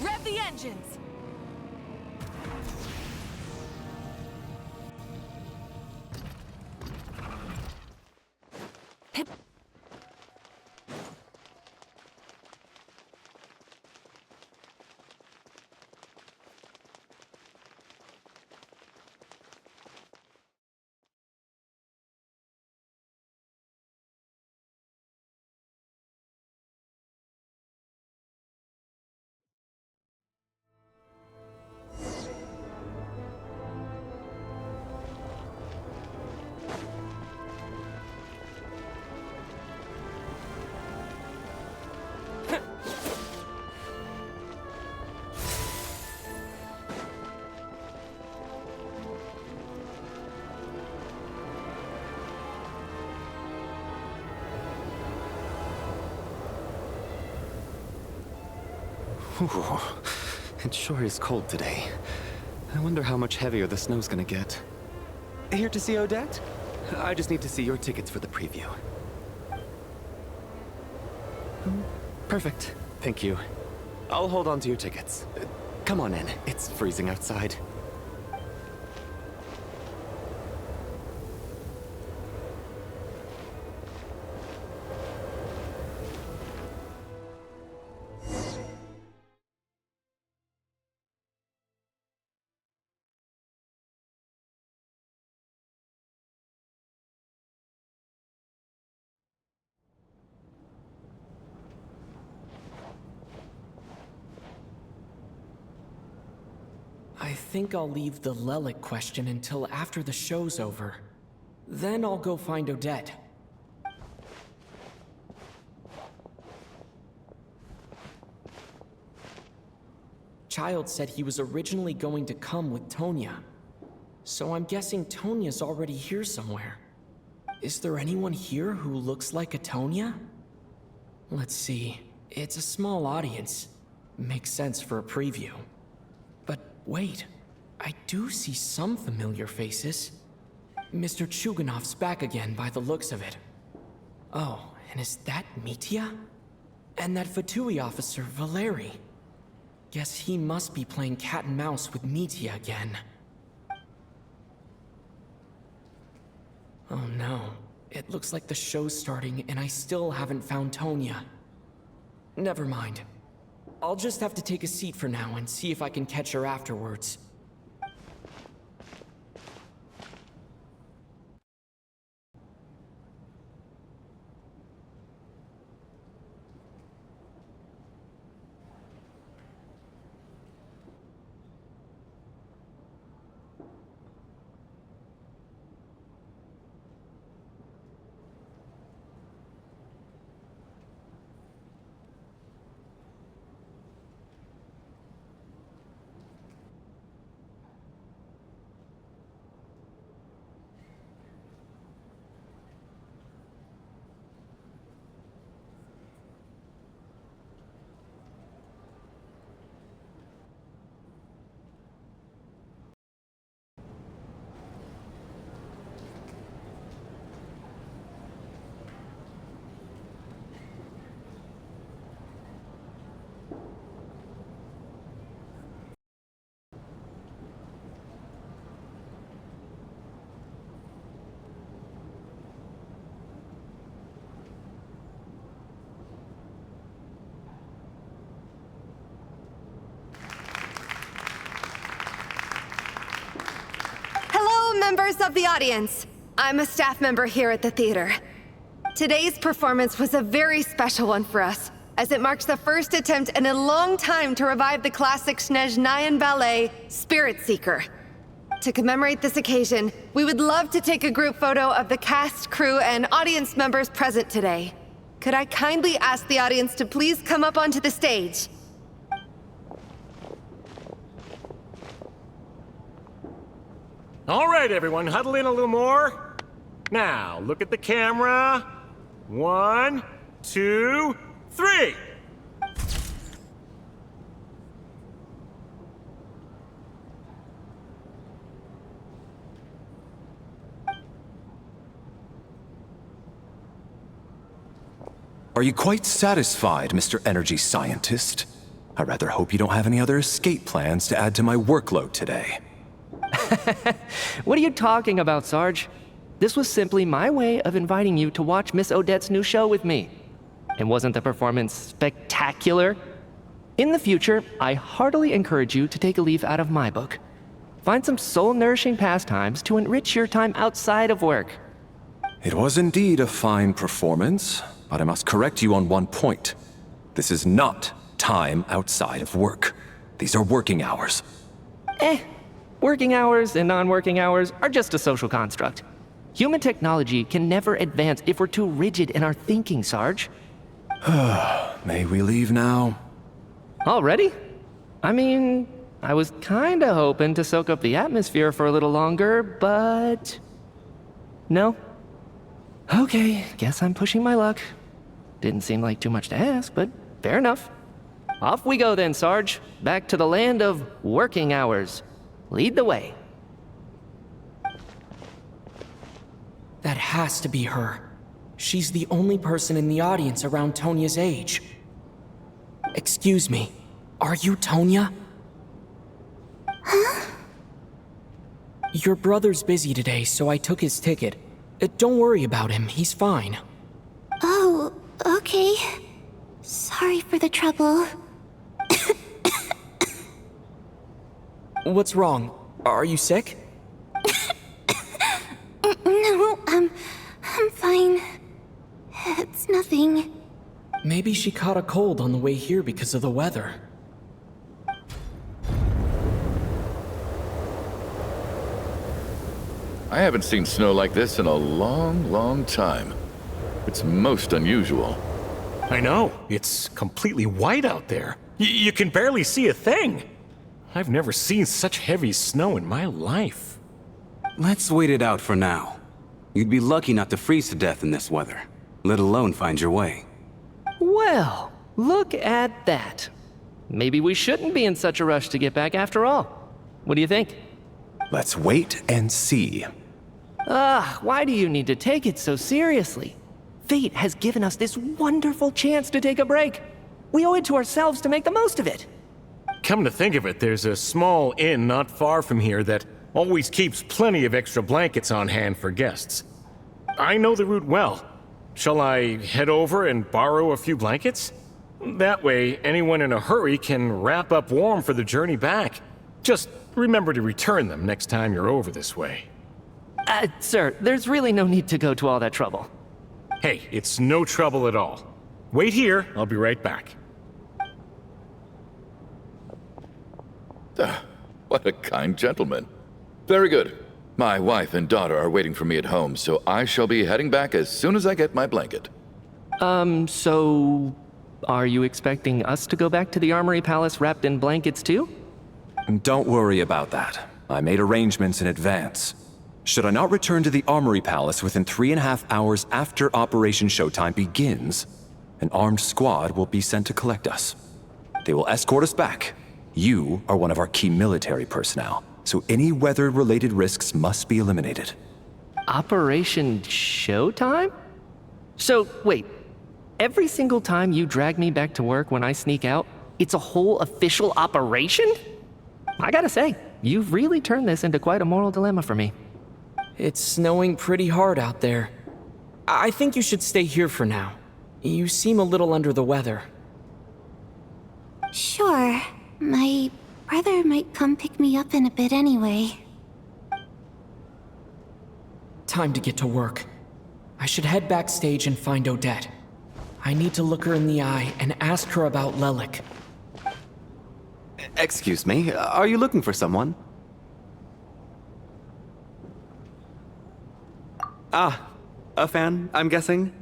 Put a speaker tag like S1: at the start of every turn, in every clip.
S1: Rev the engines!
S2: Ooh, it sure is cold today. I wonder how much heavier the snow's gonna get. Here to see Odette? I just need to see your tickets for the preview. Perfect. Thank you. I'll hold on to your tickets. Come on in. It's freezing outside.
S3: I think I'll leave the Lelic question until after the show's over. Then I'll go find Odette. Child said he was originally going to come with Tonya. So I'm guessing Tonya's already here somewhere. Is there anyone here who looks like a Tonya? Let's see. It's a small audience. Makes sense for a preview. But wait, I do see some familiar faces. Mr. Chuganov's back again by the looks of it. Oh, and is that Mitya? And that Fatui officer, Valeri. Guess he must be playing cat and mouse with Mitya again. Oh no, it looks like the show's starting and I still haven't found Tonya. Never mind. I'll just have to take a seat for now and see if I can catch her afterwards.
S4: Members of the audience, I'm a staff member here at the theater. Today's performance was a very special one for us, as it marks the first attempt in a long time to revive the classic Snezhnayan ballet, Spirit Seeker. To commemorate this occasion, we would love to take a group photo of the cast, crew, and audience members present today. Could I kindly ask the audience to please come up onto the stage?
S5: All right, everyone, huddle in a little more. Now, look at the camera. 1, 2, 3.
S1: Are you quite satisfied, Mr. Energy Scientist? I rather hope you don't have any other escape plans to add to my workload today.
S6: What are you talking about, Sarge? This was simply my way of inviting you to watch Miss Odette's new show with me. And wasn't the performance spectacular? In the future, I heartily encourage you to take a leaf out of my book. Find some soul-nourishing pastimes to enrich your time outside of work.
S1: It was indeed a fine performance, but I must correct you on one point. This is not time outside of work. These are working hours.
S6: Working hours and non-working hours are just a social construct. Human technology can never advance if we're too rigid in our thinking, Sarge.
S1: May we leave now?
S6: Already? I mean, I was kinda hoping to soak up the atmosphere for a little longer, but... No? Okay, guess I'm pushing my luck. Didn't seem like too much to ask, but fair enough. Off we go then, Sarge. Back to the land of working hours. Lead the way.
S3: That has to be her. She's the only person in the audience around Tonya's age. Excuse me, are you Tonya?
S7: Huh?
S3: Your brother's busy today, so I took his ticket. Don't worry about him, he's fine.
S7: Oh, okay. Sorry for the trouble.
S3: What's wrong? Are you sick?
S7: No, I'm fine. It's nothing.
S3: Maybe she caught a cold on the way here because of the weather.
S8: I haven't seen snow like this in a long, long time. It's most unusual.
S5: I know. It's completely white out there. You can barely see a thing. I've never seen such heavy snow in my life.
S9: Let's wait it out for now. You'd be lucky not to freeze to death in this weather, let alone find your way.
S6: Well, look at that. Maybe we shouldn't be in such a rush to get back after all. What do you think?
S1: Let's wait and see.
S6: Why do you need to take it so seriously? Fate has given us this wonderful chance to take a break. We owe it to ourselves to make the most of it.
S5: Come to think of it, there's a small inn not far from here that always keeps plenty of extra blankets on hand for guests. I know the route well. Shall I head over and borrow a few blankets? That way, anyone in a hurry can wrap up warm for the journey back. Just remember to return them next time you're over this way.
S6: Sir, there's really no need to go to all that trouble.
S5: Hey, it's no trouble at all. Wait here, I'll be right back.
S8: What a kind gentleman. Very good. My wife and daughter are waiting for me at home, so I shall be heading back as soon as I get my blanket.
S6: So... Are you expecting us to go back to the Armory Palace wrapped in blankets too?
S1: Don't worry about that. I made arrangements in advance. Should I not return to the Armory Palace within 3.5 hours after Operation Showtime begins, an armed squad will be sent to collect us. They will escort us back. You are one of our key military personnel, so any weather-related risks must be eliminated.
S6: Operation Showtime? So, wait. Every single time you drag me back to work when I sneak out, it's a whole official operation? I gotta say, you've really turned this into quite a moral dilemma for me.
S3: It's snowing pretty hard out there. I think you should stay here for now. You seem a little under the weather.
S7: Sure. My brother might come pick me up in a bit anyway.
S3: Time to get to work. I should head backstage and find Odette. I need to look her in the eye and ask her about Lelik.
S2: Excuse me, are you looking for someone? A fan, I'm guessing?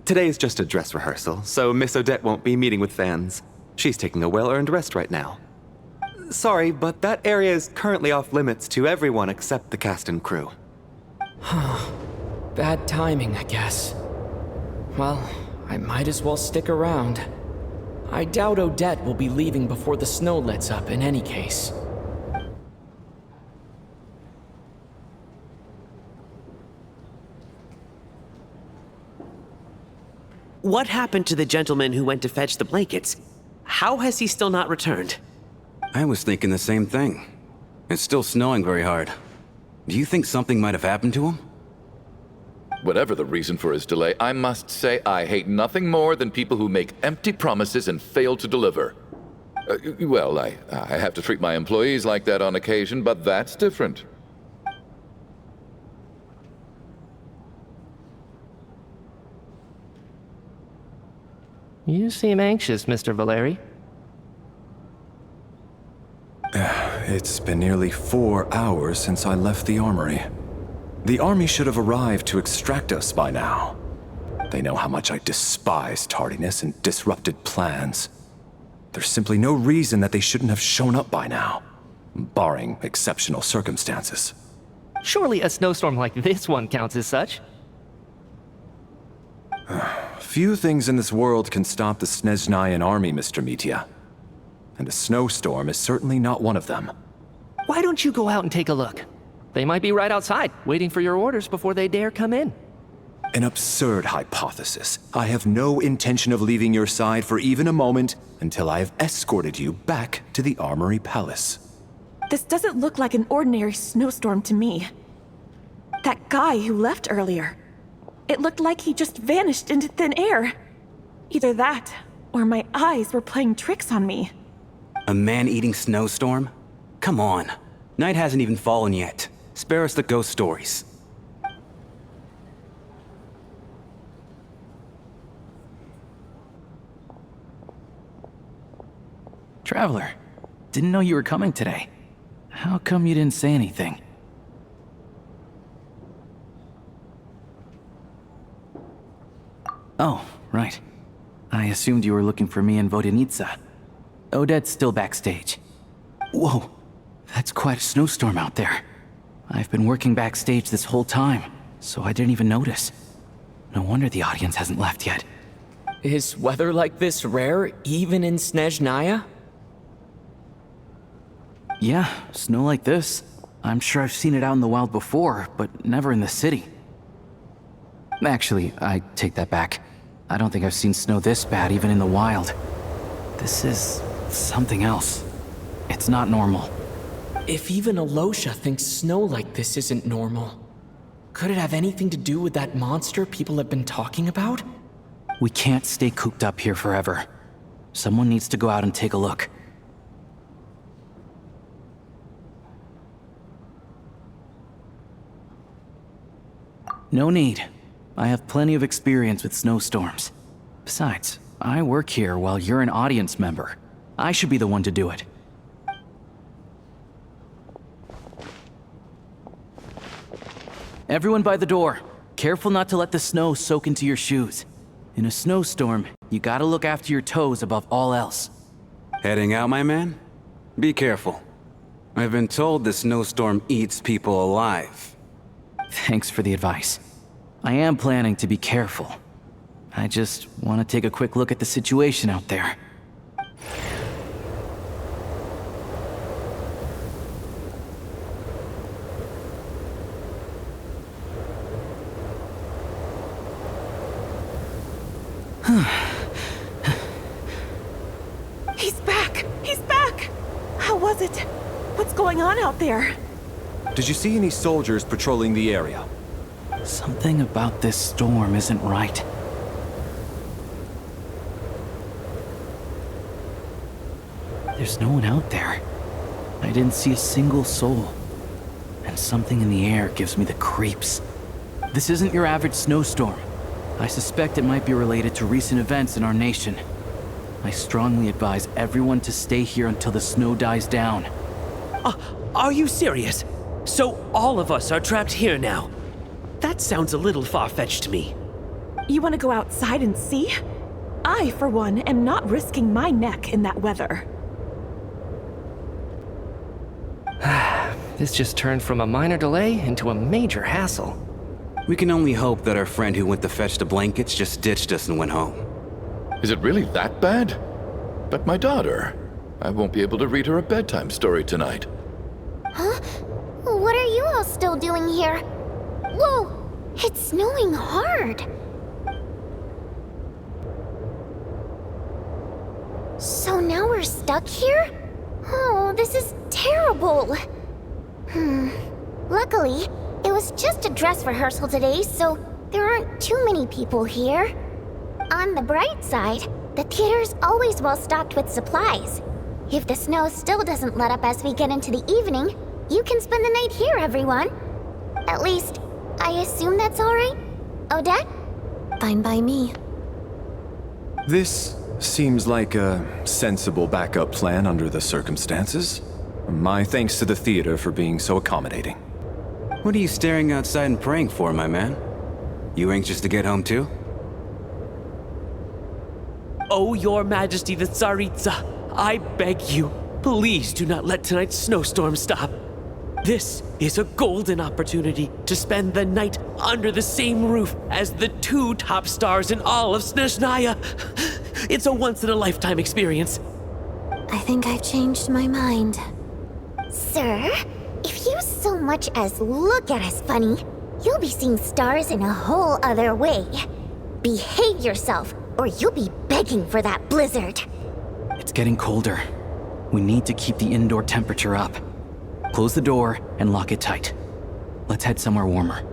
S2: Today is just a dress rehearsal, so Miss Odette won't be meeting with fans. She's taking a well-earned rest right now. Sorry, but that area is currently off limits to everyone except the cast and crew.
S3: Bad timing, I guess. Well, I might as well stick around. I doubt Odette will be leaving before the snow lets up in any case.
S10: What happened to the gentleman who went to fetch the blankets? How has he still not returned?
S9: I was thinking the same thing. It's still snowing very hard. Do you think something might have happened to him?
S8: Whatever the reason for his delay, I must say I hate nothing more than people who make empty promises and fail to deliver. Well, I have to treat my employees like that on occasion, but that's different.
S6: You seem anxious, Mr. Valeri.
S1: It's been nearly 4 hours since I left the armory. The army should have arrived to extract us by now. They know how much I despise tardiness and disrupted plans. There's simply no reason that they shouldn't have shown up by now, barring exceptional circumstances.
S6: Surely a snowstorm like this one counts as such.
S1: Few things in this world can stop the Snezhnayan army, Mr. Mitya. And a snowstorm is certainly not one of them.
S6: Why don't you go out and take a look? They might be right outside, waiting for your orders before they dare come in.
S1: An absurd hypothesis. I have no intention of leaving your side for even a moment until I have escorted you back to the Armory Palace.
S11: This doesn't look like an ordinary snowstorm to me. That guy who left earlier. It looked like he just vanished into thin air. Either that, or my eyes were playing tricks on me.
S9: A man-eating snowstorm? Come on. Night hasn't even fallen yet. Spare us the ghost stories.
S12: Traveler, didn't know you were coming today. How come you didn't say anything? Oh, right. I assumed you were looking for me and Vodenitsa. Odette's still backstage. Whoa, that's quite a snowstorm out there. I've been working backstage this whole time, so I didn't even notice. No wonder the audience hasn't left yet.
S3: Is weather like this rare, even in Snezhnaya?
S12: Yeah, snow like this. I'm sure I've seen it out in the wild before, but never in the city. Actually, I take that back. I don't think I've seen snow this bad even in the wild. This is something else. It's not normal.
S3: If even Alosha thinks snow like this isn't normal, could it have anything to do with that monster people have been talking about?
S12: We can't stay cooped up here forever. Someone needs to go out and take a look. No need. I have plenty of experience with snowstorms. Besides, I work here while you're an audience member. I should be the one to do it. Everyone by the door. Careful not to let the snow soak into your shoes. In a snowstorm, you gotta look after your toes above all else.
S9: Heading out, my man? Be careful. I've been told the snowstorm eats people alive.
S12: Thanks for the advice. I am planning to be careful. I just want to take a quick look at the situation out there.
S11: He's back! He's back! How was it? What's going on out there?
S1: Did you see any soldiers patrolling the area?
S12: Something about this storm isn't right. There's no one out there. I didn't see a single soul. And something in the air gives me the creeps. This isn't your average snowstorm. I suspect it might be related to recent events in our nation. I strongly advise everyone to stay here until the snow dies down.
S10: Are you serious? So all of us are trapped here now? That sounds a little far-fetched to me.
S11: You want to go outside and see? I, for one, am not risking my neck in that weather.
S6: This just turned from a minor delay into a major hassle.
S9: We can only hope that our friend who went to fetch the blankets just ditched us and went home.
S8: Is it really that bad? But my daughter, I won't be able to read her a bedtime story tonight.
S7: Huh? What are you all still doing here? Whoa! It's snowing hard.
S13: we're stuck here? Oh, this is terrible. Luckily, it was just a dress rehearsal today, so there aren't too many people here. On the bright side, the theater's always well stocked with supplies. If the snow still doesn't let up as we get into the evening, you can spend the night here, everyone. At least, I assume that's alright? Odette?
S7: Fine by me.
S1: This seems like a sensible backup plan under the circumstances. My thanks to the theater for being so accommodating.
S9: What are you staring outside and praying for, my man? You anxious to get home too?
S10: Oh, Your Majesty the Tsaritsa, I beg you, please do not let tonight's snowstorm stop. This is a golden opportunity to spend the night under the same roof as the 2 top stars in all of Snezhnaya. It's a once-in-a-lifetime experience.
S7: I think I've changed my mind.
S13: Sir, if you so much as look at us funny, you'll be seeing stars in a whole other way. Behave yourself, or you'll be begging for that blizzard.
S12: It's getting colder. We need to keep the indoor temperature up. Close the door and lock it tight. Let's head somewhere warmer.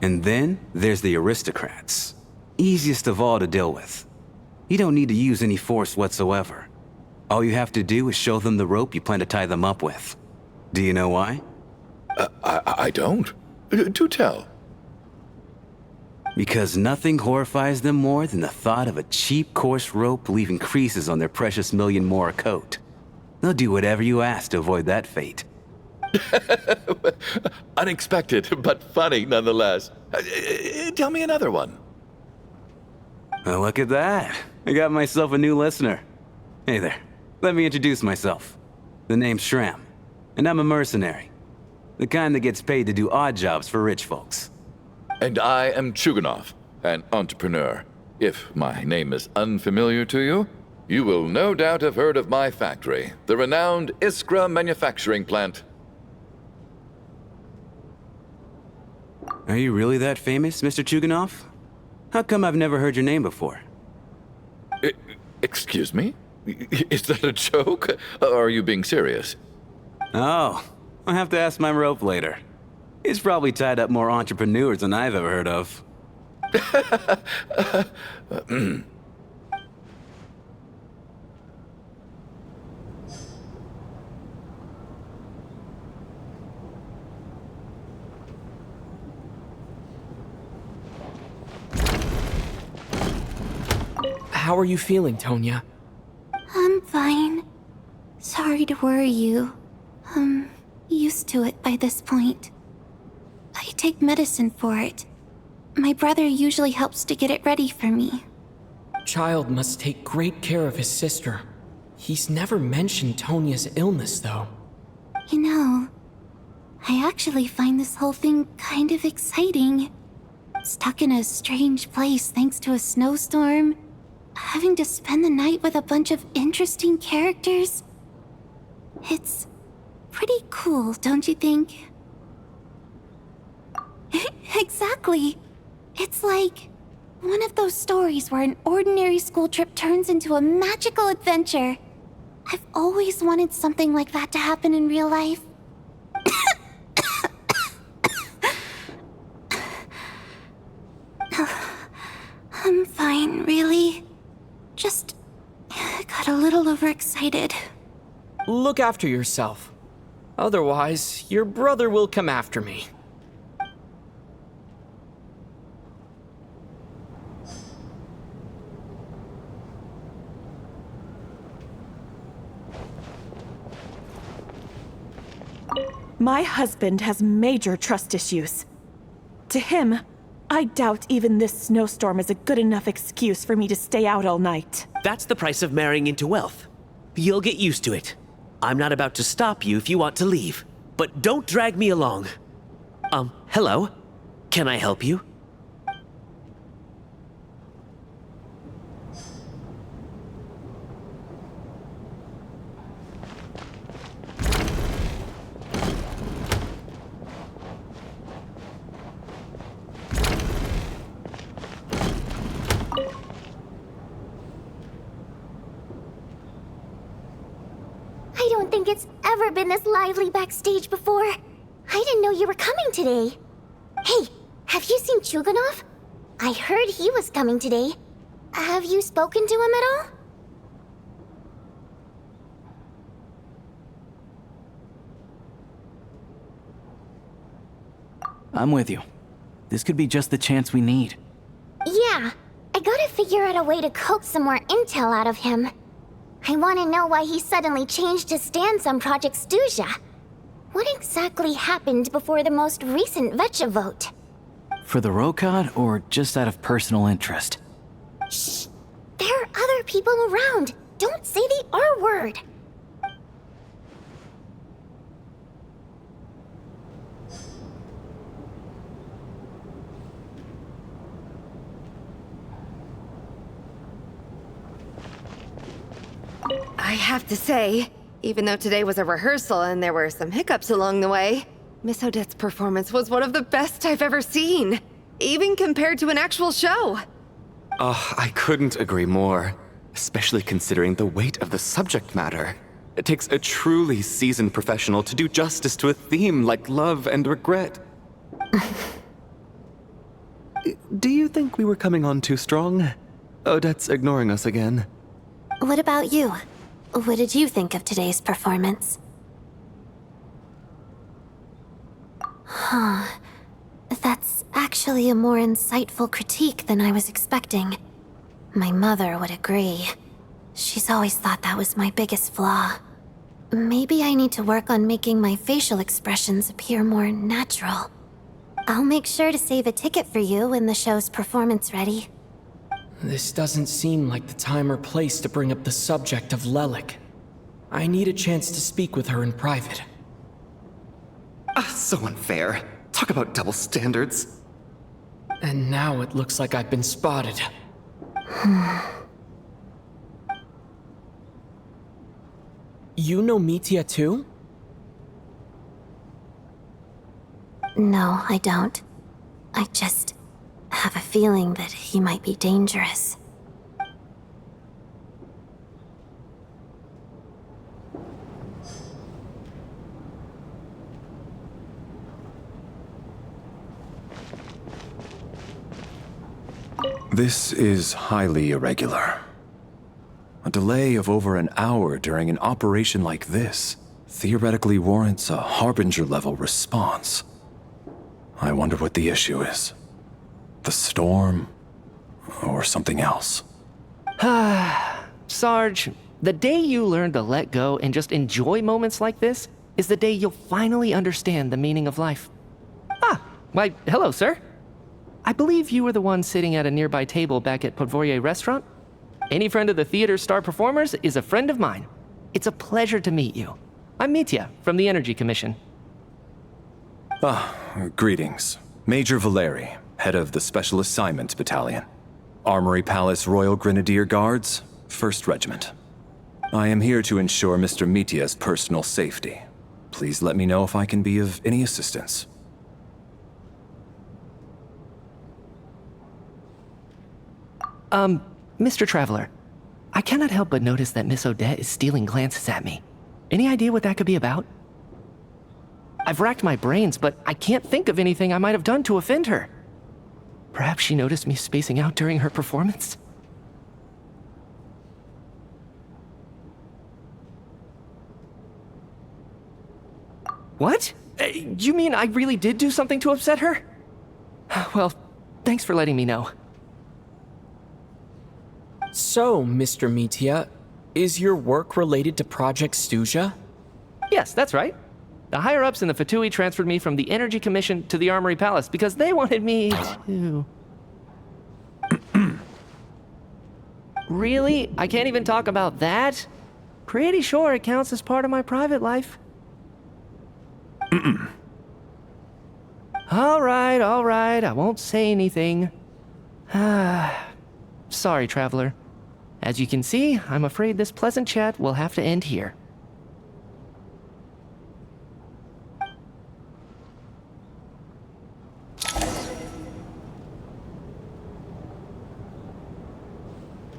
S9: And then there's the aristocrats. Easiest of all to deal with. You don't need to use any force whatsoever. All you have to do is show them the rope you plan to tie them up with. Do you know why?
S8: I don't. Do tell.
S9: Because nothing horrifies them more than the thought of a cheap, coarse rope leaving creases on their precious million more coat. They'll do whatever you ask to avoid that fate.
S8: Unexpected, but funny nonetheless. Tell me another one.
S9: Well, look at that. I got myself a new listener. Hey there. Let me introduce myself. The name's Shram, and I'm a mercenary. The kind that gets paid to do odd jobs for rich folks.
S8: And I am Chuganov, an entrepreneur. If my name is unfamiliar to you, you will no doubt have heard of my factory, the renowned Iskra manufacturing plant.
S9: Are you really that famous, Mr. Chuganov? How come I've never heard your name before?
S8: Excuse me? Is that a joke? Or are you being serious?
S9: Oh, I'll have to ask my rope later. He's probably tied up more entrepreneurs than I've ever heard of.
S3: How are you feeling, Tonya?
S7: I'm fine. Sorry to worry you. I'm used to it by this point. I take medicine for it. My brother usually helps to get it ready for me.
S3: Child must take great care of his sister. He's never mentioned Tonya's illness, though.
S7: You know, I actually find this whole thing kind of exciting. Stuck in a strange place thanks to a snowstorm. Having to spend the night with a bunch of interesting characters. It's pretty cool, don't you think? Exactly. It's like One of those stories where an ordinary school trip turns into a magical adventure. I've always wanted something like that to happen in real life. I'm fine, really. Just got a little overexcited.
S3: Look after yourself. Otherwise, your brother will come after me.
S11: My husband has major trust issues. To him, I doubt even this snowstorm is a good enough excuse for me to stay out all night.
S10: That's the price of marrying into wealth. You'll get used to it. I'm not about to stop you if you want to leave, but don't drag me along. Hello? Can I help you?
S13: I don't think it's ever been this lively backstage before. I didn't know you were coming today. Hey, have you seen Chuganov? I heard he was coming today. Have you spoken to him at all?
S12: I'm with you. This could be just the chance we need.
S13: Yeah, I gotta figure out a way to coax some more intel out of him. I want to know why he suddenly changed his stance on Project Stuzha. What exactly happened before the most recent Vetcha vote?
S12: For the Rokad, or just out of personal interest?
S13: Shh! There are other people around. Don't say the R word.
S4: I have to say, even though today was a rehearsal and there were some hiccups along the way, Miss Odette's performance was one of the best I've ever seen, even compared to an actual show.
S2: Oh, I couldn't agree more, especially considering the weight of the subject matter. It takes a truly seasoned professional to do justice to a theme like love and regret. Do you think we were coming on too strong? Odette's ignoring us again.
S7: What about you? What did you think of today's performance? Huh. That's actually a more insightful critique than I was expecting. My mother would agree. She's always thought that was my biggest flaw. Maybe I need to work on making my facial expressions appear more natural. I'll make sure to save a ticket for you when the show's performance ready.
S3: This doesn't seem like the time or place to bring up the subject of Lelik. I need a chance to speak with her in private.
S2: So unfair. Talk about double standards.
S3: And now it looks like I've been spotted. You know Mitya too?
S7: No, I don't. I just have a feeling that he might be dangerous.
S1: This is highly irregular. A delay of over an hour during an operation like this theoretically warrants a Harbinger-level response. I wonder what the issue is. The storm, or something else.
S6: Sarge, the day you learn to let go and just enjoy moments like this is the day you'll finally understand the meaning of life. Why, hello, sir. I believe you were the one sitting at a nearby table back at Podvorye restaurant. Any friend of the theater's star performers is a friend of mine. It's a pleasure to meet you. I'm Mitya from the Energy Commission.
S1: Greetings. Major Valeri, head of the Special Assignments Battalion. Armory Palace Royal Grenadier Guards, 1st Regiment. I am here to ensure Mr. Mitya's personal safety. Please let me know if I can be of any assistance.
S6: Mr. Traveler, I cannot help but notice that Miss Odette is stealing glances at me. Any idea what that could be about? I've racked my brains, but I can't think of anything I might have done to offend her. Perhaps she noticed me spacing out during her performance? What? You mean I really did do something to upset her? Well, thanks for letting me know.
S3: So, Mr. Mitia, is your work related to Project Stuja?
S6: Yes, that's right. The higher-ups in the Fatui transferred me from the Energy Commission to the Armory Palace because they wanted me to... Really? I can't even talk about that? Pretty sure it counts as part of my private life. All right, I won't say anything. Sorry, Traveler. As you can see, I'm afraid this pleasant chat will have to end here.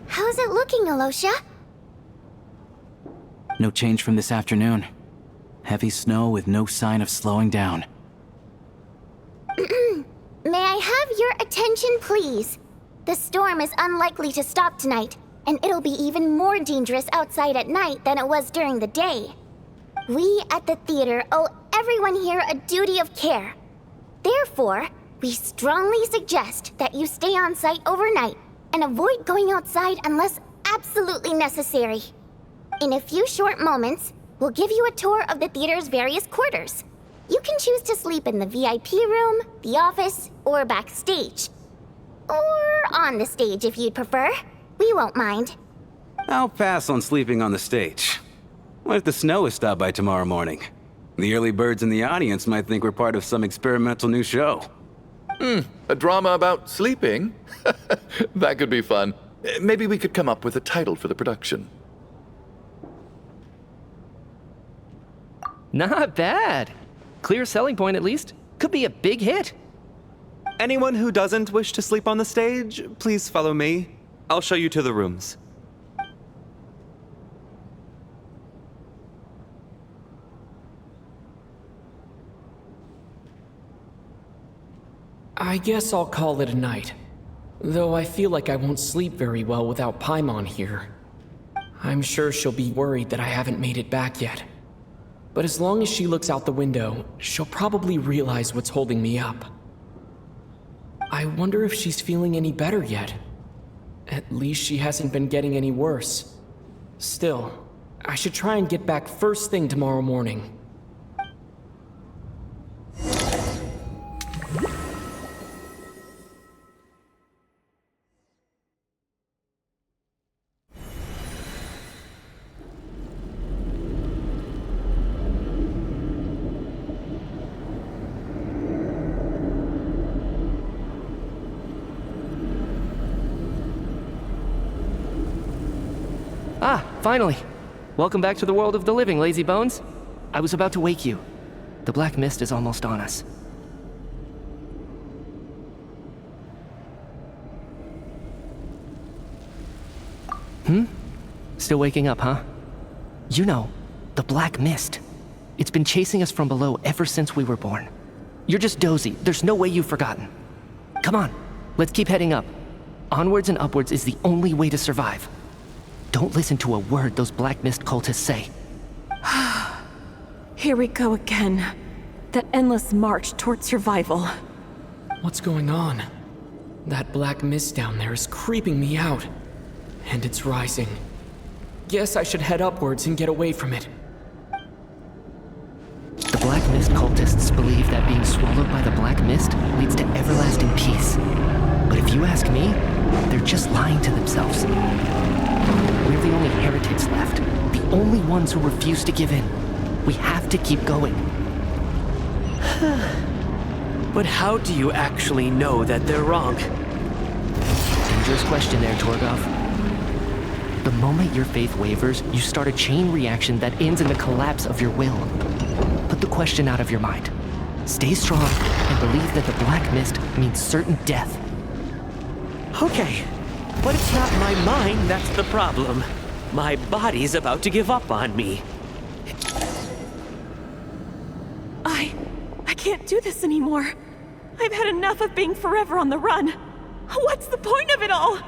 S13: How's it looking, Alosha?
S12: No change from this afternoon. Heavy snow with no sign of slowing down.
S13: May I have your attention, please? The storm is unlikely to stop tonight, and it'll be even more dangerous outside at night than it was during the day. We at the theater owe everyone here a duty of care. Therefore, we strongly suggest that you stay on site overnight and avoid going outside unless absolutely necessary. In a few short moments, we'll give you a tour of the theater's various quarters. You can choose to sleep in the VIP room, the office, or backstage. Or on the stage if you'd prefer. We won't mind.
S9: I'll pass on sleeping on the stage. What if the snow is stopped by tomorrow morning? The early birds in the audience might think we're part of some experimental new show.
S8: A drama about sleeping? That could be fun. Maybe we could come up with a title for the production.
S6: Not bad. Clear selling point, at least. Could be a big hit.
S2: Anyone who doesn't wish to sleep on the stage, please follow me. I'll show you to the rooms.
S3: I guess I'll call it a night. Though I feel like I won't sleep very well without Paimon here. I'm sure she'll be worried that I haven't made it back yet. But as long as she looks out the window, she'll probably realize what's holding me up. I wonder if she's feeling any better yet. At least she hasn't been getting any worse. Still, I should try and get back first thing tomorrow morning.
S6: Ah, finally. Welcome back to the world of the living, lazy bones. I was about to wake you. The black mist is almost on us. Still waking up, huh? You know, the black mist. It's been chasing us from below ever since we were born. You're just dozy. There's no way you've forgotten. Come on, let's keep heading up. Onwards and upwards is the only way to survive. Don't listen to a word those black mist cultists say.
S11: Here we go again. The endless march toward survival.
S3: What's going on? That black mist down there is creeping me out. And it's rising. Guess I should head upwards and get away from it.
S6: The black mist cultists believe that being swallowed by the black mist leads to everlasting peace. But if you ask me, they're just lying to themselves. We're the only heretics left. The only ones who refuse to give in. We have to keep going.
S10: But how do you actually know that they're wrong?
S6: Dangerous question there, Torgoff. The moment your faith wavers, you start a chain reaction that ends in the collapse of your will. Put the question out of your mind. Stay strong and believe that the black mist means certain death.
S10: Okay, But it's not my mind that's the problem. My body's about to give up on me.
S11: I can't do this anymore. I've had enough of being forever on the run. What's the point of it all?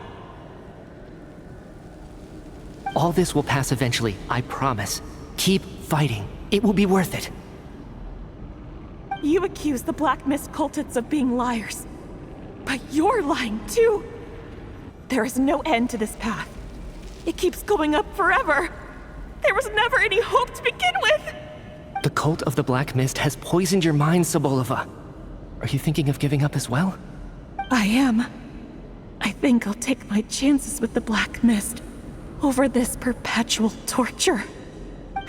S6: All this will pass eventually, I promise. Keep fighting. It will be worth it.
S11: You accuse the Black Mist cultists of being liars. But you're lying too. There is no end to this path. It keeps going up forever. There was never any hope to begin with.
S6: The cult of the Black Mist has poisoned your mind, Sobolova. Are you thinking of giving up as well?
S11: I am. I think I'll take my chances with the Black Mist over this perpetual torture.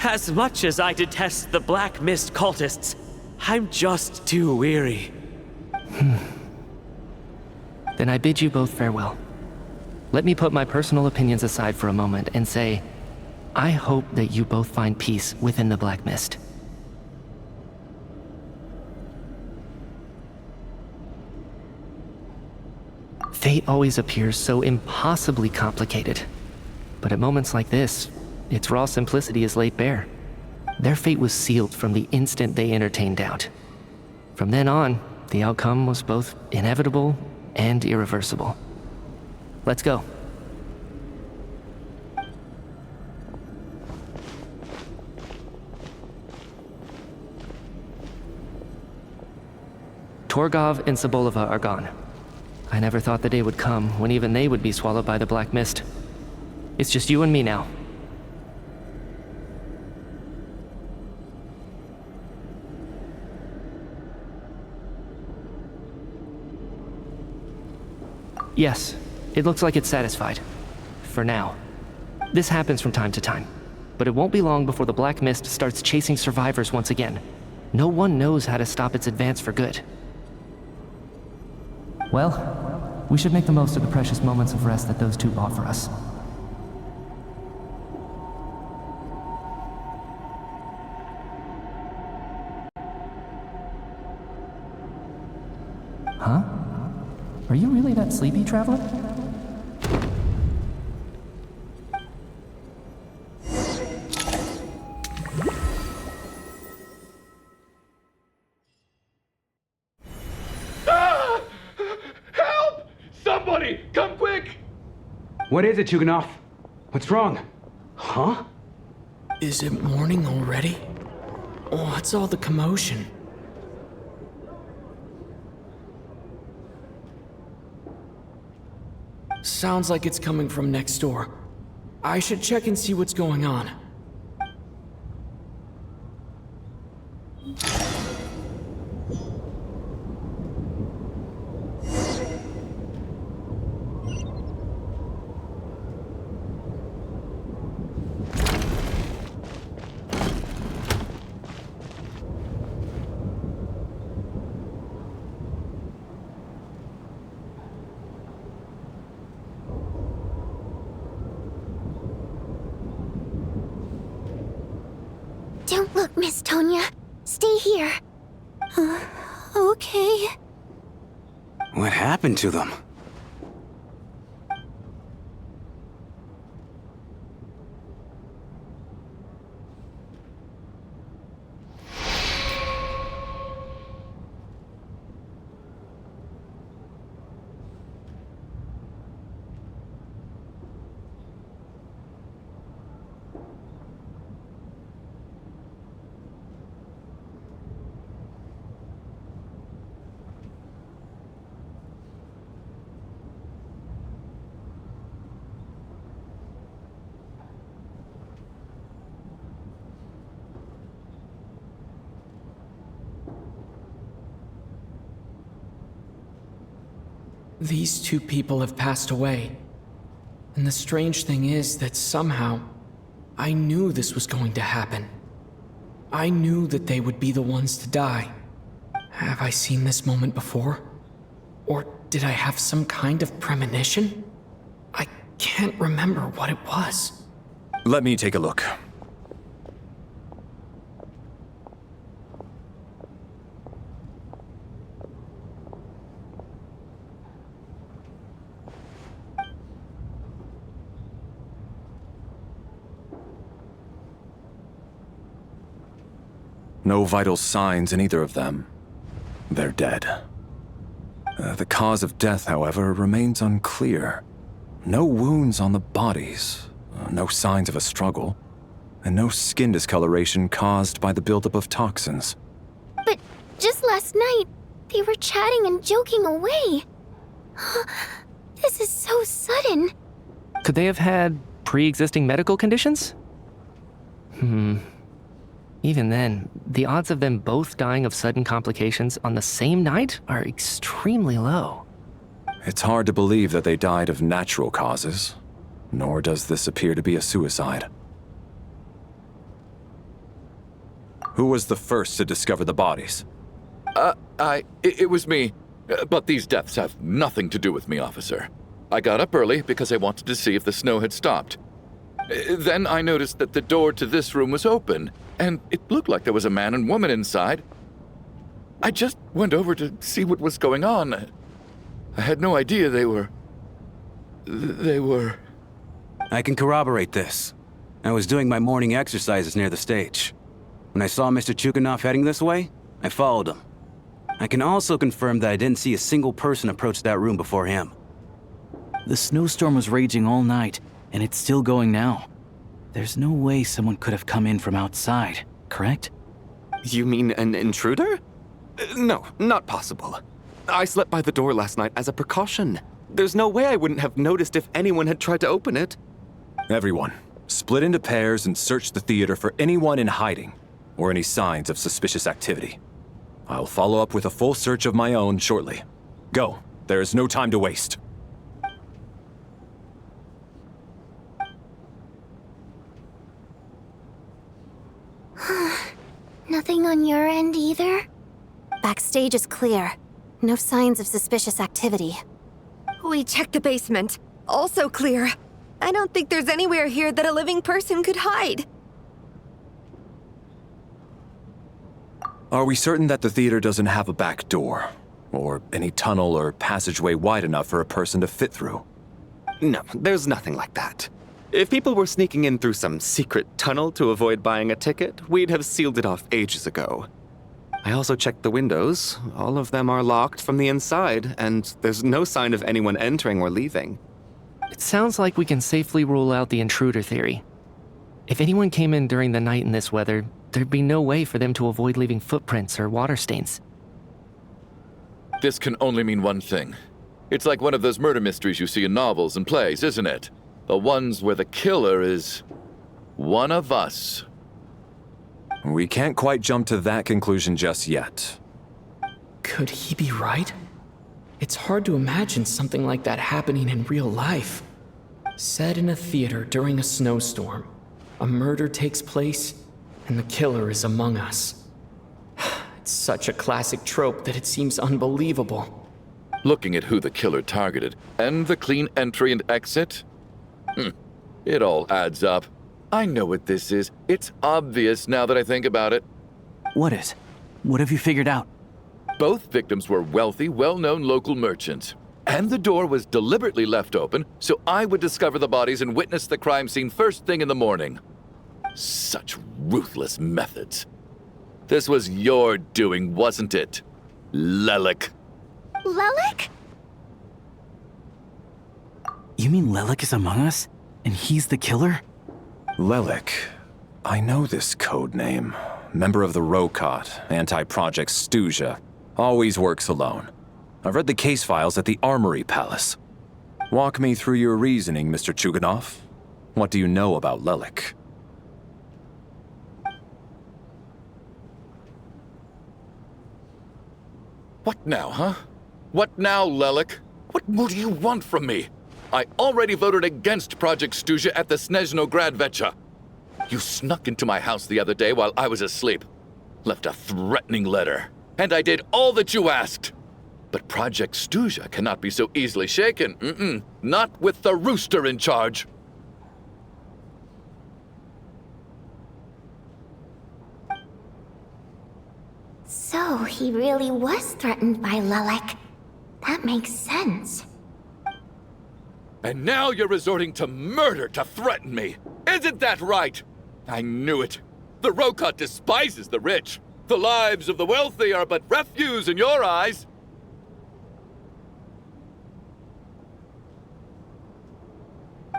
S10: As much as I detest the Black Mist cultists, I'm just too weary.
S6: Then I bid you both farewell. Let me put my personal opinions aside for a moment and say, I hope that you both find peace within the Black Mist. Fate always appears so impossibly complicated. But at moments like this, its raw simplicity is laid bare. Their fate was sealed from the instant they entertained doubt. From then on, the outcome was both inevitable and irreversible. Let's go. Torgov and Sobolova are gone. I never thought the day would come when even they would be swallowed by the Black Mist. It's just you and me now. Yes, it looks like it's satisfied. For now. This happens from time to time, but it won't be long before the Black Mist starts chasing survivors once again. No one knows how to stop its advance for good. Well, we should make the most of the precious moments of rest that those two bought for us. Huh? Are you really that sleepy, traveler?
S8: Somebody, come quick!
S9: What is it, Chuganov? What's wrong? Huh?
S3: Is it morning already? What's all the commotion? Sounds like it's coming from next door. I should check and see what's going on.
S13: Don't look, Miss Tonya. Stay here.
S7: Okay.
S9: What happened to them?
S3: These two people have passed away. And the strange thing is that somehow, I knew this was going to happen. I knew that they would be the ones to die. Have I seen this moment before? Or did I have some kind of premonition? I can't remember what it was.
S1: Let me take a look. No vital signs in either of them. They're dead. The cause of death, however, remains unclear. No wounds on the bodies, no signs of a struggle, and no skin discoloration caused by the buildup of toxins.
S13: But just last night, they were chatting and joking away. This is so sudden.
S6: Could they have had pre-existing medical conditions? Even then, the odds of them both dying of sudden complications on the same night are extremely low.
S1: It's hard to believe that they died of natural causes, nor does this appear to be a suicide. Who was the first to discover the bodies?
S8: It was me. But these deaths have nothing to do with me, officer. I got up early because I wanted to see if the snow had stopped. Then I noticed that the door to this room was open, and it looked like there was a man and woman inside. I just went over to see what was going on. I had no idea they were...
S9: I can corroborate this. I was doing my morning exercises near the stage. When I saw Mr. Chuganov heading this way, I followed him. I can also confirm that I didn't see a single person approach that room before him.
S12: The snowstorm was raging all night, and it's still going now. There's no way someone could have come in from outside, correct?
S2: You mean an intruder? No, not possible. I slept by the door last night as a precaution. There's no way I wouldn't have noticed if anyone had tried to open it.
S1: Everyone, split into pairs and search the theater for anyone in hiding, or any signs of suspicious activity. I'll follow up with a full search of my own shortly. Go. There is no time to waste.
S13: Nothing on your end either?
S7: Backstage is clear. No signs of suspicious activity.
S4: We checked the basement. Also clear. I don't think there's anywhere here that a living person could hide.
S1: Are we certain that the theater doesn't have a back door? Or any tunnel or passageway wide enough for a person to fit through?
S2: No, there's nothing like that. If people were sneaking in through some secret tunnel to avoid buying a ticket, we'd have sealed it off ages ago. I also checked the windows. All of them are locked from the inside, and there's no sign of anyone entering or leaving.
S6: It sounds like we can safely rule out the intruder theory. If anyone came in during the night in this weather, there'd be no way for them to avoid leaving footprints or water stains.
S8: This can only mean one thing. It's like one of those murder mysteries you see in novels and plays, isn't it? The ones where the killer is one of us.
S1: We can't quite jump to that conclusion just yet.
S3: Could he be right? It's hard to imagine something like that happening in real life. Set in a theater during a snowstorm, a murder takes place, and the killer is among us. It's such a classic trope that it seems unbelievable.
S8: Looking at who the killer targeted, and the clean entry and exit, it all adds up. I know what this is. It's obvious now that I think about it.
S12: What is? What have you figured out?
S8: Both victims were wealthy, well-known local merchants. And the door was deliberately left open so I would discover the bodies and witness the crime scene first thing in the morning. Such ruthless methods. This was your doing, wasn't it, Lelik?
S13: Lelik?
S12: You mean Lelik is among us? And he's the killer?
S1: Lelik. I know this code name. Member of the Rokot, anti-Project Snezhnaya. Always works alone. I've read the case files at the Armory Palace. Walk me through your reasoning, Mr. Chuganov. What do you know about Lelik?
S8: What now, huh? What now, Lelik? What more do you want from me? I already voted against Project Snezhnaya at the Snezhnograd. You snuck into my house the other day while I was asleep. Left a threatening letter. And I did all that you asked. But Project Snezhnaya cannot be so easily shaken. Not with the rooster in charge.
S13: So he really was threatened by Lelik. That makes sense.
S8: And now you're resorting to murder to threaten me. Isn't that right? I knew it. The Rokot despises the rich. The lives of the wealthy are but refuse in your eyes.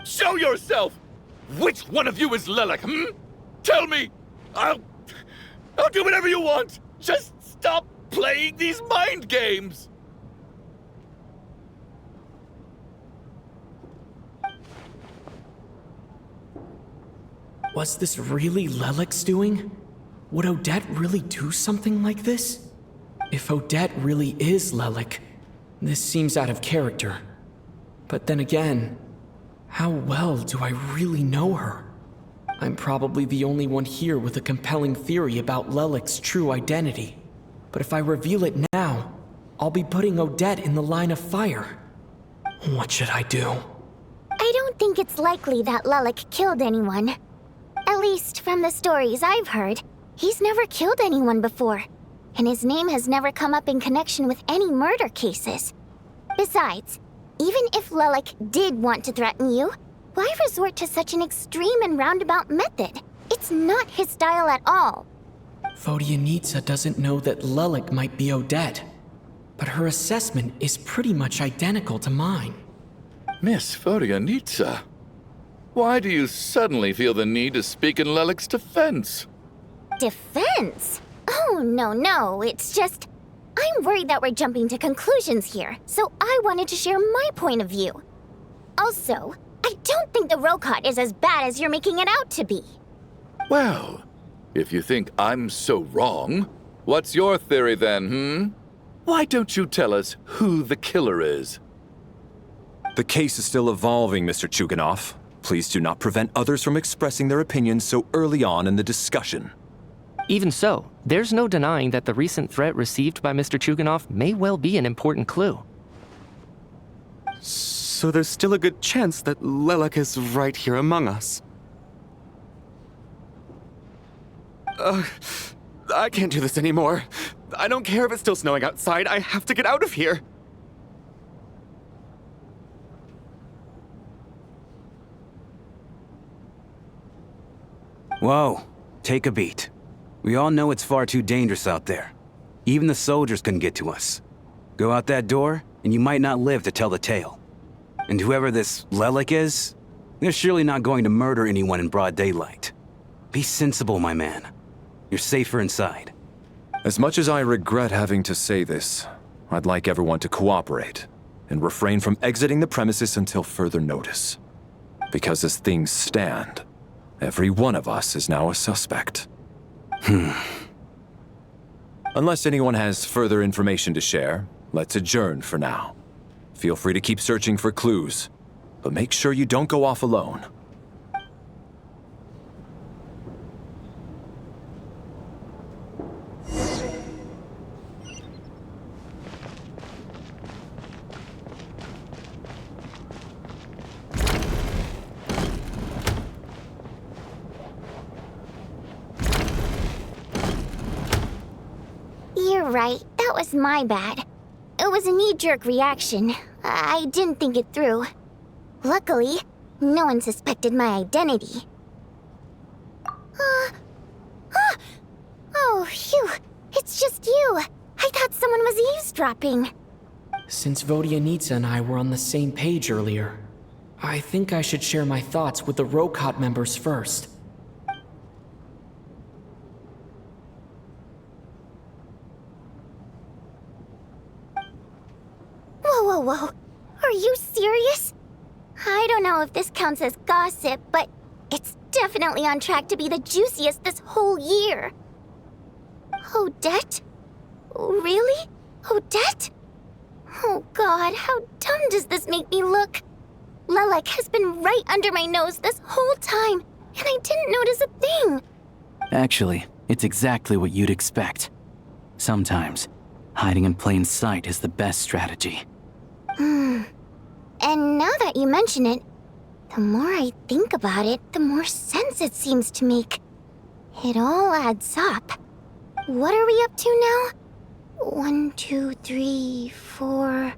S8: Show yourself! Which one of you is Lilac, Tell me! I'll do whatever you want! Just stop playing these mind games!
S3: Was this really Lelek's doing? Would Odette really do something like this? If Odette really is Lelek, this seems out of character. But then again, how well do I really know her? I'm probably the only one here with a compelling theory about Lelek's true identity. But if I reveal it now, I'll be putting Odette in the line of fire. What should I do?
S13: I don't think it's likely that Lelek killed anyone. At least from the stories I've heard, he's never killed anyone before, and his name has never come up in connection with any murder cases. Besides, even if Lelek did want to threaten you, why resort to such an extreme and roundabout method? It's not his style at all.
S3: Vodyanitsa doesn't know that Lelek might be Odette, but her assessment is pretty much identical to mine.
S8: Miss Vodyanitsa, why do you suddenly feel the need to speak in Lelek's defense?
S13: Defense? Oh, no, it's just... I'm worried that we're jumping to conclusions here, so I wanted to share my point of view. Also, I don't think the Rokot is as bad as you're making it out to be.
S8: Well, if you think I'm so wrong, what's your theory then, Why don't you tell us who the killer is?
S1: The case is still evolving, Mr. Chuganov. Please do not prevent others from expressing their opinions so early on in the discussion.
S6: Even so, there's no denying that the recent threat received by Mr. Chuganov may well be an important clue.
S2: So there's still a good chance that Lelek is right here among us. I can't do this anymore. I don't care if it's still snowing outside, I have to get out of here.
S9: Whoa, take a beat. We all know it's far too dangerous out there. Even the soldiers couldn't get to us. Go out that door, and you might not live to tell the tale. And whoever this Lelek is, they're surely not going to murder anyone in broad daylight. Be sensible, my man. You're safer inside.
S1: As much as I regret having to say this, I'd like everyone to cooperate and refrain from exiting the premises until further notice. Because as things stand, every one of us is now a suspect. Unless anyone has further information to share, let's adjourn for now. Feel free to keep searching for clues, but make sure you don't go off alone.
S13: You're right, that was my bad. It was a knee-jerk reaction. I didn't think it through. Luckily, no one suspected my identity. Oh, phew. It's just you. I thought someone was eavesdropping.
S3: Since Vodyanitsa and I were on the same page earlier, I think I should share my thoughts with the Rokot members first.
S13: Whoa. Are you serious? I don't know if this counts as gossip, but it's definitely on track to be the juiciest this whole year. Odette? Really? Odette? Oh God, how dumb does this make me look? Lelek has been right under my nose this whole time, and I didn't notice a thing.
S12: Actually, it's exactly what you'd expect. Sometimes, hiding in plain sight is the best strategy.
S13: And now that you mention it, the more I think about it, the more sense it seems to make. It all adds up. What are we up to now? 1, 2, 3, 4...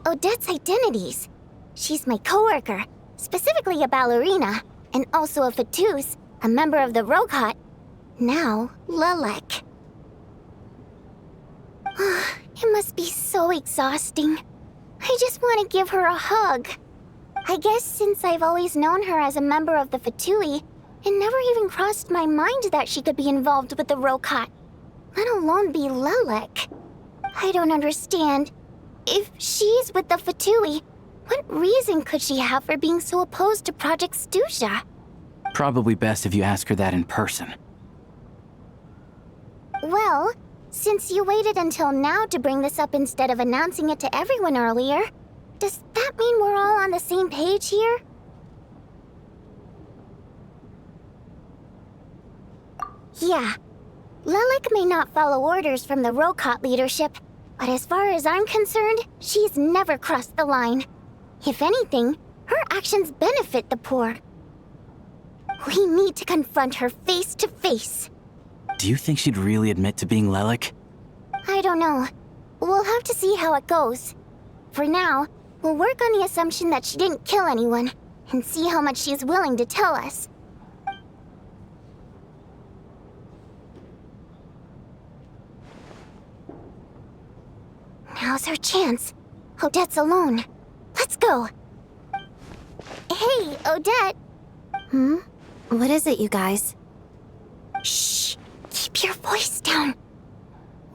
S13: Odette's identities. She's my coworker, specifically a ballerina, and also a Fatus, a member of the Rokot. Now, Lelek. It must be so exhausting. I just want to give her a hug. I guess since I've always known her as a member of the Fatui, it never even crossed my mind that she could be involved with the Rokot, let alone be Lelek. I don't understand. If she's with the Fatui, what reason could she have for being so opposed to Project Stusha?
S12: Probably best if you ask her that in person.
S13: Well, since you waited until now to bring this up instead of announcing it to everyone earlier, does that mean we're all on the same page here? Yeah. Lelek may not follow orders from the Rokot leadership, but as far as I'm concerned, she's never crossed the line. If anything, her actions benefit the poor. We need to confront her face to face.
S12: Do you think she'd really admit to being Lelek?
S13: I don't know. We'll have to see how it goes. For now, we'll work on the assumption that she didn't kill anyone, and see how much she's willing to tell us. Now's her chance. Odette's alone. Let's go. Hey, Odette.
S7: What is it, you guys?
S13: Shh. Keep your voice down.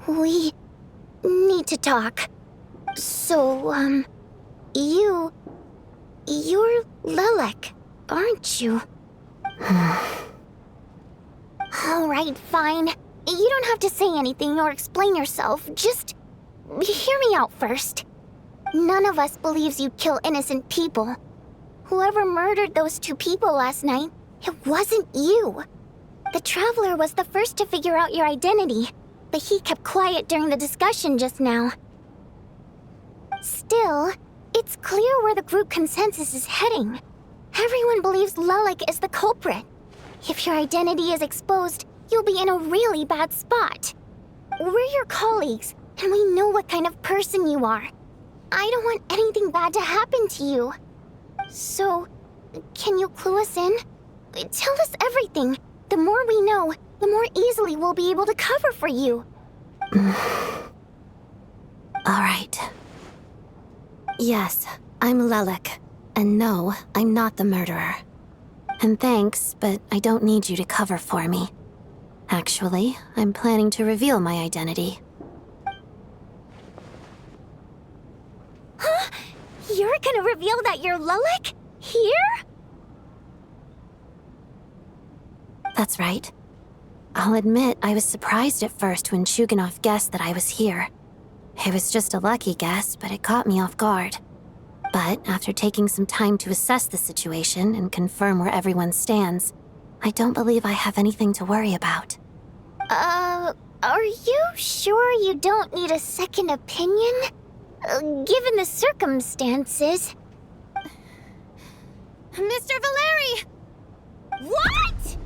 S13: We need to talk. So, you're Lelek, aren't you? Alright, fine. You don't have to say anything or explain yourself. Just hear me out first. None of us believes you kill innocent people. Whoever murdered those 2 people last night, it wasn't you. The Traveler was the first to figure out your identity, but he kept quiet during the discussion just now. Still, it's clear where the group consensus is heading. Everyone believes Lelek is the culprit. If your identity is exposed, you'll be in a really bad spot. We're your colleagues, and we know what kind of person you are. I don't want anything bad to happen to you. So, can you clue us in? Tell us everything. The more we know, the more easily we'll be able to cover for you.
S7: Alright. Yes, I'm Lelek. And no, I'm not the murderer. And thanks, but I don't need you to cover for me. Actually, I'm planning to reveal my identity.
S13: Huh? You're gonna reveal that you're Lelek? Here?
S7: That's right. I'll admit I was surprised at first when Chuganov guessed that I was here. It was just a lucky guess, but it caught me off guard. But after taking some time to assess the situation and confirm where everyone stands, I don't believe I have anything to worry about.
S13: Are you sure you don't need a second opinion? Given the circumstances.
S7: Mr. Valeri!
S13: What?!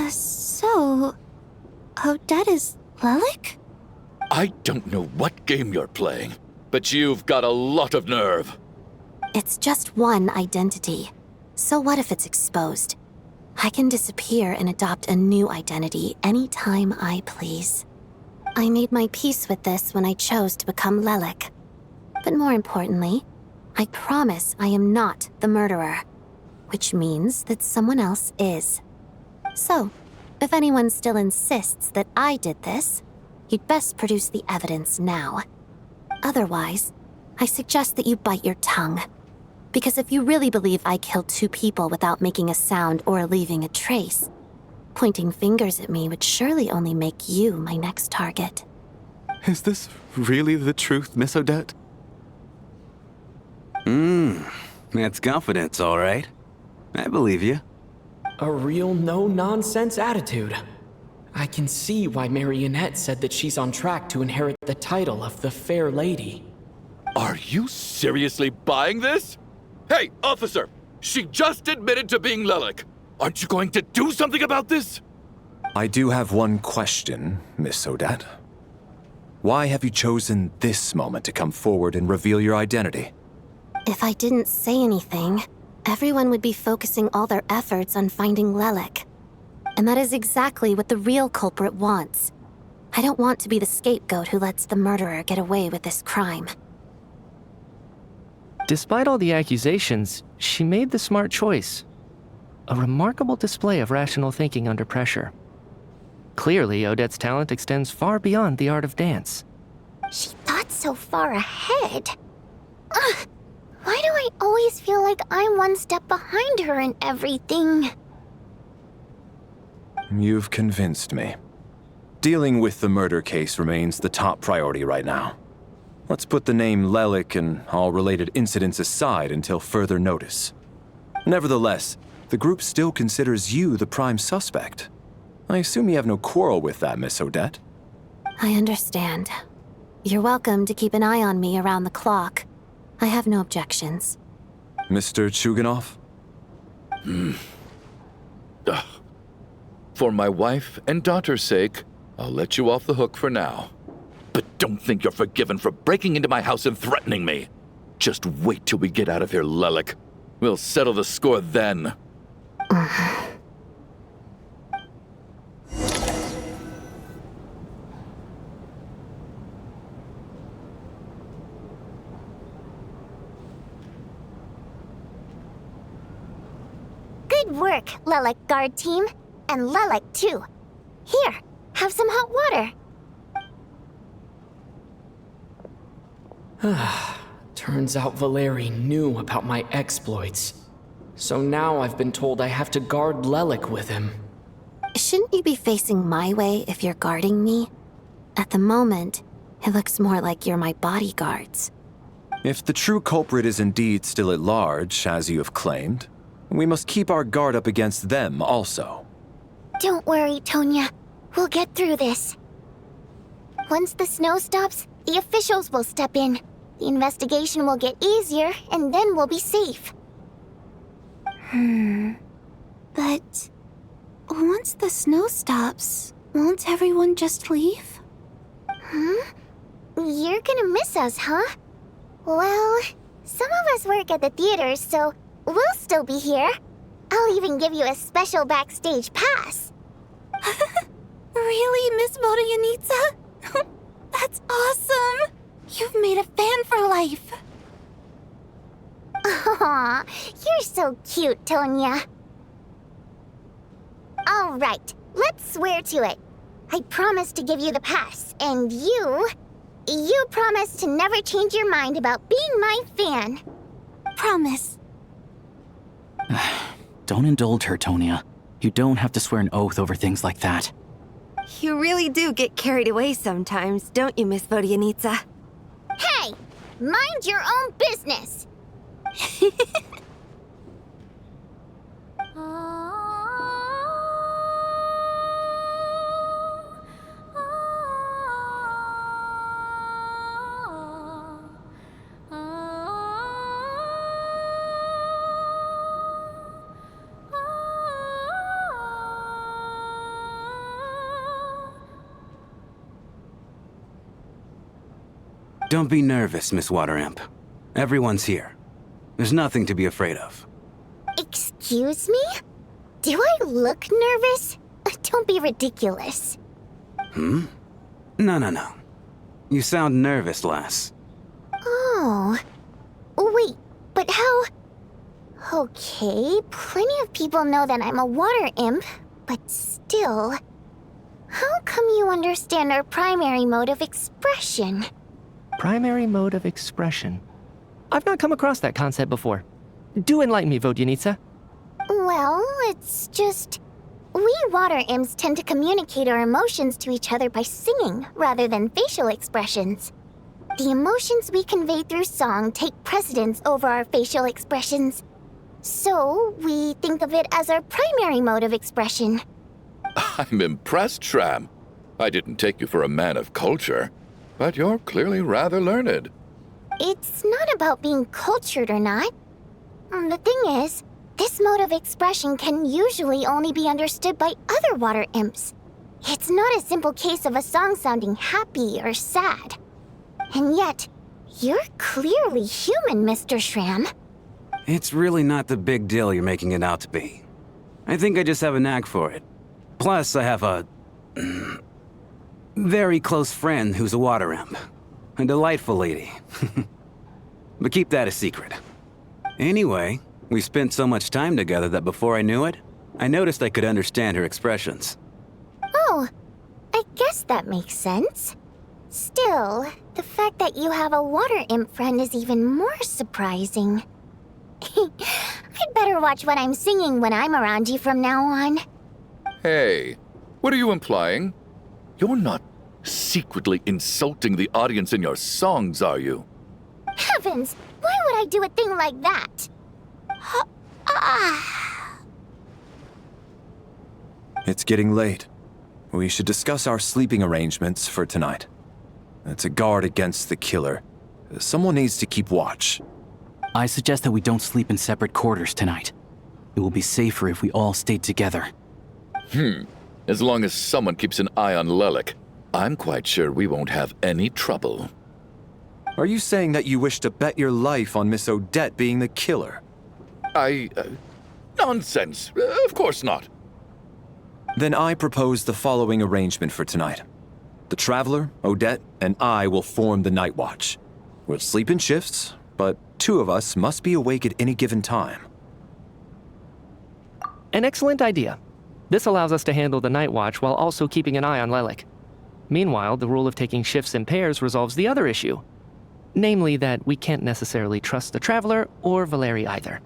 S7: So... Odette is Lelek?
S8: I don't know what game you're playing, but you've got a lot of nerve.
S7: It's just one identity. So what if it's exposed? I can disappear and adopt a new identity anytime I please. I made my peace with this when I chose to become Lelek. But more importantly, I promise I am not the murderer, which means that someone else is. So, if anyone still insists that I did this, you'd best produce the evidence now. Otherwise, I suggest that you bite your tongue. Because if you really believe I killed 2 people without making a sound or leaving a trace, pointing fingers at me would surely only make you my next target.
S2: Is this really the truth, Miss Odette?
S9: That's confidence, all right. I believe you.
S3: A real no-nonsense attitude. I can see why Marionette said that she's on track to inherit the title of the Fair Lady.
S8: Are you seriously buying this? Hey, officer! She just admitted to being Lelek. Aren't you going to do something about this?
S1: I do have one question, Miss Odette. Why have you chosen this moment to come forward and reveal your identity?
S7: If I didn't say anything, everyone would be focusing all their efforts on finding Lelik. And that is exactly what the real culprit wants. I don't want to be the scapegoat who lets the murderer get away with this crime.
S6: Despite all the accusations, she made the smart choice. A remarkable display of rational thinking under pressure. Clearly, Odette's talent extends far beyond the art of dance.
S13: She thought so far ahead. Ugh, why do I always feel like I'm one step behind her in everything?
S1: You've convinced me. Dealing with the murder case remains the top priority right now. Let's put the name Lelik and all related incidents aside until further notice. Nevertheless, the group still considers you the prime suspect. I assume you have no quarrel with that, Miss Odette?
S7: I understand. You're welcome to keep an eye on me around the clock. I have no objections.
S1: Mr. Chuganov?
S8: For my wife and daughter's sake, I'll let you off the hook for now. But don't think you're forgiven for breaking into my house and threatening me. Just wait till we get out of here, Lelik. We'll settle the score then.
S13: Good work, Lelik guard team. And Lelik, too. Here, have some hot water.
S3: Turns out Valeri knew about my exploits. So now I've been told I have to guard Lelik with him.
S7: Shouldn't you be facing my way if you're guarding me? At the moment, it looks more like you're my bodyguards.
S1: If the true culprit is indeed still at large, as you have claimed, we must keep our guard up against them also.
S13: Don't worry, Tonya. We'll get through this. Once the snow stops, the officials will step in. The investigation will get easier, and then we'll be safe.
S7: But once the snow stops, won't everyone just leave?
S13: You're gonna miss us, huh? Well, some of us work at the theaters, so we'll still be here. I'll even give you a special backstage pass.
S7: Really, Miss Vodyanitsa? That's awesome! You've made a fan for life.
S13: Aw, you're so cute, Tonya. All right, let's swear to it. I promise to give you the pass, and you promise to never change your mind about being my fan.
S7: Promise.
S12: Don't indulge her, Tonya. You don't have to swear an oath over things like that.
S4: You really do get carried away sometimes, don't you, Miss Vodyanitsa?
S13: Hey, mind your own business.
S9: Don't be nervous, Miss Waterimp. Everyone's here. There's nothing to be afraid of.
S13: Excuse me? Do I look nervous? Don't be ridiculous.
S9: No. You sound nervous, lass.
S13: Oh. Wait, but how... Okay, plenty of people know that I'm a water imp, but still... How come you understand our primary mode of expression?
S6: Primary mode of expression. I've not come across that concept before. Do enlighten me, Vodyanitsa.
S13: Well, it's just... We water imps tend to communicate our emotions to each other by singing rather than facial expressions. The emotions we convey through song take precedence over our facial expressions. So, we think of it as our primary mode of expression.
S8: I'm impressed, Shram. I didn't take you for a man of culture, but you're clearly rather learned.
S13: It's not about being cultured or not. The thing is, This mode of expression can usually only be understood by other water imps. It's not a simple case of a song sounding happy or sad. And yet, you're clearly human, Mr. Shram.
S9: It's really not the big deal you're making it out to be. I think I just have a knack for it. Plus, I have a very close friend who's a water imp. A delightful lady. But keep that a secret. Anyway, we spent so much time together that before I knew it, I noticed I could understand her expressions.
S13: Oh, I guess that makes sense. Still, the fact that you have a water imp friend is even more surprising. I'd better watch what I'm singing when I'm around you from now on.
S8: Hey, what are you implying? You're not secretly insulting the audience in your songs, are you?
S13: Heavens, why would I do a thing like that?
S1: It's getting late. We should discuss our sleeping arrangements for tonight. To guard against the killer, someone needs to keep watch.
S12: I suggest that we don't sleep in separate quarters tonight. It will be safer if we all stayed together.
S8: As long as someone keeps an eye on Lelik, I'm quite sure we won't have any trouble.
S1: Are you saying that you wish to bet your life on Miss Odette being the killer?
S8: Nonsense. Of course not.
S1: Then I propose the following arrangement for tonight. The Traveler, Odette, and I will form the Night Watch. We'll sleep in shifts, but 2 of us must be awake at any given time.
S6: An excellent idea. This allows us to handle the Night Watch while also keeping an eye on Lelik. Meanwhile, the rule of taking shifts in pairs resolves the other issue. Namely that we can't necessarily trust the Traveler or Valeri either.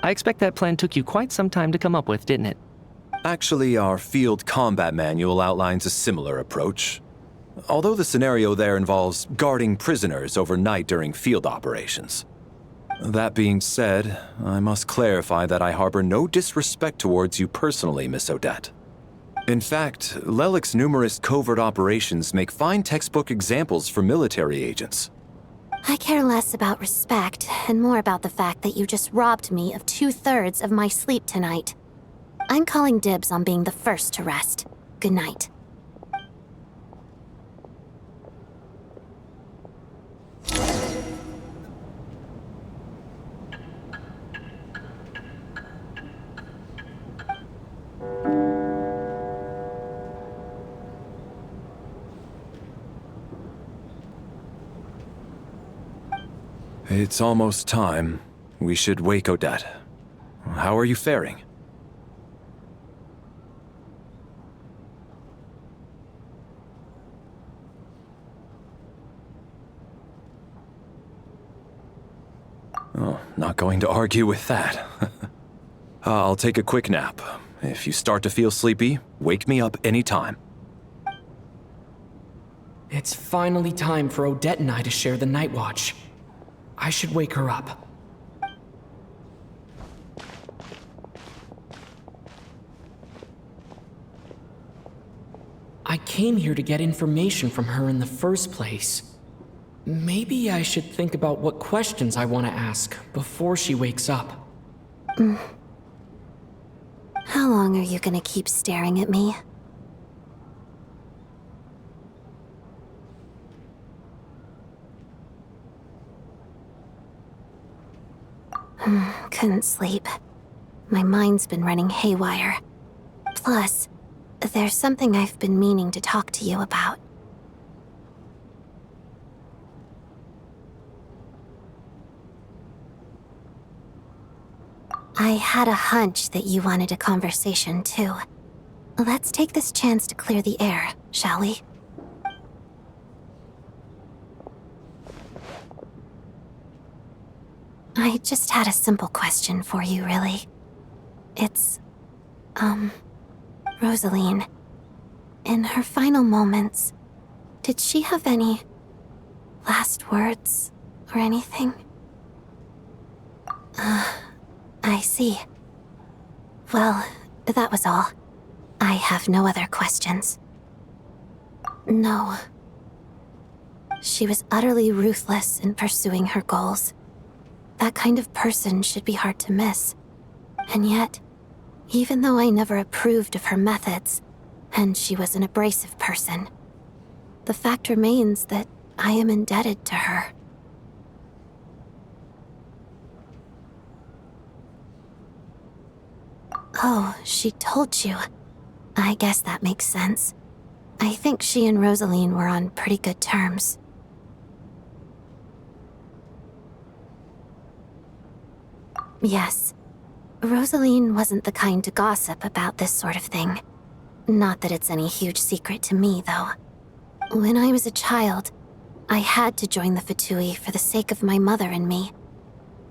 S6: I expect that plan took you quite some time to come up with, didn't it?
S1: Actually, our field combat manual outlines a similar approach. Although the scenario there involves guarding prisoners overnight during field operations. That being said, I must clarify that I harbor no disrespect towards you personally, Miss Odette. In fact, Lelik's numerous covert operations make fine textbook examples for military agents.
S7: I care less about respect and more about the fact that you just robbed me of 2/3 of my sleep tonight. I'm calling dibs on being the first to rest. Good night.
S1: It's almost time. We should wake Odette. How are you faring? Oh, not going to argue with that. I'll take a quick nap. If you start to feel sleepy, wake me up anytime.
S3: It's finally time for Odette and I to share the Night Watch. I should wake her up. I came here to get information from her in the first place. Maybe I should think about what questions I want to ask before she wakes up.
S7: How long are you gonna keep staring at me? Couldn't sleep. My mind's been running haywire. Plus, there's something I've been meaning to talk to you about. I had a hunch that you wanted a conversation, too. Let's take this chance to clear the air, shall we? I just had a simple question for you, really. It's, Rosaline. In her final moments, did she have any last words or anything? I see. Well, that was all. I have no other questions. No. She was utterly ruthless in pursuing her goals. That kind of person should be hard to miss. And yet, even though I never approved of her methods, and she was an abrasive person, the fact remains that I am indebted to her. Oh, she told you. I guess that makes sense. I think she and Rosaline were on pretty good terms. Yes. Rosaline wasn't the kind to gossip about this sort of thing. Not that it's any huge secret to me, though. When I was a child, I had to join the Fatui for the sake of my mother and me.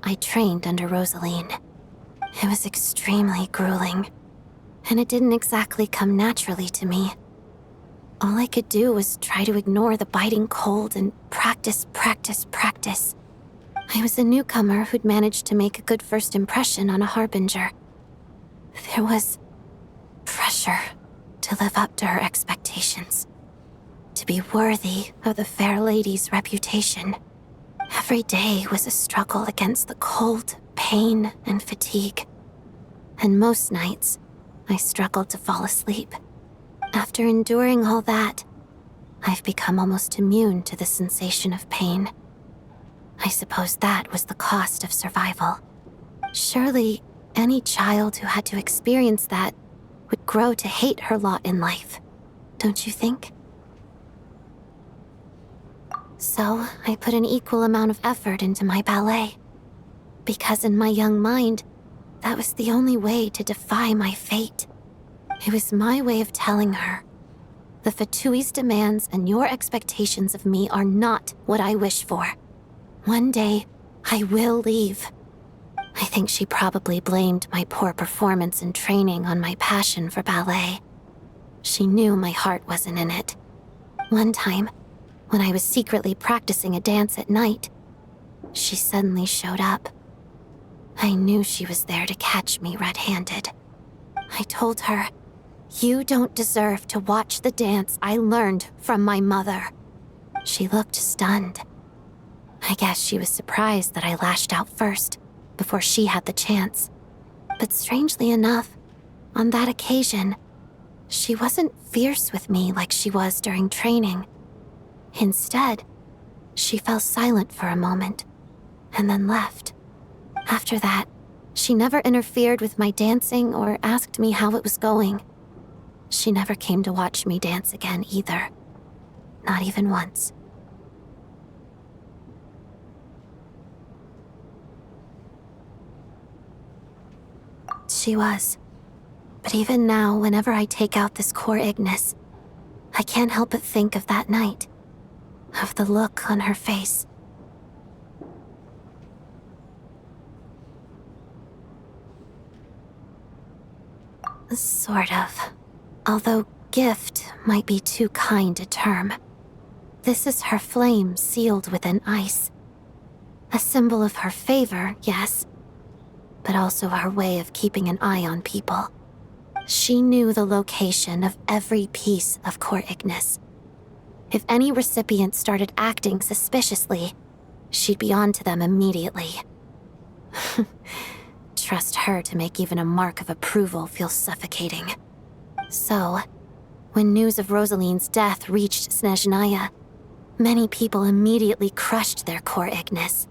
S7: I trained under Rosaline. It was extremely grueling, and it didn't exactly come naturally to me. All I could do was try to ignore the biting cold and practice. I was a newcomer who'd managed to make a good first impression on a harbinger. There was pressure to live up to her expectations, to be worthy of the fair lady's reputation. Every day was a struggle against the cold, pain, and fatigue. And most nights, I struggled to fall asleep. After enduring all that, I've become almost immune to the sensation of pain. I suppose that was the cost of survival. Surely, any child who had to experience that would grow to hate her lot in life, don't you think? So, I put an equal amount of effort into my ballet. Because in my young mind, that was the only way to defy my fate. It was my way of telling her, the Fatui's demands and your expectations of me are not what I wish for. One day, I will leave. I think she probably blamed my poor performance in training on my passion for ballet. She knew my heart wasn't in it. One time, when I was secretly practicing a dance at night, she suddenly showed up. I knew she was there to catch me red-handed. I told her, "You don't deserve to watch the dance I learned from my mother." She looked stunned. I guess she was surprised that I lashed out first, before she had the chance. But strangely enough, on that occasion, she wasn't fierce with me like she was during training. Instead, she fell silent for a moment, and then left. After that, she never interfered with my dancing or asked me how it was going. She never came to watch me dance again either. Not even once. She was. But even now, whenever I take out this core Ignis, I can't help but think of that night. Of the look on her face. Sort of. Although gift might be too kind a term. This is her flame sealed within ice. A symbol of her favor, yes, but also her way of keeping an eye on people. She knew the location of every piece of core Ignis. If any recipient started acting suspiciously, she'd be on to them immediately. Trust her to make even a mark of approval feel suffocating. So, when news of Rosaline's death reached Snezhnaya, many people immediately crushed their core Ignis.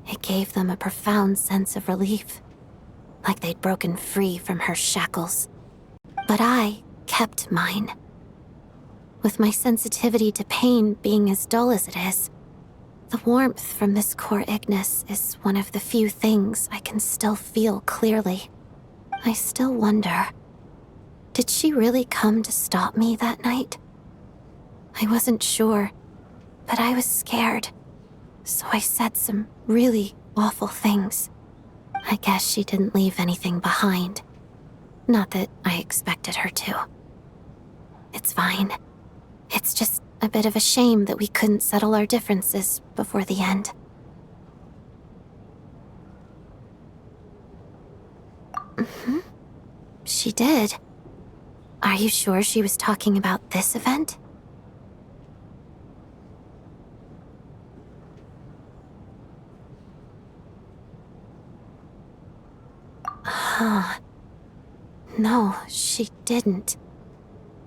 S7: It gave them a profound sense of relief, like they'd broken free from her shackles. But I kept mine. With my sensitivity to pain being as dull as it is, the warmth from this core Ignis is one of the few things I can still feel clearly. I still wonder, did she really come to stop me that night? I wasn't sure, but I was scared, so I said some really awful things. I guess she didn't leave anything behind. Not that I expected her to. It's fine. It's just a bit of a shame that we couldn't settle our differences before the end. She did. Are you sure she was talking about this event? No, she didn't.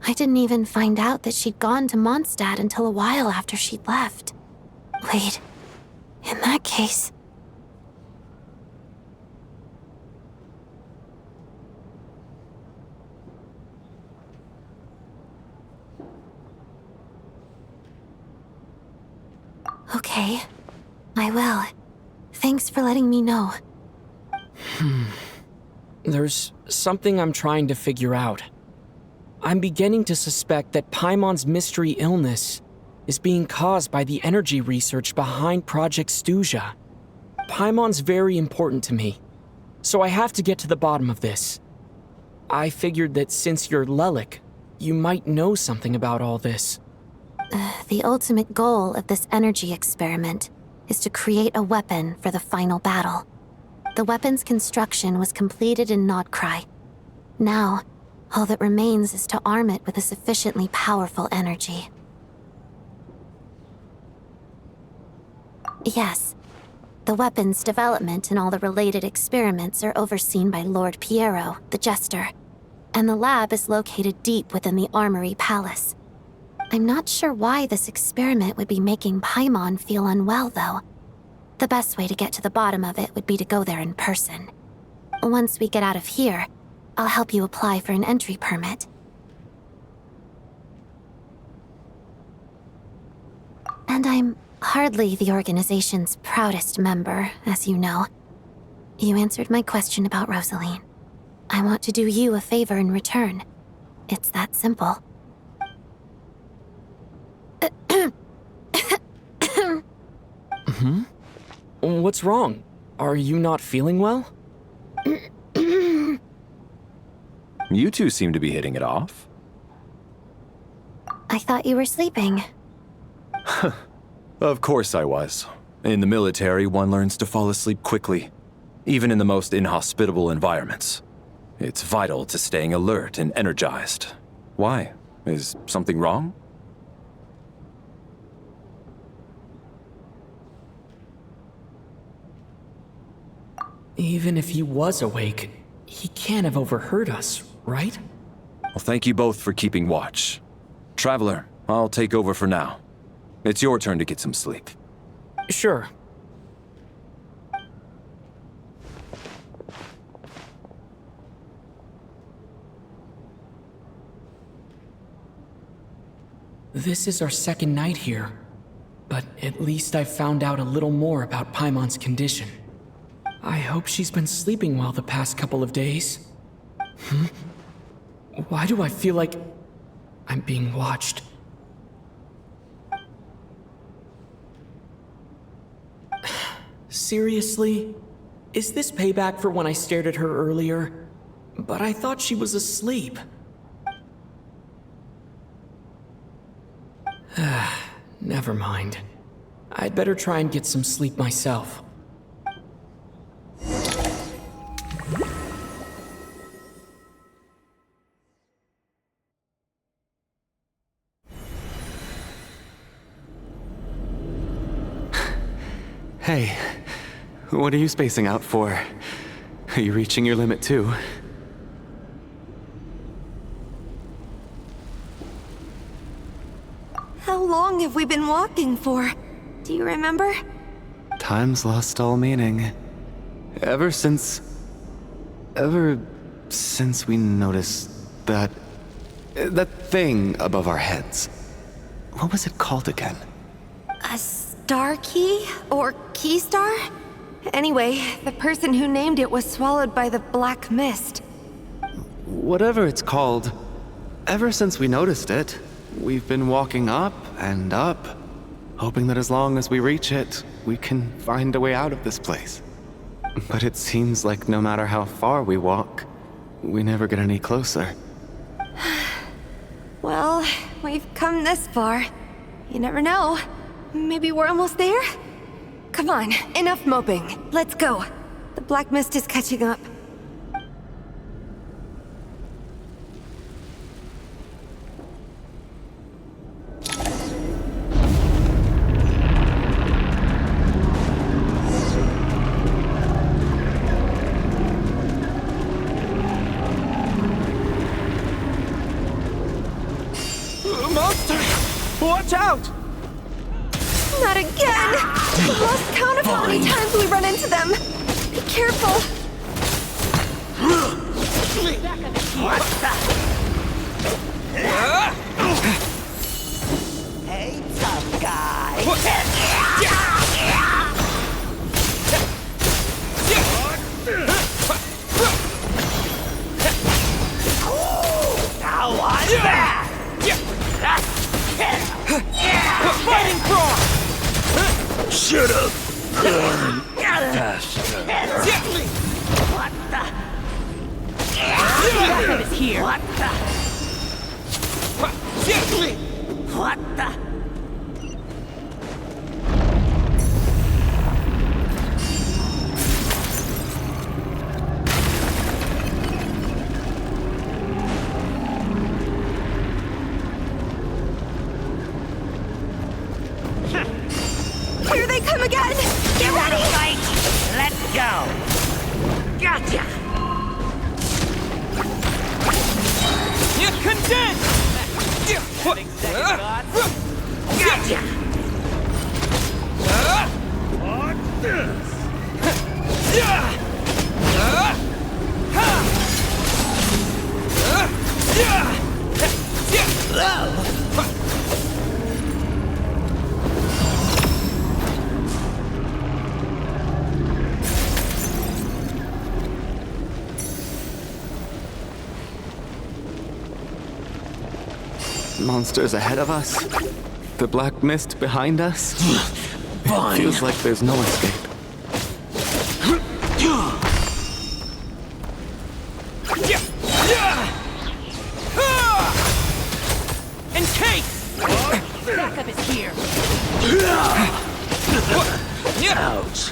S7: I didn't even find out that she'd gone to Mondstadt until a while after she'd left. Wait, in that case... Okay, I will. Thanks for letting me know.
S3: There's something I'm trying to figure out. I'm beginning to suspect that Paimon's mystery illness is being caused by the energy research behind Project Stuja. Paimon's very important to me, so I have to get to the bottom of this. I figured that since you're Lelik, you might know something about all this.
S7: The ultimate goal of this energy experiment is to create a weapon for the final battle. The weapon's construction was completed in Nocturne. Now, all that remains is to arm it with a sufficiently powerful energy. Yes, the weapon's development and all the related experiments are overseen by Lord Piero, the Jester, and the lab is located deep within the Armory Palace. I'm not sure why this experiment would be making Paimon feel unwell, though. The best way to get to the bottom of it would be to go there in person. Once we get out of here, I'll help you apply for an entry permit. And I'm hardly the organization's proudest member, as you know. You answered my question about Rosaline. I want to do you a favor in return. It's that simple.
S3: What's wrong? Are you not feeling well?
S1: You two seem to be hitting it off.
S7: I thought you were sleeping.
S1: Of course I was. In the military, one learns to fall asleep quickly, even in the most inhospitable environments. It's vital to staying alert and energized. Why? Is something wrong?
S3: Even if he was awake, he can't have overheard us, right?
S1: Well, thank you both for keeping watch. Traveler, I'll take over for now. It's your turn to get some sleep.
S3: Sure. This is our second night here, but at least I've found out a little more about Paimon's condition. I hope she's been sleeping well the past couple of days. Why do I feel like I'm being watched? Seriously? Is this payback for when I stared at her earlier? But I thought she was asleep. Never mind. I'd better try and get some sleep myself.
S2: Hey, what are you spacing out for? Are you reaching your limit too?
S4: How long have we been walking for? Do you remember?
S2: Time's lost all meaning. Ever since we noticed that thing above our heads. What was it called again?
S4: A star key? Or key star? Anyway, the person who named it was swallowed by the black mist.
S2: Whatever it's called, ever since we noticed it, we've been walking up and up, hoping that as long as we reach it, we can find a way out of this place. But it seems like no matter how far we walk, we never get any closer.
S4: Well, we've come this far. You never know. Maybe we're almost there? Come on, enough moping. Let's go. The black mist is catching up.
S10: Monster! Watch out!
S4: Not again! I've lost count of how many times we run into them. Be careful.
S14: Hey, tough guy. Now what's that?
S10: Fighting Cross!
S14: Should've learned faster.
S10: What the? Backup is here.
S14: What the? What the?
S4: Here they come again! Get ready!
S14: Fight! Let's go! Gotcha!
S10: You condensed!
S14: Gotcha!
S10: Watch this!
S2: Monsters ahead of us. The black mist behind us.
S14: Fine.
S2: Feels like there's no escape.
S10: Encase! Backup is here.
S14: Ouch.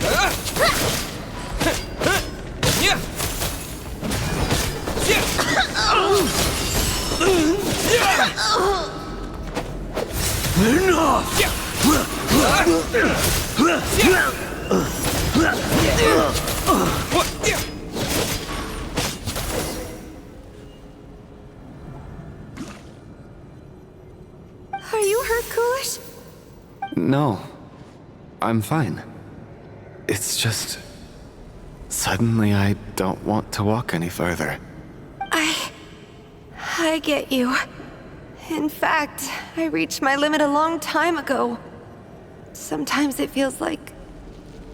S4: Are you hurt, Coolish?
S2: No. I'm fine. It's just... Suddenly I don't want to walk any further.
S4: I get you. In fact, I reached my limit a long time ago. Sometimes it feels like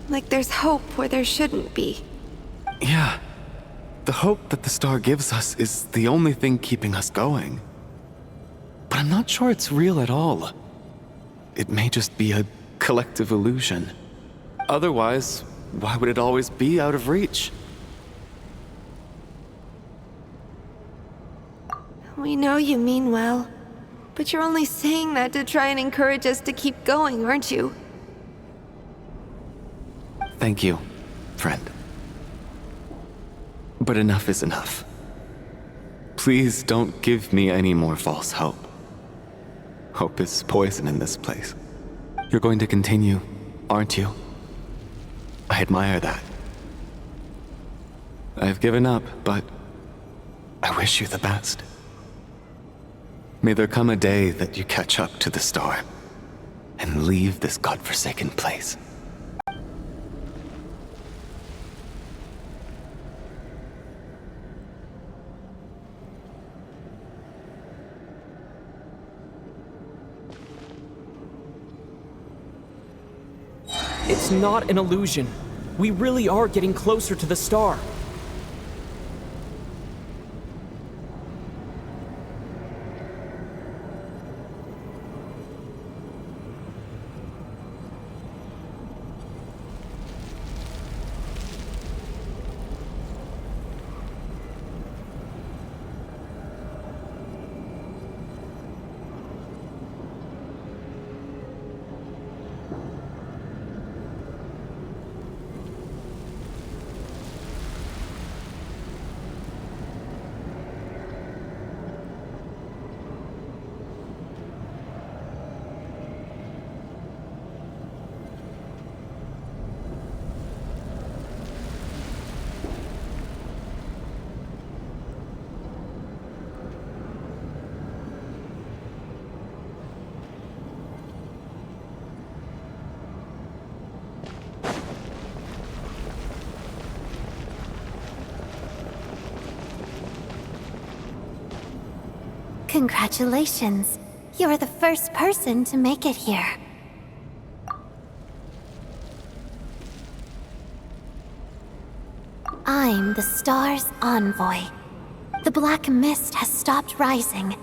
S4: there's hope where there shouldn't be.
S2: Yeah. The hope that the star gives us is the only thing keeping us going. But I'm not sure it's real at all. It may just be a collective illusion. Otherwise, why would it always be out of reach?
S4: We know you mean well, but you're only saying that to try and encourage us to keep going, aren't you?
S2: Thank you, friend. But enough is enough. Please don't give me any more false hope. Hope is poison in this place. You're going to continue, aren't you? I admire that. I've given up, but I wish you the best. May there come a day that you catch up to the star and leave this godforsaken place.
S3: It's not an illusion. We really are getting closer to the star.
S7: Congratulations. You're the first person to make it here. I'm the star's envoy. The black mist has stopped rising.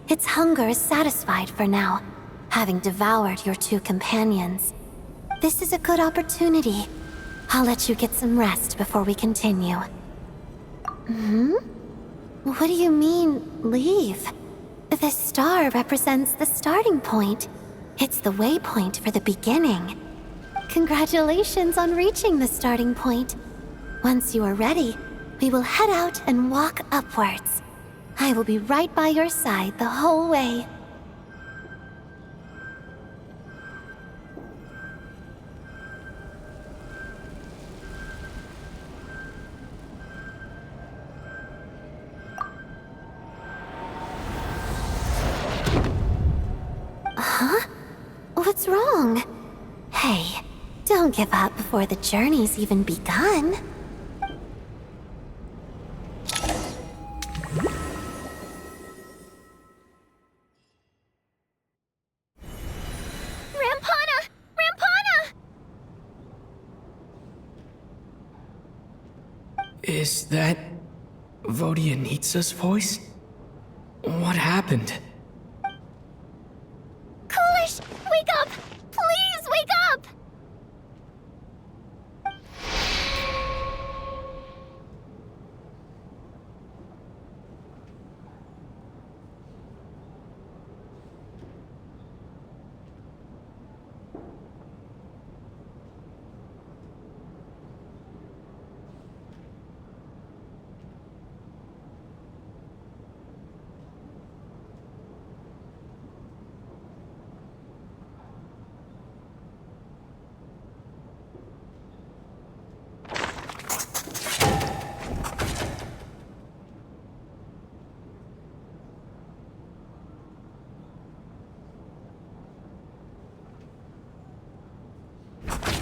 S7: Its hunger is satisfied for now, having devoured your two companions. This is a good opportunity. I'll let you get some rest before we continue. What do you mean, leave? The star represents the starting point. It's the waypoint for the beginning. Congratulations on reaching the starting point. Once you are ready, we will head out and walk upwards. I will be right by your side the whole way. Huh? What's wrong? Hey, don't give up before the journey's even begun.
S3: Is that Vodyanitsa's voice? What happened?
S13: Coolish, wake up! Please wake up!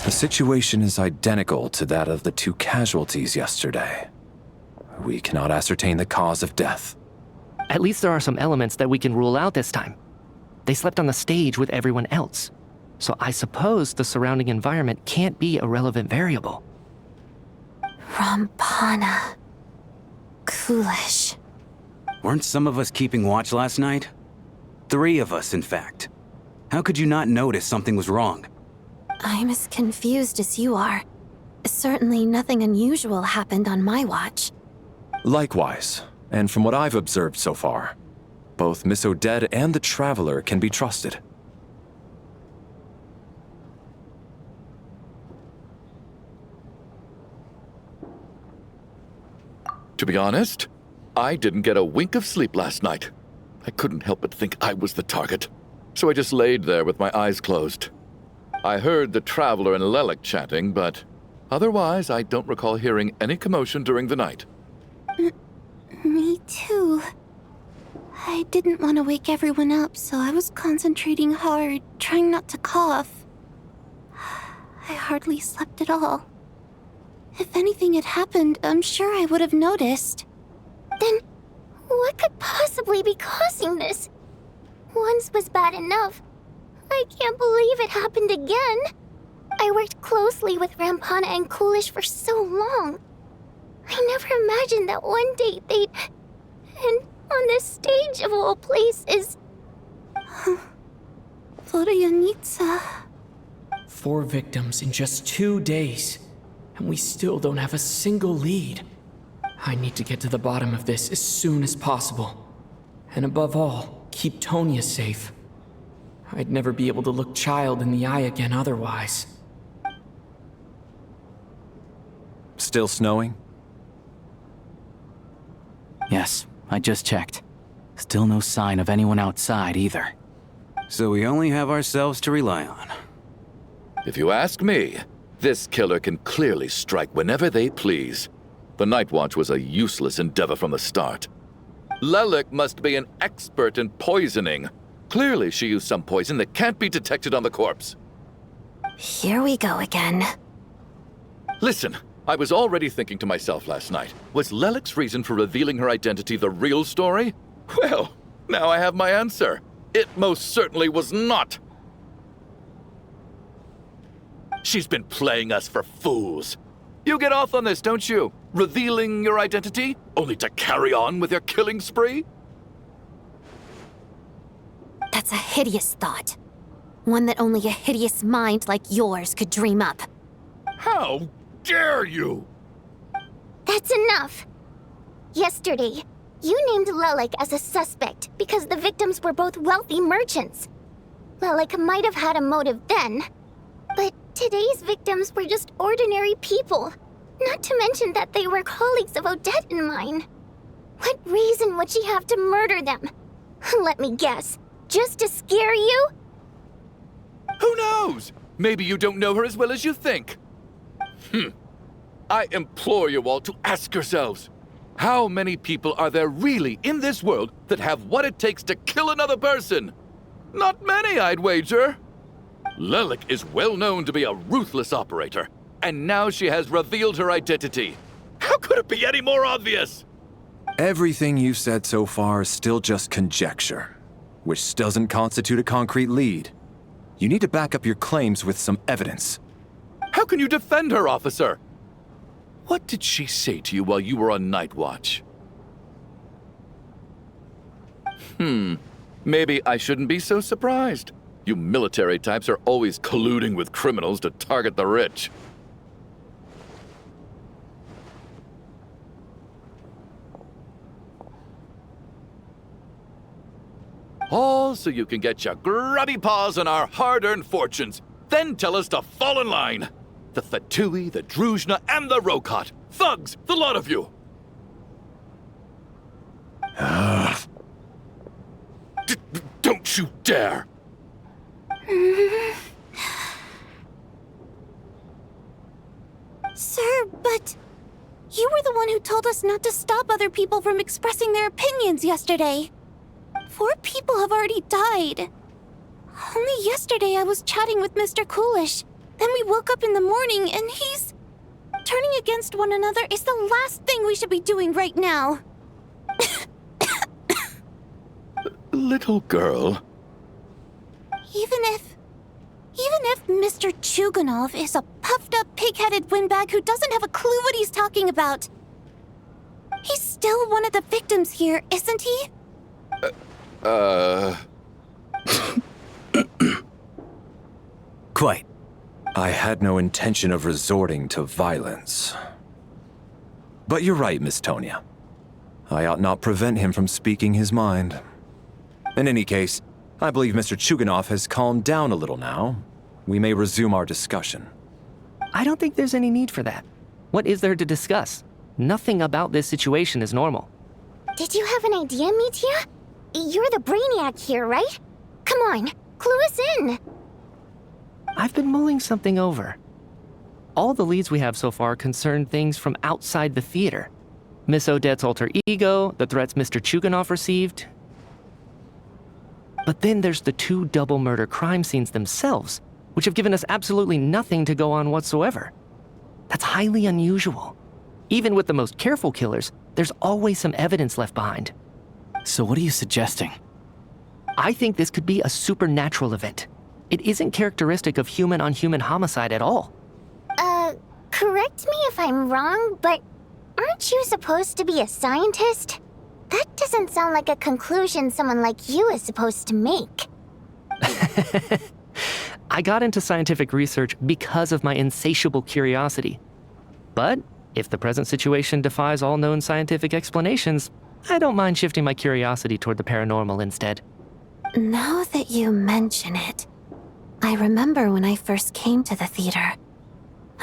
S1: The situation is identical to that of the two casualties yesterday. We cannot ascertain the cause of death.
S6: At least there are some elements that we can rule out this time. They slept on the stage with everyone else, so I suppose the surrounding environment can't be a relevant variable.
S7: Rampana. Coolish.
S9: Weren't some of us keeping watch last night? 3 of us, in fact. How could you not notice something was wrong?
S7: I'm as confused as you are. Certainly nothing unusual happened on my watch.
S1: Likewise, and from what I've observed so far, both Miss Odette and the Traveler can be trusted.
S8: To be honest, I didn't get a wink of sleep last night. I couldn't help but think I was the target, so I just laid there with my eyes closed. I heard the Traveler and Lelik chatting, but otherwise I don't recall hearing any commotion during the night.
S7: Me too. I didn't want to wake everyone up, so I was concentrating hard, trying not to cough. I hardly slept at all. If anything had happened, I'm sure I would have noticed.
S13: Then, what could possibly be causing this? Once was bad enough. I can't believe it happened again. I worked closely with Rampana and Coolish for so long. I never imagined that one day they'd... And on this stage of all places...
S7: Vodyanitsa.
S3: 4 victims in just 2 days, and we still don't have a single lead. I need to get to the bottom of this as soon as possible. And above all, keep Tonya safe. I'd never be able to look Child in the eye again otherwise.
S1: Still snowing?
S12: Yes, I just checked. Still no sign of anyone outside either.
S9: So we only have ourselves to rely on.
S8: If you ask me, this killer can clearly strike whenever they please. The Night Watch was a useless endeavor from the start. Lelik must be an expert in poisoning. Clearly she used some poison that can't be detected on the corpse.
S7: Here we go again.
S8: Listen, I was already thinking to myself last night, was Lelik's reason for revealing her identity the real story? Well, Now I have my answer. It most certainly was not. She's been playing us for fools. You get off on this, don't you? Revealing your identity, only to carry on with your killing spree?
S7: That's a hideous thought. One that only a hideous mind like yours could dream up.
S8: How dare you?
S13: That's enough. Yesterday, you named Lelik as a suspect because the victims were both wealthy merchants. Lelik might have had a motive then, but today's victims were just ordinary people. Not to mention that they were colleagues of Odette and mine. What reason would she have to murder them? Let me guess. Just to scare you?
S8: Who knows? Maybe you don't know her as well as you think. I implore you all to ask yourselves, how many people are there really in this world that have what it takes to kill another person? Not many, I'd wager. Lelik is well known to be a ruthless operator, and now she has revealed her identity. How could it be any more obvious?
S1: Everything you've said so far is still just conjecture, which doesn't constitute a concrete lead. You need to back up your claims with some evidence.
S8: How can you defend her, officer? What did she say to you while you were on night watch? Maybe I shouldn't be so surprised. You military types are always colluding with criminals to target the rich. All so you can get your grubby paws on our hard-earned fortunes, then tell us to fall in line. The Fatui, the Druzhna, and the Rokot. Thugs, the lot of you! Don't you dare!
S7: Sir, but you were the one who told us not to stop other people from expressing their opinions yesterday. 4 people have already died. Only yesterday I was chatting with Mr. Coolish. Then we woke up in the morning and he's... Turning against one another is the last thing we should be doing right now.
S8: Little girl.
S7: Even if Mr. Chuganov is a puffed-up, pig-headed windbag who doesn't have a clue what he's talking about, he's still one of the victims here, isn't he?
S1: Quite. I had no intention of resorting to violence. But you're right, Miss Tonya. I ought not prevent him from speaking his mind. In any case, I believe Mr. Chuganov has calmed down a little now. We may resume our discussion.
S6: I don't think there's any need for that. What is there to discuss? Nothing about this situation is normal.
S13: Did you have an idea, Mitya? You're the brainiac here, right? Come on, clue us in.
S6: I've been mulling something over. All the leads we have so far concern things from outside the theater. Miss Odette's alter ego, the threats Mr. Chuganov received. But then there's the 2 double murder crime scenes themselves, which have given us absolutely nothing to go on whatsoever. That's highly unusual. Even with the most careful killers, there's always some evidence left behind.
S12: So what are you suggesting?
S6: I think this could be a supernatural event. It isn't characteristic of human-on-human homicide at all.
S13: Correct me if I'm wrong, but aren't you supposed to be a scientist? That doesn't sound like a conclusion someone like you is supposed to make.
S6: I got into scientific research because of my insatiable curiosity. But if the present situation defies all known scientific explanations, I don't mind shifting my curiosity toward the paranormal instead.
S7: Now that you mention it, I remember when I first came to the theater.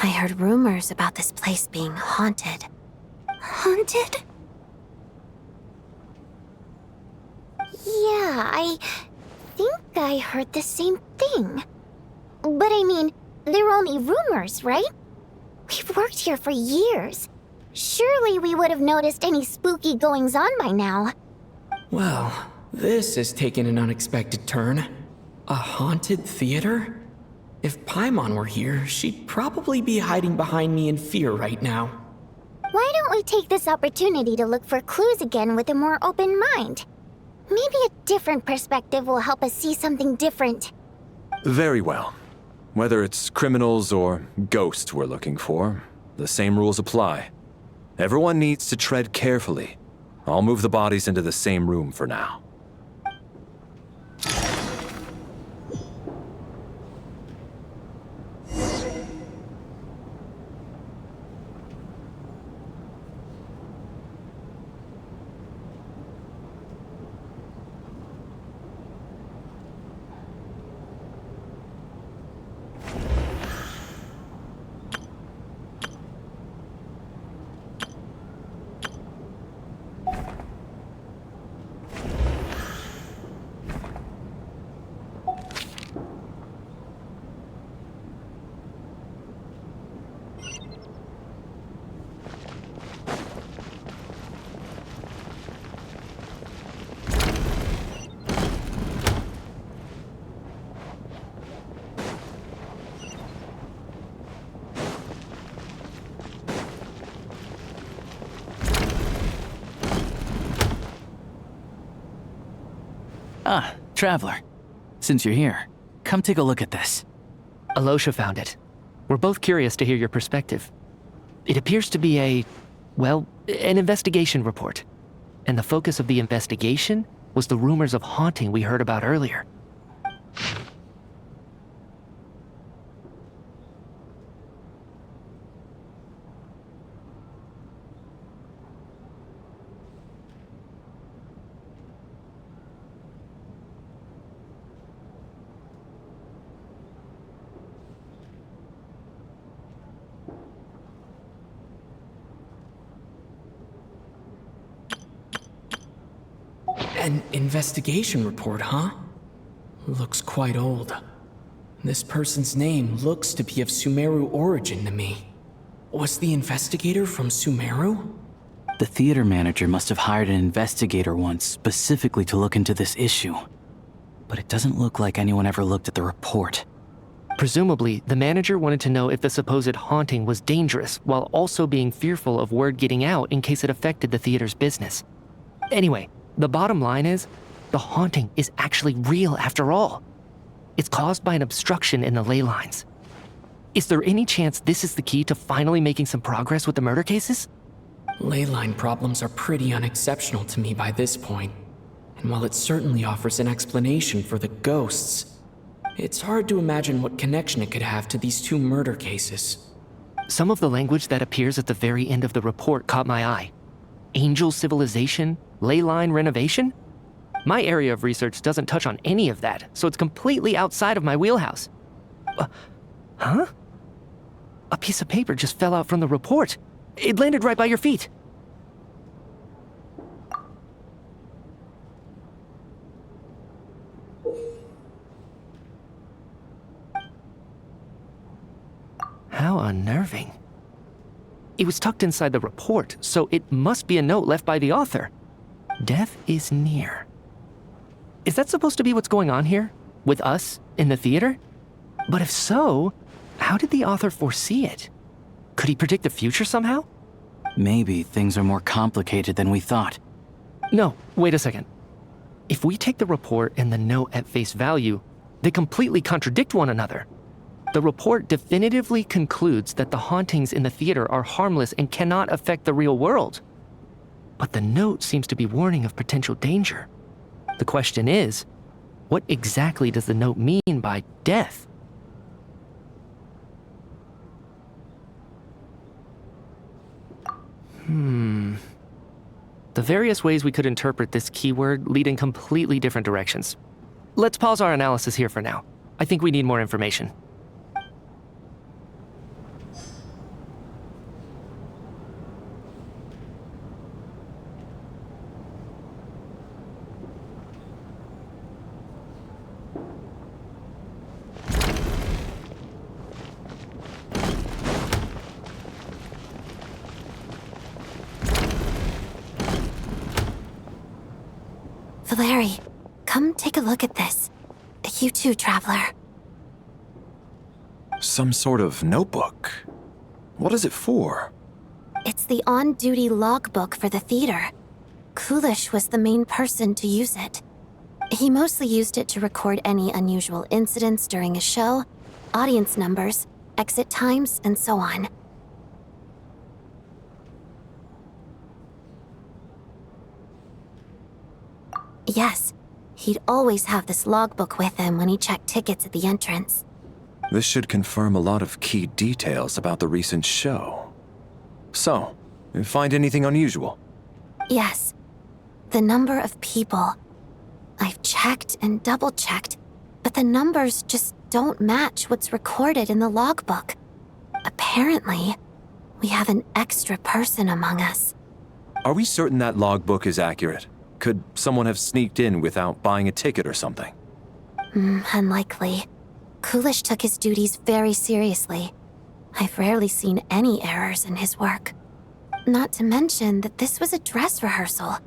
S7: I heard rumors about this place being haunted. Haunted?
S13: Yeah, I think I heard the same thing. But I mean, they're only rumors, right? We've worked here for years. Surely we would have noticed any spooky goings-on by now.
S3: Well, this has taken an unexpected turn. A haunted theater? If Paimon were here, she'd probably be hiding behind me in fear right now.
S13: Why don't we take this opportunity to look for clues again with a more open mind? Maybe a different perspective will help us see something different.
S1: Very well. Whether it's criminals or ghosts we're looking for, the same rules apply. Everyone needs to tread carefully. I'll move the bodies into the same room for now.
S12: Ah, Traveler. Since you're here, come take a look at this.
S6: Alosha found it. We're both curious to hear your perspective. It appears to be an investigation report. And the focus of the investigation was the rumors of haunting we heard about earlier. An investigation report, huh? Looks quite old. This person's name looks to be of Sumeru origin to me. Was the investigator from Sumeru?
S12: The theater manager must have hired an investigator once specifically to look into this issue. But it doesn't look like anyone ever looked at the report.
S6: Presumably, the manager wanted to know if the supposed haunting was dangerous while also being fearful of word getting out in case it affected the theater's business. Anyway, the bottom line is, the haunting is actually real after all. It's caused by an obstruction in the ley lines. Is there any chance this is the key to finally making some progress with the murder cases? Ley line problems are pretty unexceptional to me by this point. And while it certainly offers an explanation for the ghosts, it's hard to imagine what connection it could have to these two murder cases. Some of the language that appears at the very end of the report caught my eye. Angel civilization, ley line renovation? My area of research doesn't touch on any of that, so it's completely outside of my wheelhouse. Huh? A piece of paper just fell out from the report. It landed right by your feet. How unnerving. It was tucked inside the report, so it must be a note left by the author. Death is near. Is that supposed to be what's going on here? With us, in the theater? But if so, how did the author foresee it? Could he predict the future somehow?
S12: Maybe things are more complicated than we thought.
S6: No, wait a second. If we take the report and the note at face value, they completely contradict one another. The report definitively concludes that the hauntings in the theater are harmless and cannot affect the real world. But the note seems to be warning of potential danger. The question is, what exactly does the note mean by death? The various ways we could interpret this keyword lead in completely different directions. Let's pause our analysis here for now. I think we need more information.
S7: Valeri, come take a look at this. You too, Traveler.
S1: Some sort of notebook. What is it for?
S7: It's the on-duty logbook for the theater. Coolish was the main person to use it. He mostly used it to record any unusual incidents during a show, audience numbers, exit times, and so on. Yes, he'd always have this logbook with him when he checked tickets at the entrance.
S1: This should confirm a lot of key details about the recent show. So, you find anything unusual?
S7: Yes. The number of people. I've checked and double-checked, but the numbers just don't match what's recorded in the logbook. Apparently, we have an extra person among us.
S1: Are we certain that logbook is accurate? Could someone have sneaked in without buying a ticket or something?
S7: Unlikely. Coolish took his duties very seriously. I've rarely seen any errors in his work. Not to mention that this was a dress rehearsal,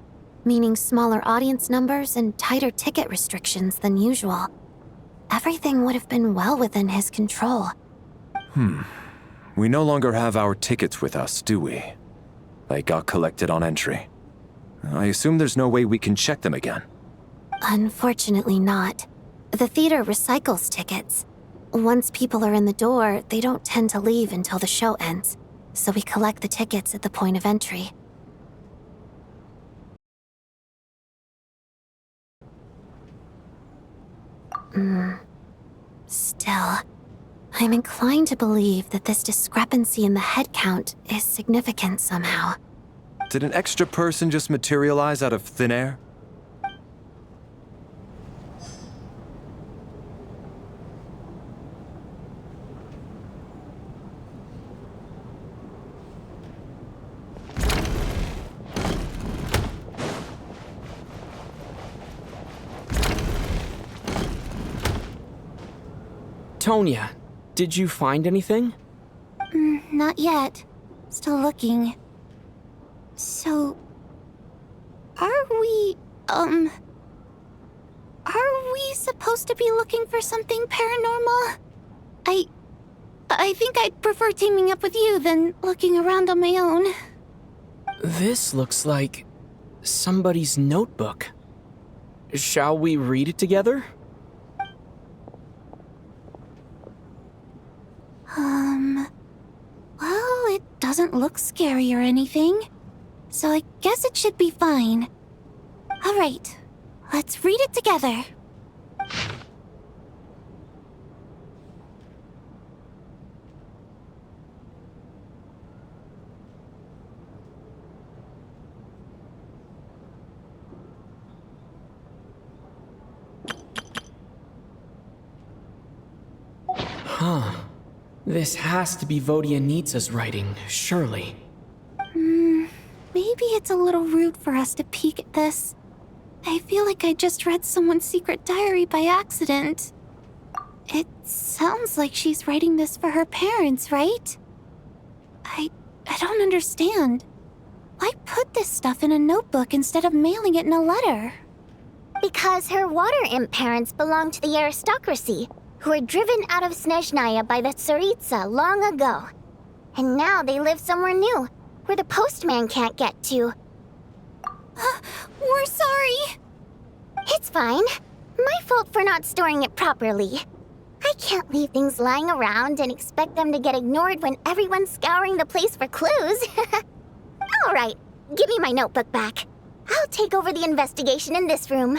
S7: meaning smaller audience numbers and tighter ticket restrictions than usual. Everything would have been well within his control.
S1: We no longer have our tickets with us, do we? They got collected on entry. I assume there's no way we can check them again.
S7: Unfortunately not. The theater recycles tickets. Once people are in the door, they don't tend to leave until the show ends, so we collect the tickets at the point of entry. Still, I'm inclined to believe that this discrepancy in the head count is significant somehow.
S1: Did an extra person just materialize out of thin air?
S3: Tonya, did you find anything?
S7: Not yet. Still looking. So... Are we supposed to be looking for something paranormal? I think I'd prefer teaming up with you than looking around on my own.
S3: This looks like somebody's notebook. Shall we read it together?
S7: Well, it doesn't look scary or anything, so I guess it should be fine. All right, let's read it together.
S3: This has to be Vodyanitsa's writing, surely.
S7: Maybe it's a little rude for us to peek at this. I feel like I just read someone's secret diary by accident. It sounds like she's writing this for her parents, right? I don't understand. Why put this stuff in a notebook instead of mailing it in a letter?
S13: Because her water imp parents belong to the aristocracy, who were driven out of Snezhnaya by the Tsaritsa long ago. And now they live somewhere new, where the postman can't get to.
S7: We're sorry.
S13: It's fine. My fault for not storing it properly. I can't leave things lying around and expect them to get ignored when everyone's scouring the place for clues. All right, give me my notebook back. I'll take over the investigation in this room.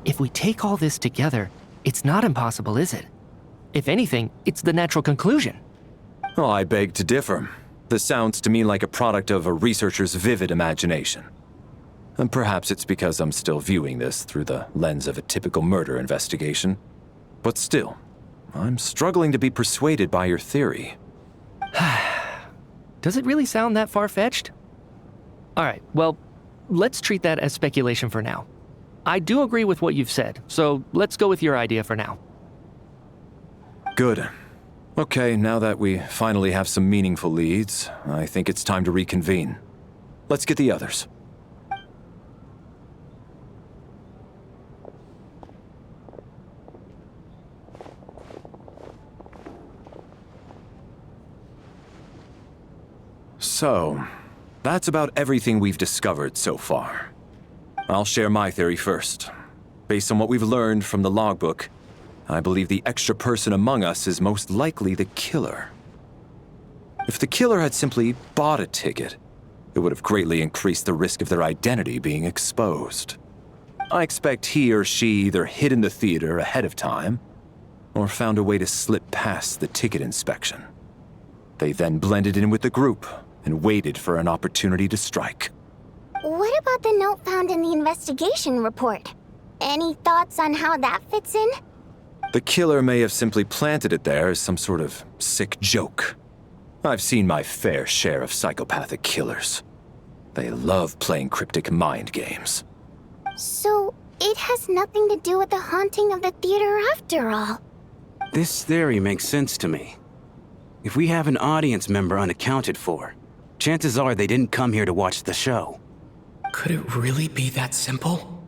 S6: If we take all this together, it's not impossible, is it? If anything, it's the natural conclusion.
S1: Oh, I beg to differ. This sounds to me like a product of a researcher's vivid imagination. And perhaps it's because I'm still viewing this through the lens of a typical murder investigation. But still, I'm struggling to be persuaded by your theory.
S6: Does it really sound that far-fetched? All right, well, let's treat that as speculation for now. I do agree with what you've said, so let's go with your idea for now.
S1: Good. Okay, now that we finally have some meaningful leads, I think it's time to reconvene. Let's get the others. So, that's about everything we've discovered so far. I'll share my theory first. Based on what we've learned from the logbook, I believe the extra person among us is most likely the killer. If the killer had simply bought a ticket, it would have greatly increased the risk of their identity being exposed. I expect he or she either hid in the theater ahead of time, or found a way to slip past the ticket inspection. They then blended in with the group and waited for an opportunity to strike.
S13: What about the note found in the investigation report? Any thoughts on how that fits in?
S1: The killer may have simply planted it there as some sort of sick joke. I've seen my fair share of psychopathic killers. They love playing cryptic mind games.
S13: So, it has nothing to do with the haunting of the theater after all.
S9: This theory makes sense to me. If we have an audience member unaccounted for, chances are they didn't come here to watch the show.
S3: Could it really be that simple?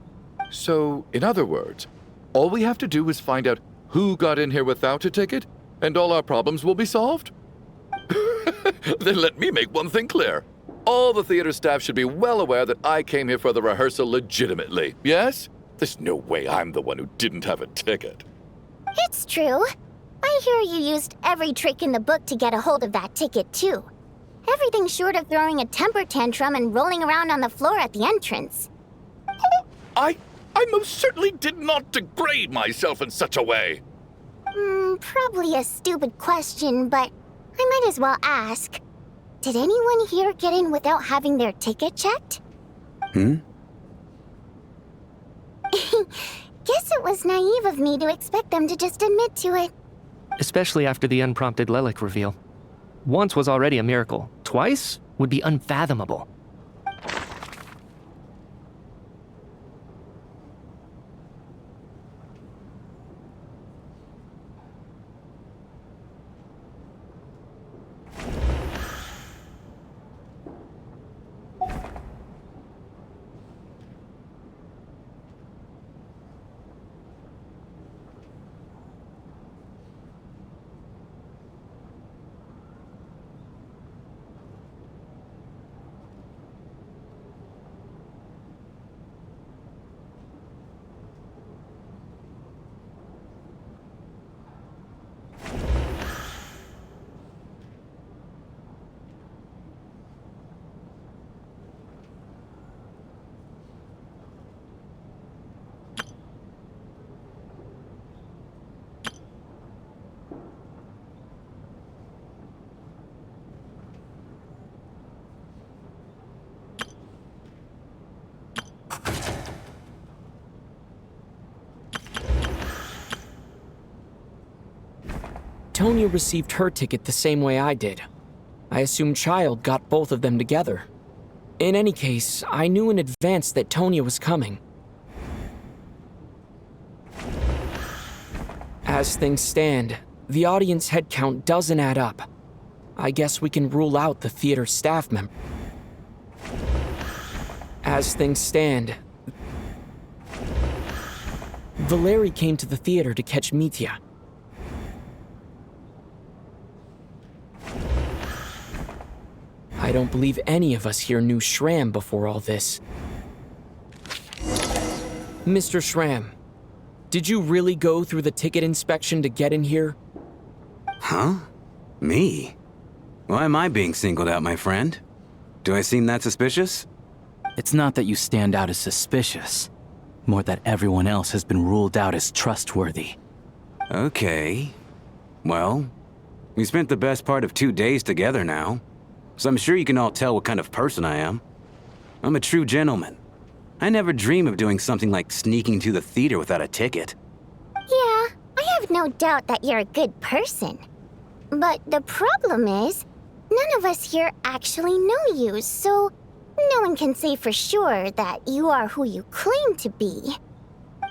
S8: So, in other words, all we have to do is find out who got in here without a ticket, and all our problems will be solved? Then let me make one thing clear. All the theater staff should be well aware that I came here for the rehearsal legitimately, yes? There's no way I'm the one who didn't have a ticket.
S13: It's true. I hear you used every trick in the book to get a hold of that ticket, too. Everything short of throwing a temper tantrum and rolling around on the floor at the entrance.
S8: I most certainly did not degrade myself in such a way.
S13: Probably a stupid question, but I might as well ask. Did anyone here get in without having their ticket checked?
S9: Hmm?
S13: Guess it was naive of me to expect them to just admit to it.
S6: Especially after the unprompted Lelic reveal. Once was already a miracle. Twice would be unfathomable.
S3: Tonya received her ticket the same way I did. I assume Child got both of them together. In any case, I knew in advance that Tonya was coming. As things stand, the audience head count doesn't add up. I guess we can rule out the theater staff member. As things stand, Valeri came to the theater to catch Mitya. I don't believe any of us here knew Shram before all this. Mr. Shram, did you really go through the ticket inspection to get in here?
S9: Huh? Me? Why am I being singled out, my friend? Do I seem that suspicious?
S12: It's not that you stand out as suspicious, more that everyone else has been ruled out as trustworthy.
S9: Okay. Well, we spent the best part of 2 days together now, so I'm sure you can all tell what kind of person I am. I'm a true gentleman. I never dream of doing something like sneaking to the theater without a ticket.
S13: Yeah, I have no doubt that you're a good person. But the problem is, none of us here actually know you, so No one can say for sure that you are who you claim to be.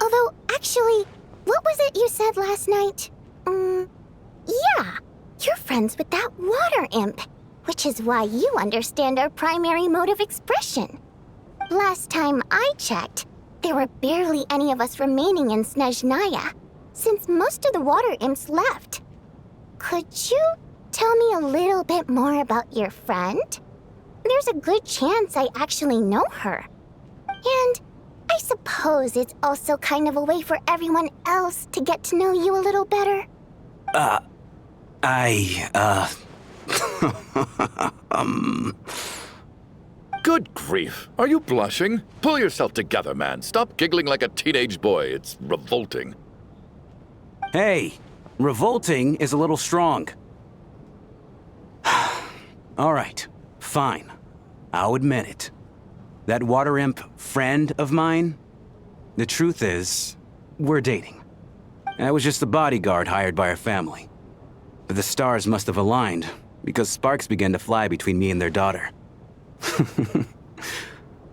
S13: Although, actually, what was it you said last night? Yeah, you're friends with that water imp, which is why you understand our primary mode of expression. Last time I checked, there were barely any of us remaining in Snezhnaya, since most of the water imps left. Could you tell me a little bit more about your friend? There's a good chance I actually know her. And I suppose it's also kind of a way for everyone else to get to know you a little better.
S8: Good grief. Are you blushing? Pull yourself together, man. Stop giggling like a teenage boy. It's revolting.
S9: Hey, revolting is a little strong. All right, fine. I'll admit it. That water imp friend of mine, the truth is, we're dating. I was just the bodyguard hired by our family. But the stars must have aligned, because sparks began to fly between me and their daughter.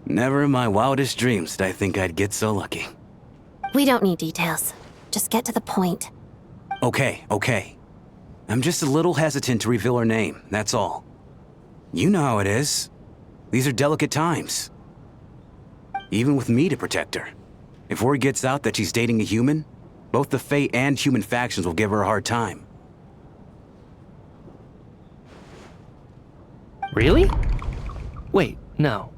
S9: Never in my wildest dreams did I think I'd get so lucky.
S7: We don't need details. Just get to the point.
S9: Okay. I'm just a little hesitant to reveal her name, that's all. You know how it is. These are delicate times. Even with me to protect her. If word gets out that she's dating a human, both the Fae and human factions will give her a hard time.
S6: Really? Wait, no.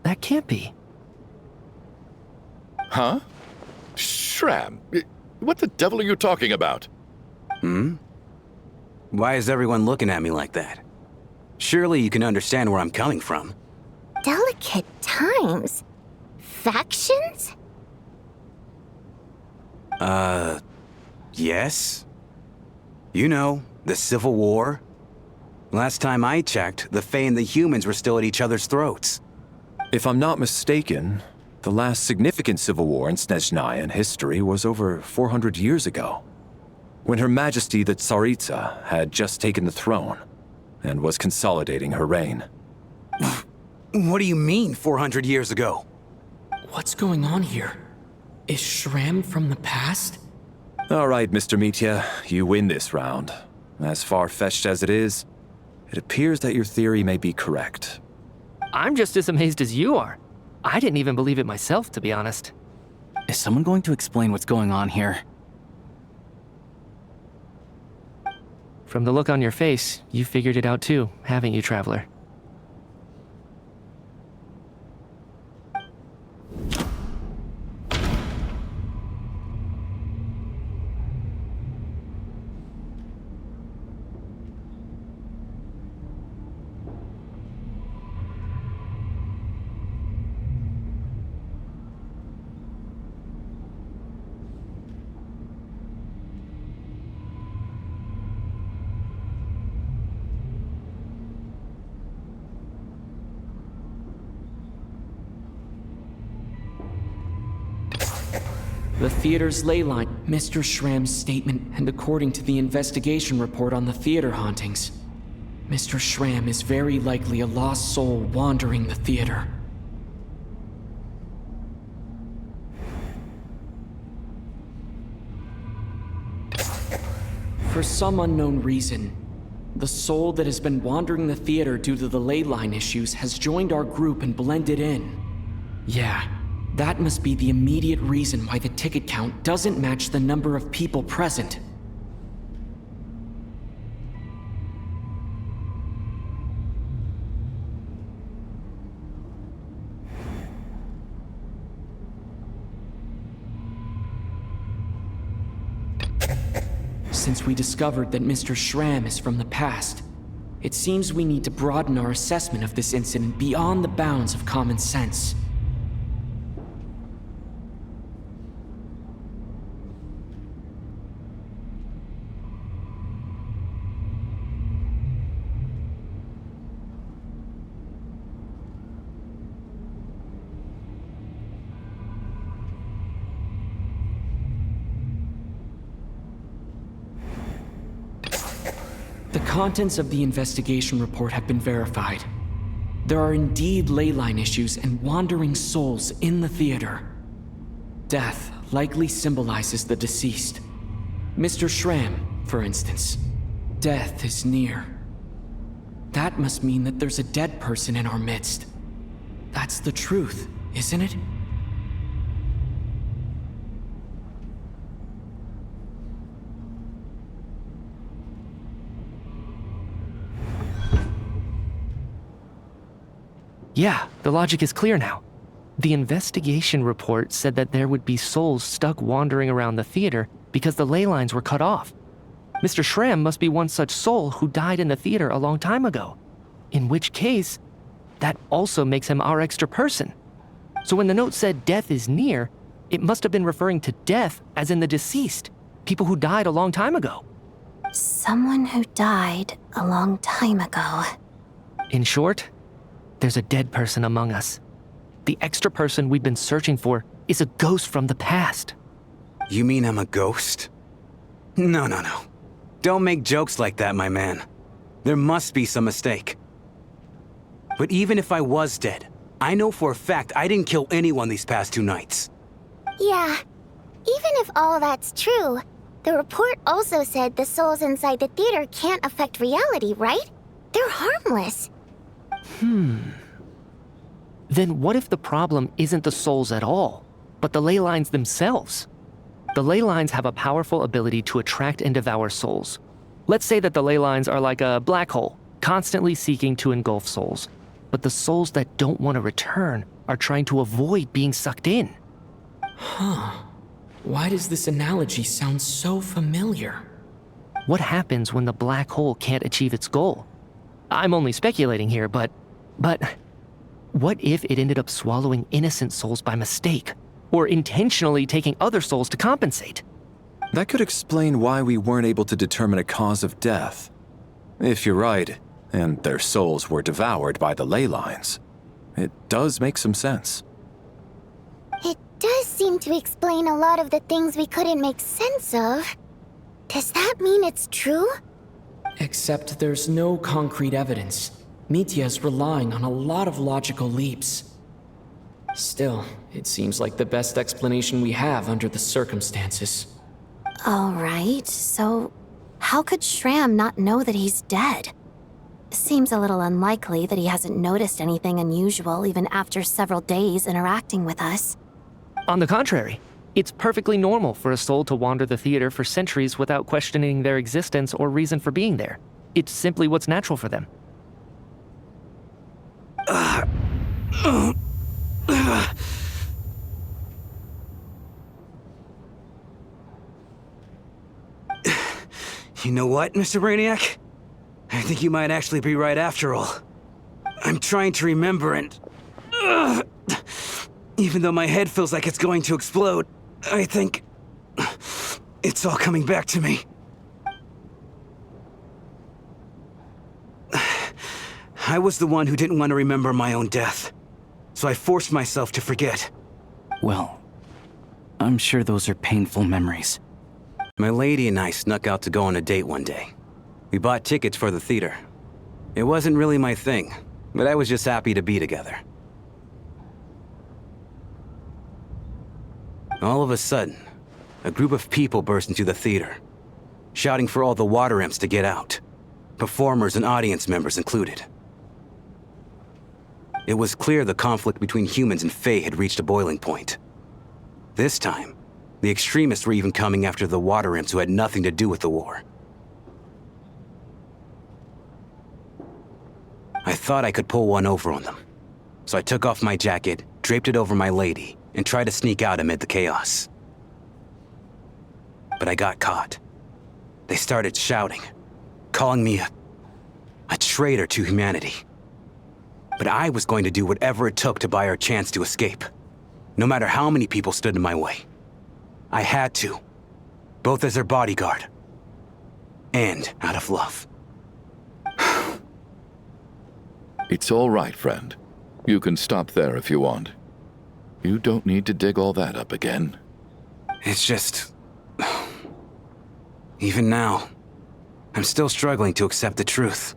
S6: That can't be.
S8: Huh? Shram, what the devil are you talking about?
S9: Why is everyone looking at me like that? Surely you can understand where I'm coming from.
S13: Delicate times? Factions?
S9: Yes? You know, the Civil War? Last time I checked, the Fae and the humans were still at each other's throats.
S1: If I'm not mistaken, the last significant civil war in Snezhnayan history was over 400 years ago, when Her Majesty the Tsaritsa had just taken the throne and was consolidating her reign.
S9: What do you mean, 400 years ago?
S3: What's going on here? Is Shram from the past?
S1: All right, Mr. Mitya, you win this round. As far-fetched as it is, it appears that your theory may be correct.
S6: I'm just as amazed as you are. I didn't even believe it myself, to be honest.
S12: Is someone going to explain what's going on here?
S6: From the look on your face, you figured it out too, haven't you, Traveler?
S3: The theater's ley line, Mr. Shram's statement, and according to the investigation report on the theater hauntings, Mr. Shram is very likely a lost soul wandering the theater. For some unknown reason, the soul that has been wandering the theater due to the ley line issues has joined our group and blended in. Yeah. That must be the immediate reason why the ticket count doesn't match the number of people present. Since we discovered that Mr. Shram is from the past, it seems we need to broaden our assessment of this incident beyond the bounds of common sense. The contents of the investigation report have been verified. There are indeed leyline issues and wandering souls in the theater. Death likely symbolizes the deceased. Mr. Schramm, for instance. Death is near. That must mean that there's a dead person in our midst. That's the truth, isn't it?
S6: Yeah, the logic is clear now. The investigation report said that there would be souls stuck wandering around the theater because the ley lines were cut off. Mr. Schramm must be one such soul who died in the theater a long time ago. In which case, that also makes him our extra person. So when the note said death is near, it must have been referring to death as in the deceased, people who died a long time ago.
S7: Someone who died a long time ago.
S6: In short, there's a dead person among us. The extra person we've been searching for is a ghost from the past.
S9: You mean I'm a ghost? No. Don't make jokes like that, my man. There must be some mistake. But even if I was dead, I know for a fact I didn't kill anyone these past 2 nights.
S13: Yeah, even if all that's true, the report also said the souls inside the theater can't affect reality, right? They're harmless.
S6: Then what if the problem isn't the souls at all, but the ley lines themselves? The ley lines have a powerful ability to attract and devour souls. Let's say that the ley lines are like a black hole, constantly seeking to engulf souls. But the souls that don't want to return are trying to avoid being sucked in.
S3: Why does this analogy sound so familiar?
S6: What happens when the black hole can't achieve its goal? I'm only speculating here, but what if it ended up swallowing innocent souls by mistake? Or intentionally taking other souls to compensate?
S1: That could explain why we weren't able to determine a cause of death. If you're right, and their souls were devoured by the ley lines, it does make some sense.
S13: It does seem to explain a lot of the things we couldn't make sense of. Does that mean it's true?
S3: Except there's no concrete evidence. Mitya's relying on a lot of logical leaps. Still, it seems like the best explanation we have under the circumstances.
S7: All right, so how could Schramm not know that he's dead? Seems a little unlikely that he hasn't noticed anything unusual even after several days interacting with us.
S6: On the contrary, it's perfectly normal for a soul to wander the theater for centuries without questioning their existence or reason for being there. It's simply what's natural for them.
S9: You know what, Mr. Brainiac? I think you might actually be right after all. I'm trying to remember and... even though my head feels like it's going to explode, I think... it's all coming back to me. I was the one who didn't want to remember my own death, so I forced myself to forget.
S12: Well, I'm sure those are painful memories.
S9: My lady and I snuck out to go on a date one day. We bought tickets for the theater. It wasn't really my thing, but I was just happy to be together. All of a sudden, a group of people burst into the theater, shouting for all the water imps to get out, performers and audience members included. It was clear the conflict between humans and Fae had reached a boiling point. This time, the extremists were even coming after the water imps who had nothing to do with the war. I thought I could pull one over on them, so I took off my jacket, draped it over my lady, and tried to sneak out amid the chaos. But I got caught. They started shouting, calling me a traitor to humanity. But I was going to do whatever it took to buy her a chance to escape, no matter how many people stood in my way. I had to, both as their bodyguard and out of love.
S8: It's all right, friend. You can stop there if you want. You don't need to dig all that up again.
S9: It's just... even now, I'm still struggling to accept the truth.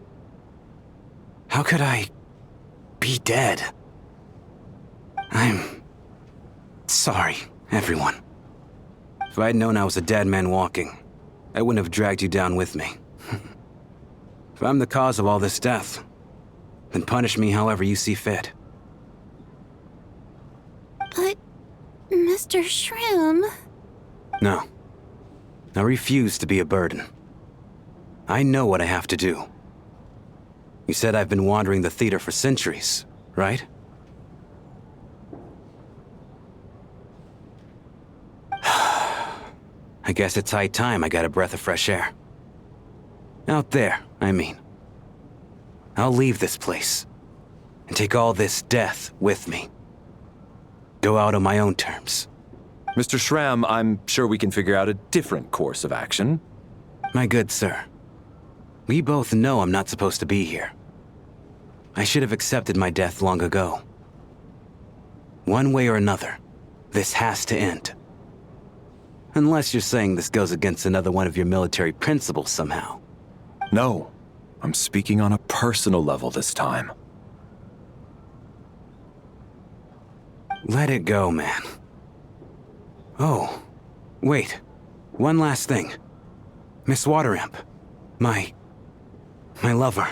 S9: How could I be dead. I'm sorry, everyone. If I'd known I was a dead man walking, I wouldn't have dragged you down with me. If I'm the cause of all this death, then punish me however you see fit.
S7: But, Mr. Shroom...
S9: No. I refuse to be a burden. I know what I have to do. You said I've been wandering the theater for centuries, right? I guess it's high time I got a breath of fresh air. Out there, I mean. I'll leave this place and take all this death with me. Go out on my own terms.
S1: Mr. Shram, I'm sure we can figure out a different course of action.
S9: My good sir, we both know I'm not supposed to be here. I should have accepted my death long ago. One way or another, this has to end. Unless you're saying this goes against another one of your military principles somehow.
S1: No, I'm speaking on a personal level this time.
S9: Let it go, man. Oh, wait. One last thing. Miss Wateramp. My lover.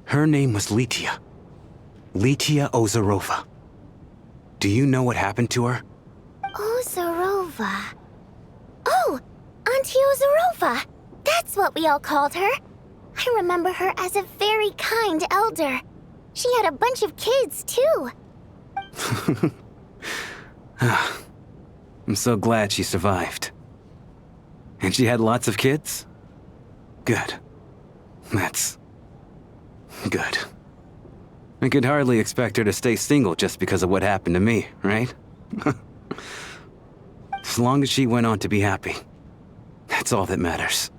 S9: Her name was Litia. Litia Ozarova. Do you know what happened to her?
S13: Ozarova. Oh, Auntie Ozarova. That's what we all called her. I remember her as a very kind elder. She had a bunch of kids, too.
S9: I'm so glad she survived. And she had lots of kids? Good. That's... good. I could hardly expect her to stay single just because of what happened to me, right? As long as she went on to be happy, that's all that matters.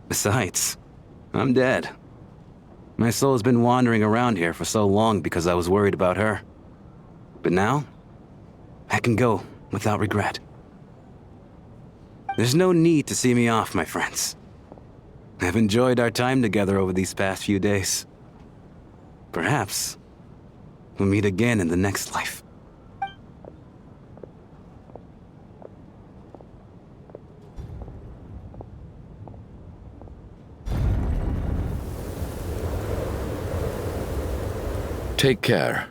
S9: Besides, I'm dead. My soul's been wandering around here for so long because I was worried about her. But now, I can go without regret. There's no need to see me off, my friends. I've enjoyed our time together over these past few days. Perhaps we'll meet again in the next life.
S8: Take care,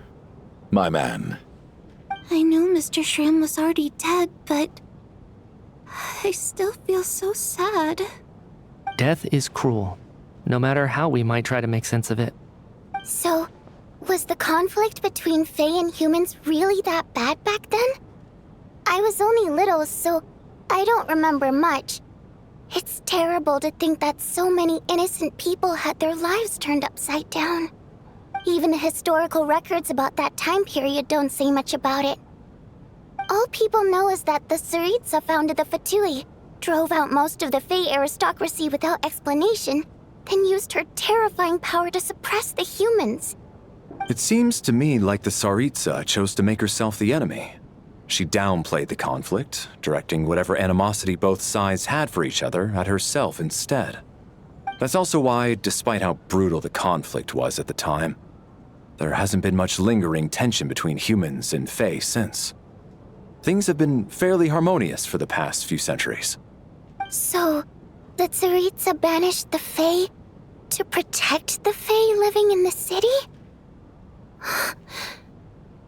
S8: my man.
S7: I know Mr. Shram was already dead, but... I still feel so sad.
S6: Death is cruel, no matter how we might try to make sense of it.
S13: So, was the conflict between Fae and humans really that bad back then? I was only little, so I don't remember much. It's terrible to think that so many innocent people had their lives turned upside down. Even the historical records about that time period don't say much about it. All people know is that the Tsaritsa founded the Fatui, drove out most of the Fae aristocracy without explanation, then used her terrifying power to suppress the humans.
S1: It seems to me like the Tsaritsa chose to make herself the enemy. She downplayed the conflict, directing whatever animosity both sides had for each other at herself instead. That's also why, despite how brutal the conflict was at the time, there hasn't been much lingering tension between humans and Fae since. Things have been fairly harmonious for the past few centuries.
S13: So, the Tsaritsa banished the Fae to protect the Fae living in the city?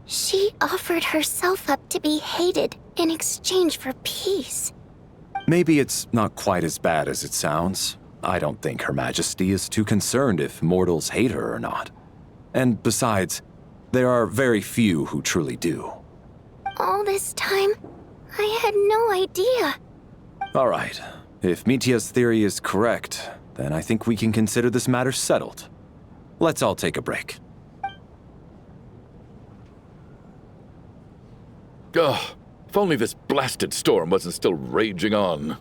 S13: She offered herself up to be hated in exchange for peace.
S1: Maybe it's not quite as bad as it sounds. I don't think Her Majesty is too concerned if mortals hate her or not. And besides, there are very few who truly do.
S13: All this time, I had no idea.
S1: All right. If Mitia's theory is correct, then I think we can consider this matter settled. Let's all take a break.
S8: Ugh, if only this blasted storm wasn't still raging on.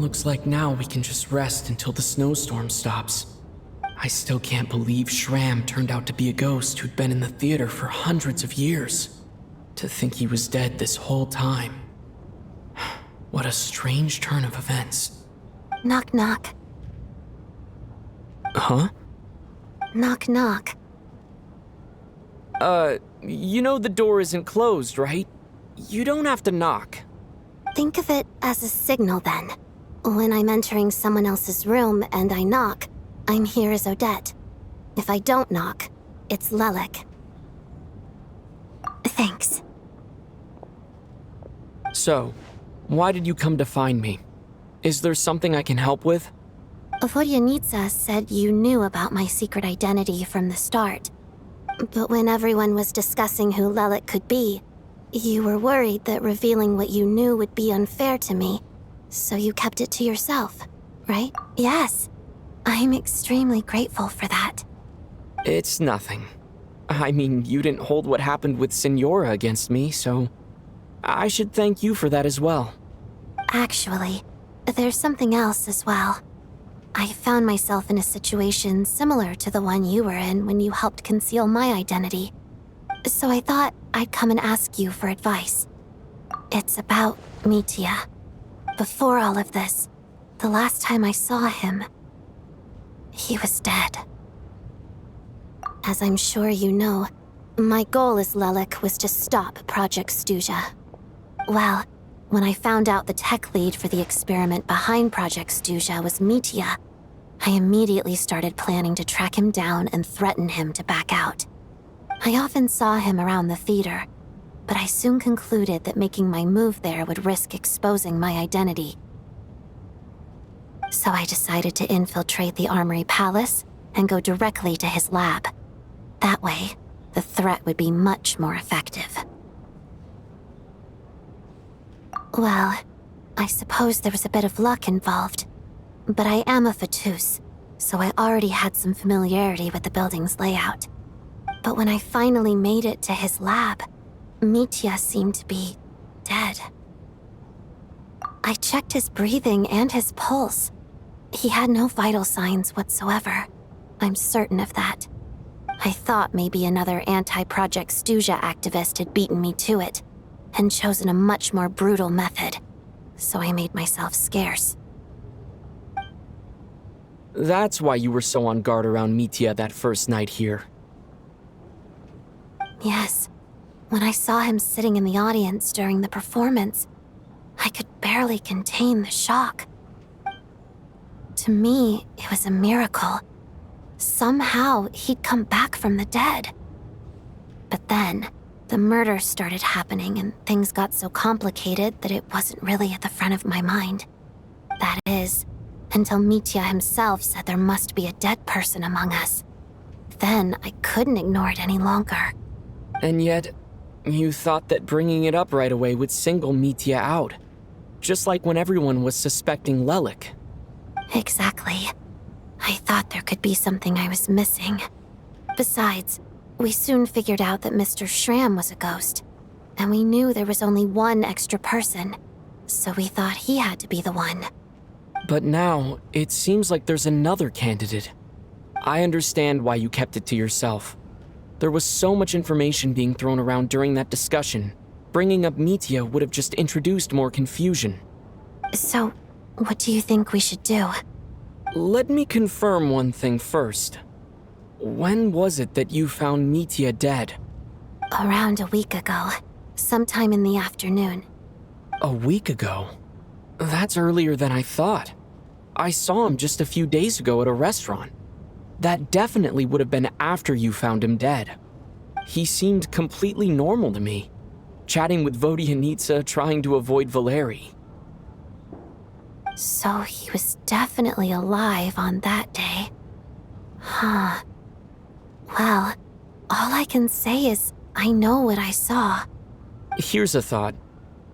S3: Looks like now we can just rest until the snowstorm stops. I still can't believe Shram turned out to be a ghost who'd been in the theater for hundreds of years. To think he was dead this whole time. What a strange turn of events.
S7: Knock knock.
S3: Huh?
S7: Knock knock.
S3: You know the door isn't closed, right? You don't have to knock.
S7: Think of it as a signal then. When I'm entering someone else's room and I knock, I'm here as Odette. If I don't knock, it's Lelik. Thanks.
S3: So, why did you come to find me? Is there something I can help with?
S7: Vodyanitsa said you knew about my secret identity from the start. But when everyone was discussing who Lelik could be, you were worried that revealing what you knew would be unfair to me, so you kept it to yourself, right? Yes. I'm extremely grateful for that.
S3: It's nothing. I mean, you didn't hold what happened with Signora against me, so I should thank you for that as well.
S7: Actually, there's something else as well. I found myself in a situation similar to the one you were in when you helped conceal my identity. So I thought I'd come and ask you for advice. It's about Mitya. Before all of this, the last time I saw him, he was dead. As I'm sure you know, my goal as Lelik was to stop Project Stuja. Well, when I found out the tech lead for the experiment behind Project Stuja was Mitya, I immediately started planning to track him down and threaten him to back out. I often saw him around the theater, but I soon concluded that making my move there would risk exposing my identity. So I decided to infiltrate the Armory Palace and go directly to his lab. That way, the threat would be much more effective. Well, I suppose there was a bit of luck involved, but I am a Fatus, so I already had some familiarity with the building's layout. But when I finally made it to his lab, Mitya seemed to be dead. I checked his breathing and his pulse. He had no vital signs whatsoever. I'm certain of that. I thought maybe another anti-Project Stuja activist had beaten me to it, and chosen a much more brutal method, so I made myself scarce.
S3: That's why you were so on guard around Mitya that first night here.
S7: Yes. When I saw him sitting in the audience during the performance, I could barely contain the shock. To me, it was a miracle. Somehow, he'd come back from the dead. But then, the murders started happening and things got so complicated that it wasn't really at the front of my mind. That is, until Mitya himself said there must be a dead person among us. Then I couldn't ignore it any longer.
S3: And yet, you thought that bringing it up right away would single Mitya out. Just like when everyone was suspecting Lelik.
S7: Exactly. I thought there could be something I was missing. Besides, we soon figured out that Mr. Shram was a ghost, and we knew there was only one extra person, so we thought he had to be the one.
S3: But now, it seems like there's another candidate. I understand why you kept it to yourself. There was so much information being thrown around during that discussion. Bringing up Mitya would have just introduced more confusion.
S7: So, what do you think we should do?
S3: Let me confirm one thing first. When was it that you found Mitya dead?
S7: Around a week ago, sometime in the afternoon.
S3: A week ago? That's earlier than I thought. I saw him just a few days ago at a restaurant. That definitely would have been after you found him dead. He seemed completely normal to me, chatting with Vodyanitsa, trying to avoid Valeri.
S7: So he was definitely alive on that day. Huh. Well, all I can say is I know what I saw.
S3: Here's a thought.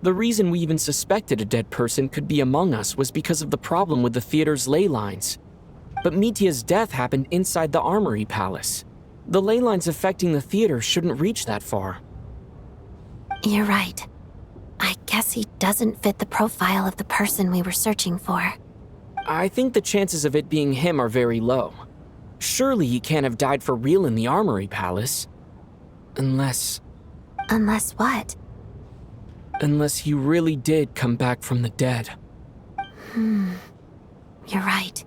S3: The reason we even suspected a dead person could be among us was because of the problem with the theater's ley lines. But Mitya's death happened inside the Armory Palace. The ley lines affecting the theater shouldn't reach that far.
S7: You're right. I guess he doesn't fit the profile of the person we were searching for.
S3: I think the chances of it being him are very low. Surely he can't have died for real in the Armory Palace. Unless...
S7: Unless what?
S3: Unless he really did come back from the dead.
S7: You're right.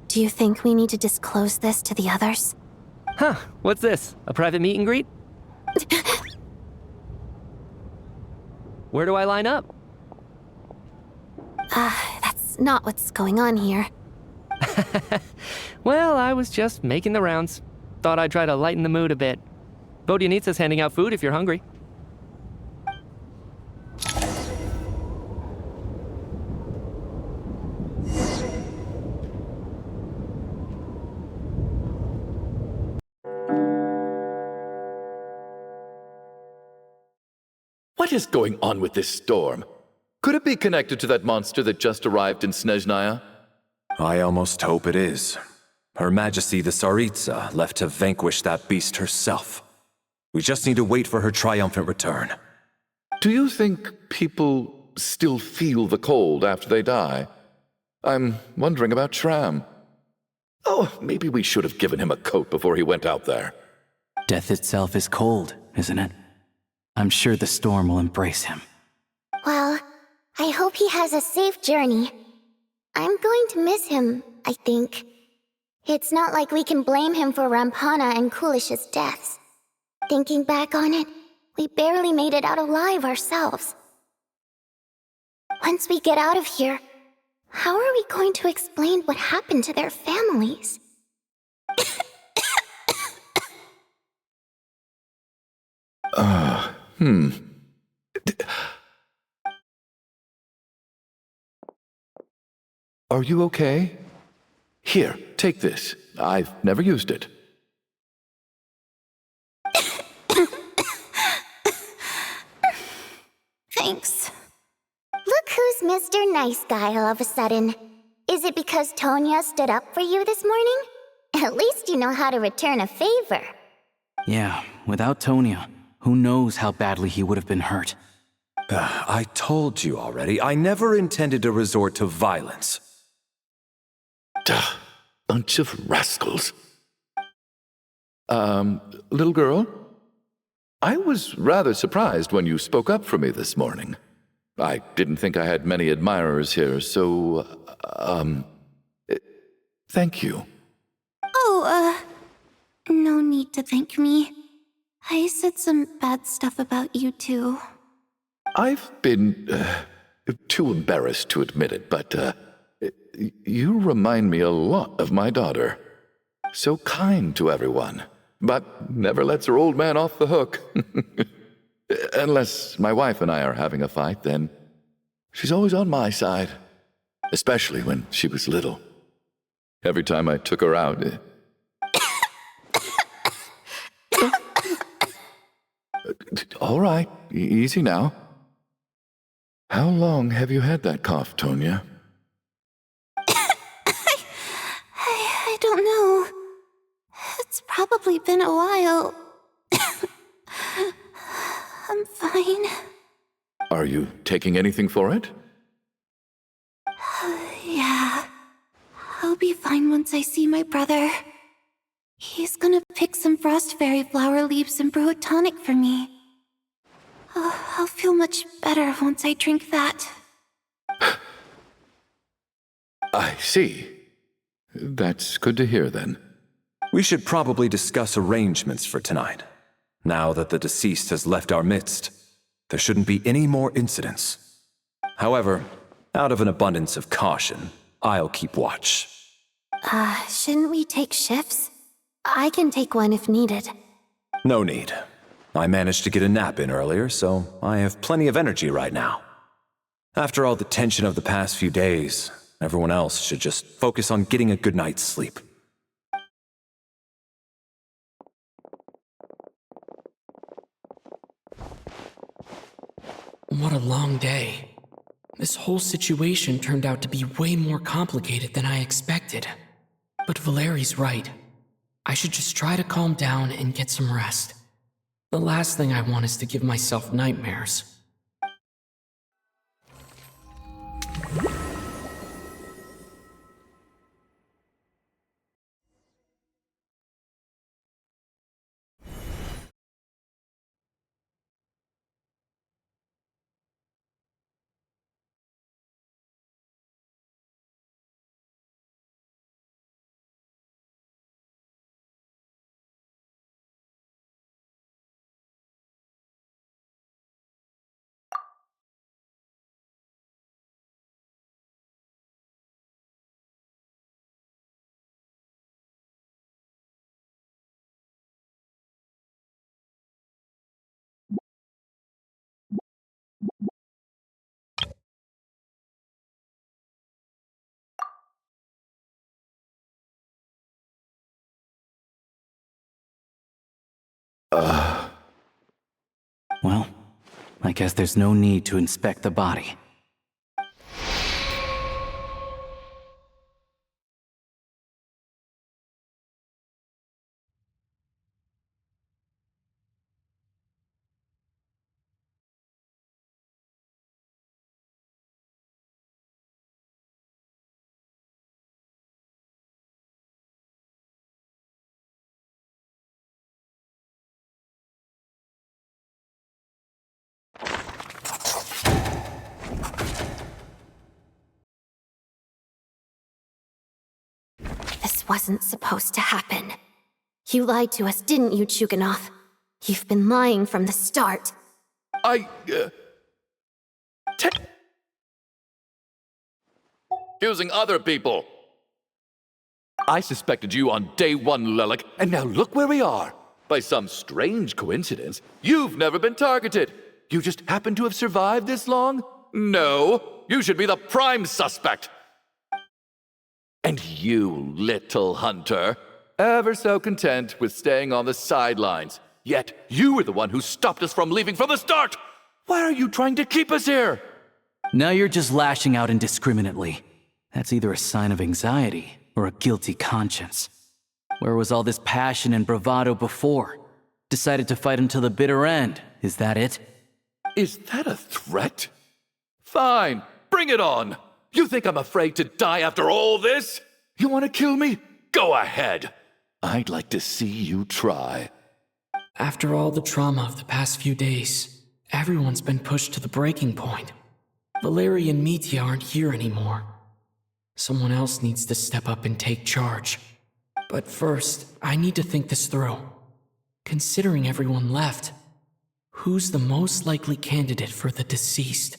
S7: Do you think we need to disclose this to the others?
S6: Huh, what's this? A private meet and greet? Where do I line up?
S7: That's not what's going on here.
S6: Well, I was just making the rounds. Thought I'd try to lighten the mood a bit. Vodyanitsa's handing out food if you're hungry.
S8: What is going on with this storm? Could it be connected to that monster that just arrived in Snezhnaya?
S1: I almost hope it is. Her Majesty the Tsaritsa left to vanquish that beast herself. We just need to wait for her triumphant return.
S8: Do you think people still feel the cold after they die? I'm wondering about Shram. Oh, maybe we should have given him a coat before he went out there.
S12: Death itself is cold, isn't it? I'm sure the storm will embrace him.
S13: Well, I hope he has a safe journey. I'm going to miss him, I think. It's not like we can blame him for Rampana and Kulish's deaths. Thinking back on it, we barely made it out alive ourselves. Once we get out of here, how are we going to explain what happened to their families?
S8: Are you okay? Here, take this. I've never used it.
S13: Thanks. Look who's Mr. Nice Guy all of a sudden. Is it because Tonya stood up for you this morning? At least you know how to return a favor.
S12: Yeah, without Tonya, who knows how badly he would have been hurt.
S1: I told you already, I never intended to resort to violence.
S8: Duh, bunch of rascals. Little girl? I was rather surprised when you spoke up for me this morning. I didn't think I had many admirers here, so, thank you.
S7: Oh, no need to thank me. I said some bad stuff about you too.
S8: I've been, too embarrassed to admit it, but, you remind me a lot of my daughter. So kind to everyone, but never lets her old man off the hook. Unless my wife and I are having a fight, then she's always on my side. Especially when she was little. Every time I took her out... All right, easy now. How long have you had that cough, Tonya?
S7: I don't know. It's probably been a while. I'm fine.
S8: Are you taking anything for it?
S7: Yeah. I'll be fine once I see my brother. He's gonna pick some frost fairy flower leaves and brew a tonic for me. I'll feel much better once I drink that.
S8: I see. That's good to hear, then.
S1: We should probably discuss arrangements for tonight. Now that the deceased has left our midst, there shouldn't be any more incidents. However, out of an abundance of caution, I'll keep watch.
S7: Shouldn't we take shifts? I can take one if needed.
S1: No need. I managed to get a nap in earlier, so I have plenty of energy right now. After all the tension of the past few days, everyone else should just focus on getting a good night's sleep.
S3: What a long day. This whole situation turned out to be way more complicated than I expected. But Valeri's right. I should just try to calm down and get some rest. The last thing I want is to give myself nightmares.
S12: Well, I guess there's no need to inspect the body.
S7: This wasn't supposed to happen. You lied to us, didn't you, Chuganov? You've been lying from the start.
S8: Accusing other people. I suspected you on day one, Lelik, and now look where we are. By some strange coincidence, you've never been targeted. You just happen to have survived this long? No, you should be the prime suspect. And you, little hunter, ever so content with staying on the sidelines. Yet you were the one who stopped us from leaving from the start. Why are you trying to keep us here?
S12: Now you're just lashing out indiscriminately. That's either a sign of anxiety or a guilty conscience. Where was all this passion and bravado before? Decided to fight until the bitter end, is that it?
S8: Is that a threat? Fine, bring it on. You think I'm afraid to die after all this? You want to kill me? Go ahead. I'd like to see you try.
S3: After all the trauma of the past few days, everyone's been pushed to the breaking point. Valeria and Mitya aren't here anymore. Someone else needs to step up and take charge. But first, I need to think this through. Considering everyone left, who's the most likely candidate for the deceased?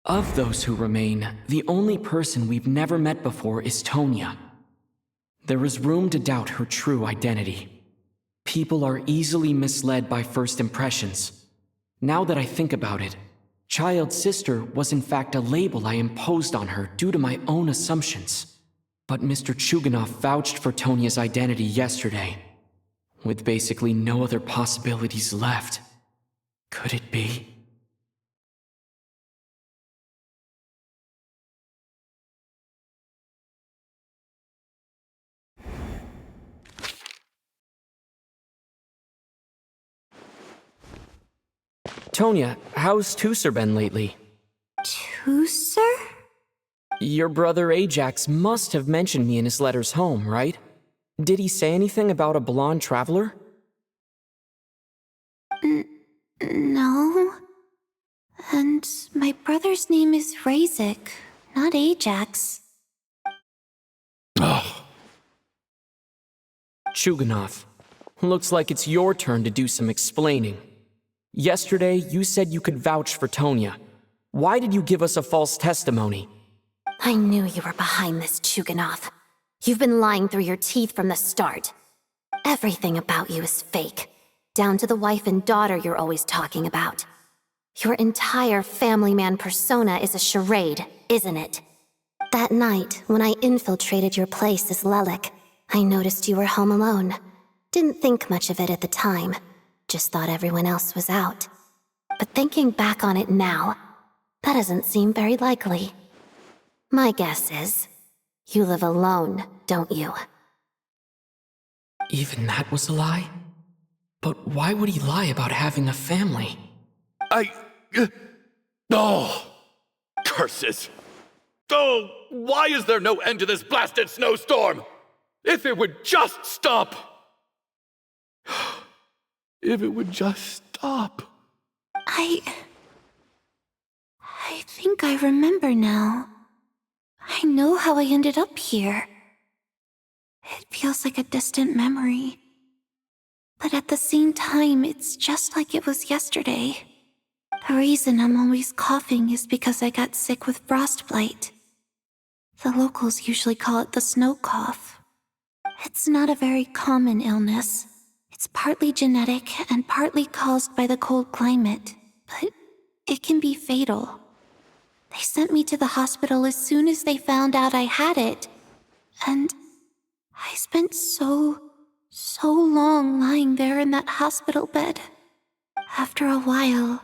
S3: Of those who remain, the only person we've never met before is Tonya. There is room to doubt her true identity. People are easily misled by first impressions. Now that I think about it, child sister was in fact a label I imposed on her due to my own assumptions. But Mr. Chuganov vouched for Tonya's identity yesterday, with basically no other possibilities left. Could it be? Tonya, how's Tusser been lately?
S7: Tusser?
S3: Your brother Ajax must have mentioned me in his letters home, right? Did he say anything about a blonde traveler?
S7: No. And my brother's name is Razik, not Ajax.
S3: Chuganov, looks like it's your turn to do some explaining. Yesterday, you said you could vouch for Tonya. Why did you give us a false testimony?
S7: I knew you were behind this, Chuganov. You've been lying through your teeth from the start. Everything about you is fake, down to the wife and daughter you're always talking about. Your entire family man persona is a charade, isn't it? That night, when I infiltrated your place as Lelik, I noticed you were home alone. Didn't think much of it at the time. Just thought everyone else was out. But thinking back on it now, that doesn't seem very likely. My guess is, you live alone, don't you?
S3: Even that was a lie? But why would he lie about having a family?
S8: Curses! Oh, why is there no end to this blasted snowstorm? If it would just stop! If it would just stop.
S7: I think I remember now. I know how I ended up here. It feels like a distant memory. But at the same time, it's just like it was yesterday. The reason I'm always coughing is because I got sick with frostbite. The locals usually call it the snow cough. It's not a very common illness. It's partly genetic and partly caused by the cold climate, but it can be fatal. They sent me to the hospital as soon as they found out I had it, and I spent so long lying there in that hospital bed. After a while,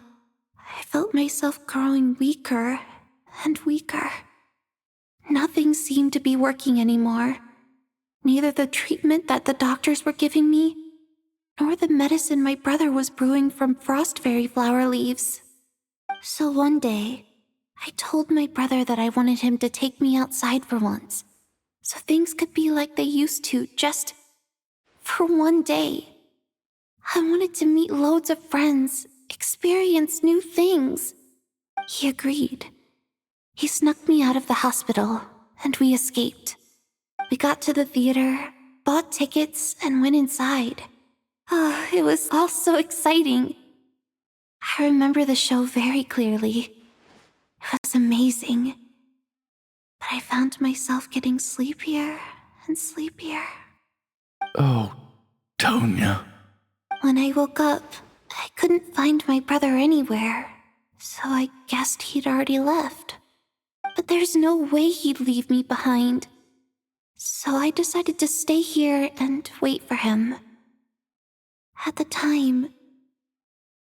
S7: I felt myself growing weaker and weaker. Nothing seemed to be working anymore. Neither the treatment that the doctors were giving me, nor the medicine my brother was brewing from frost fairy flower leaves. So one day, I told my brother that I wanted him to take me outside for once, so things could be like they used to, just for one day. I wanted to meet loads of friends, experience new things. He agreed. He snuck me out of the hospital, and we escaped. We got to the theater, bought tickets, and went inside. Oh, it was all so exciting. I remember the show very clearly. It was amazing. But I found myself getting sleepier and sleepier.
S8: Oh, Tonya.
S7: When I woke up, I couldn't find my brother anywhere, so I guessed he'd already left. But there's no way he'd leave me behind. So I decided to stay here and wait for him. At the time,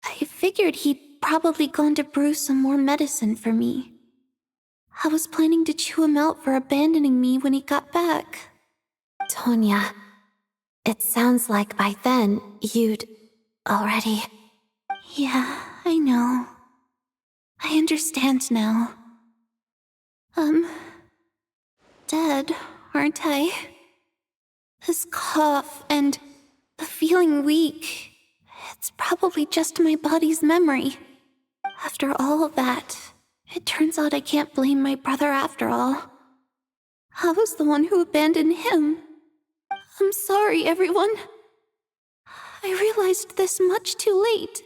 S7: I figured he'd probably gone to brew some more medicine for me. I was planning to chew him out for abandoning me when he got back.
S4: Tonya, it sounds like by then you'd already...
S7: Yeah, I know. I understand now. Dead, aren't I? This cough and the feeling weak, it's probably just my body's memory. After all of that, it turns out I can't blame my brother after all. I was the one who abandoned him. I'm sorry, everyone. I realized this much too late.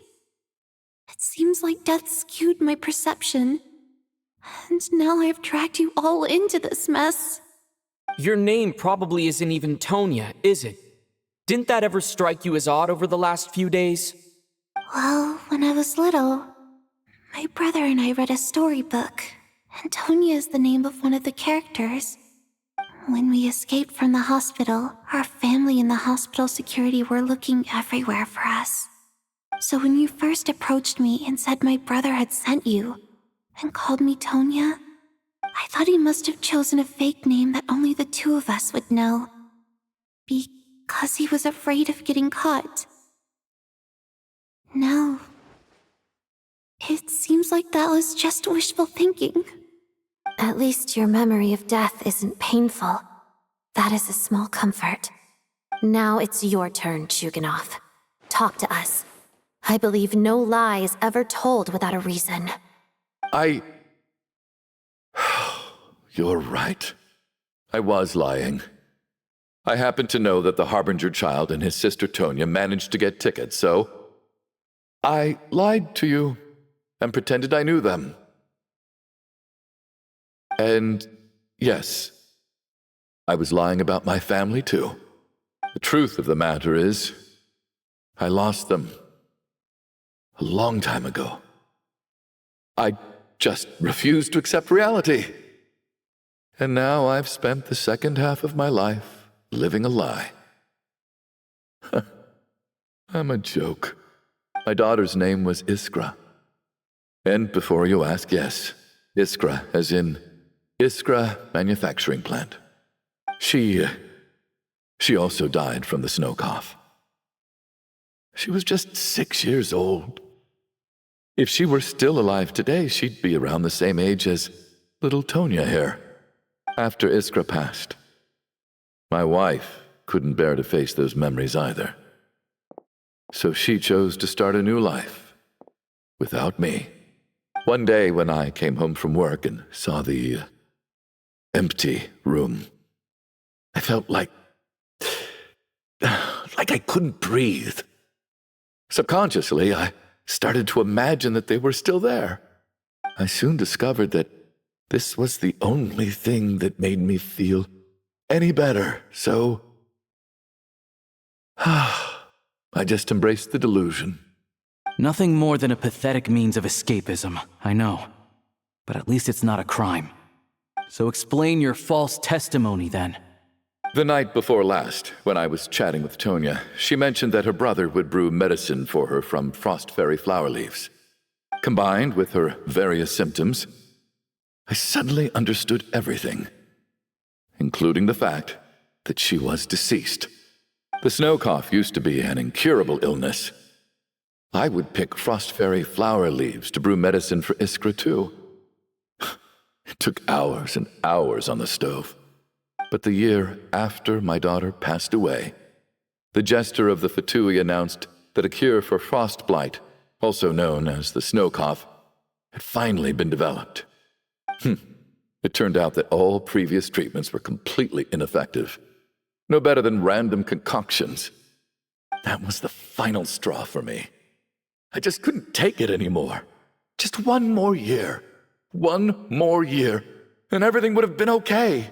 S7: It seems like death skewed my perception. And now I've dragged you all into this mess.
S3: Your name probably isn't even Tonya, is it? Didn't that ever strike you as odd over the last few days?
S7: Well, when I was little, my brother and I read a storybook, and Tonya is the name of one of the characters. When we escaped from the hospital, our family and the hospital security were looking everywhere for us. So when you first approached me and said my brother had sent you, and called me Tonya, I thought he must have chosen a fake name that only the two of us would know. Because he was afraid of getting caught. No. It seems like that was just wishful thinking.
S4: At least your memory of death isn't painful. That is a small comfort. Now it's your turn, Chuganov. Talk to us. I believe no lie is ever told without a reason.
S8: You're right. I was lying. I happened to know that the Harbinger child and his sister Tonya managed to get tickets, so I lied to you and pretended I knew them. And yes, I was lying about my family too. The truth of the matter is, I lost them a long time ago. I just refused to accept reality. And now I've spent the second half of my life living a lie. I'm a joke. My daughter's name was Iskra. And before you ask, yes, Iskra, as in Iskra Manufacturing Plant. She also died from the snow cough. She was just 6 years old. If she were still alive today, she'd be around the same age as little Tonya here. After Iskra passed, my wife couldn't bear to face those memories either. So she chose to start a new life, without me. One day when I came home from work and saw the empty room, I felt like I couldn't breathe. Subconsciously, I started to imagine that they were still there. I soon discovered that this was the only thing that made me feel any better, so I just embraced the delusion.
S12: Nothing more than a pathetic means of escapism, I know. But at least it's not a crime. So explain your false testimony, then.
S8: The night before last, when I was chatting with Tonya, she mentioned that her brother would brew medicine for her from frost fairy flower leaves. Combined with her various symptoms, I suddenly understood everything, including the fact that she was deceased. The snow cough used to be an incurable illness. I would pick frost fairy flower leaves to brew medicine for Iskra too. It took hours and hours on the stove. But the year after my daughter passed away, the jester of the Fatui announced that a cure for frost blight, also known as the snow cough, had finally been developed. It turned out that all previous treatments were completely ineffective. No better than random concoctions. That was the final straw for me. I just couldn't take it anymore. Just one more year. One more year, and everything would have been okay.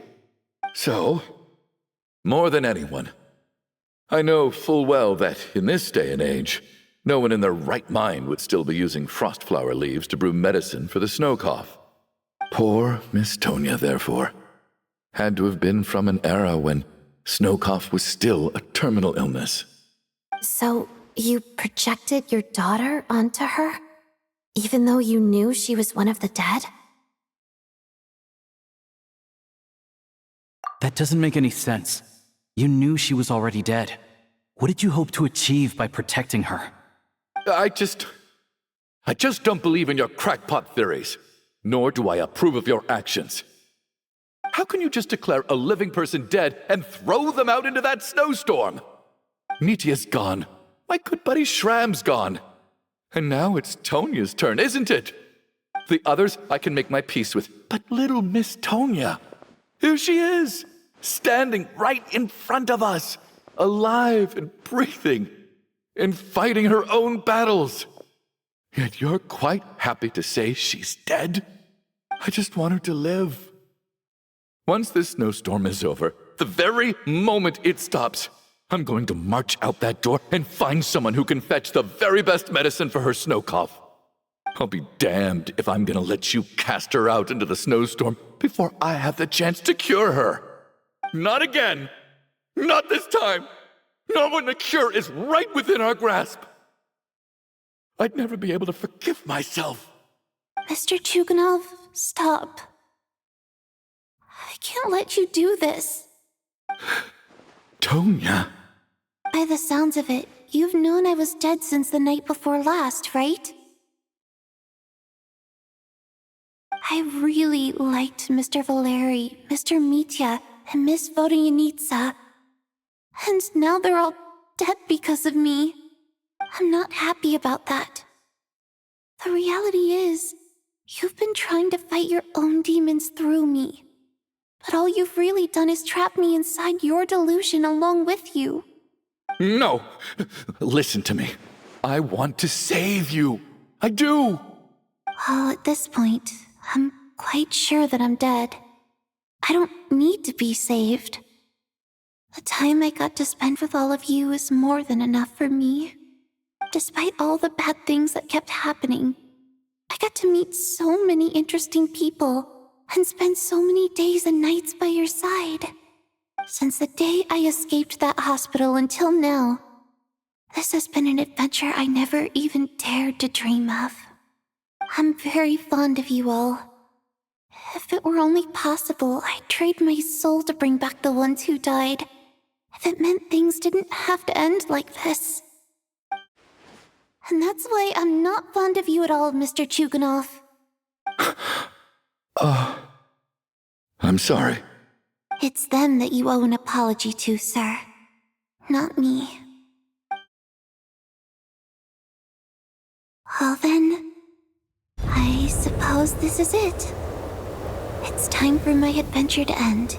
S8: So, more than anyone, I know full well that in this day and age, no one in their right mind would still be using frost flower leaves to brew medicine for the snow cough. Poor Miss Tonya, therefore, had to have been from an era when snow cough was still a terminal illness.
S7: So, you projected your daughter onto her? Even though you knew she was one of the dead?
S12: That doesn't make any sense. You knew she was already dead. What did you hope to achieve by protecting her?
S8: I just don't believe in your crackpot theories, nor do I approve of your actions. How can you just declare a living person dead and throw them out into that snowstorm? Nitya's gone. My good buddy Shram's gone. And now it's Tonya's turn, isn't it? The others I can make my peace with, but little Miss Tonya, here she is, standing right in front of us, alive and breathing, and fighting her own battles. Yet you're quite happy to say she's dead? I just want her to live. Once this snowstorm is over, the very moment it stops, I'm going to march out that door and find someone who can fetch the very best medicine for her snow cough. I'll be damned if I'm gonna let you cast her out into the snowstorm before I have the chance to cure her. Not again. Not this time. Not when the cure is right within our grasp. I'd never be able to forgive myself.
S7: Mr. Chuganov, stop. I can't let you do this.
S8: Tonya.
S7: By the sounds of it, you've known I was dead since the night before last, right? I really liked Mr. Valeri, Mr. Mitya, and Miss Vodyanitsa. And now they're all dead because of me. I'm not happy about that. The reality is, you've been trying to fight your own demons through me. But all you've really done is trap me inside your delusion along with you.
S8: No! Listen to me. I want to save you. I do!
S7: Well, at this point, I'm quite sure that I'm dead. I don't need to be saved. The time I got to spend with all of you is more than enough for me. Despite all the bad things that kept happening, I got to meet so many interesting people and spend so many days and nights by your side. Since the day I escaped that hospital until now, this has been an adventure I never even dared to dream of. I'm very fond of you all. If it were only possible, I'd trade my soul to bring back the ones who died. If it meant things didn't have to end like this. And that's why I'm not fond of you at all, Mr. Chuganov.
S8: I'm sorry.
S7: It's them that you owe an apology to, sir. Not me. Well then, I suppose this is it. It's time for my adventure to end.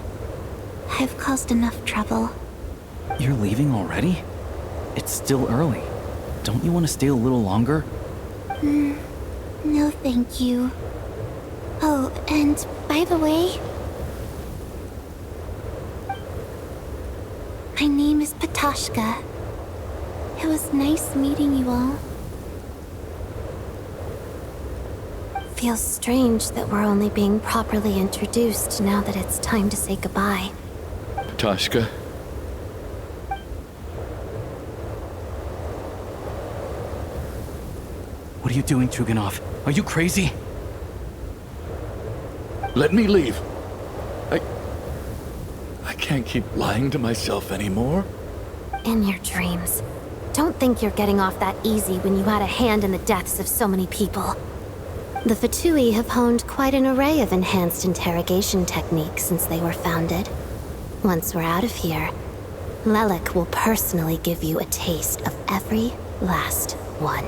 S7: I've caused enough trouble.
S12: You're leaving already? It's still early. Don't you want to stay a little longer?
S7: No thank you. Oh, and by the way, my name is Patashka. It was nice meeting you all. Feels strange that we're only being properly introduced now that it's time to say goodbye.
S8: Tashka,
S12: What are you doing, Chuganov? Are you crazy?
S8: let me leave. I can't keep lying to myself anymore.
S7: In your dreams. Don't think you're getting off that easy when you had a hand in the deaths of so many people. The Fatui have honed quite an array of enhanced interrogation techniques since they were founded. Once we're out of here, Lelik will personally give you a taste of every last one.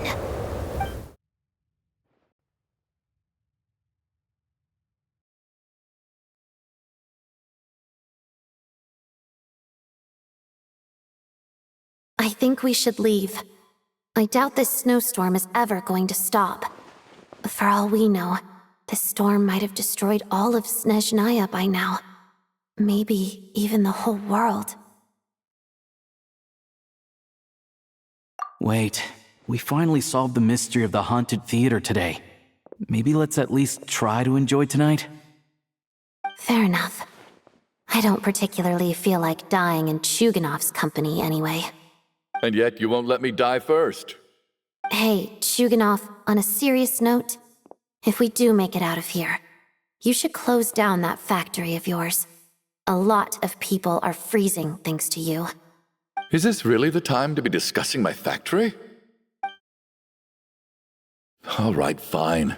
S7: I think we should leave. I doubt this snowstorm is ever going to stop. For all we know, this storm might have destroyed all of Snezhnaya by now. Maybe even the whole world.
S12: Wait, we finally solved the mystery of the haunted theater today. Maybe let's at least try to enjoy tonight?
S7: Fair enough. I don't particularly feel like dying in Chuganov's company anyway.
S8: And yet you won't let me die first.
S7: Hey, Chuganov, on a serious note, if we do make it out of here, you should close down that factory of yours. A lot of people are freezing thanks to you.
S8: Is this really the time to be discussing my factory? All right, fine.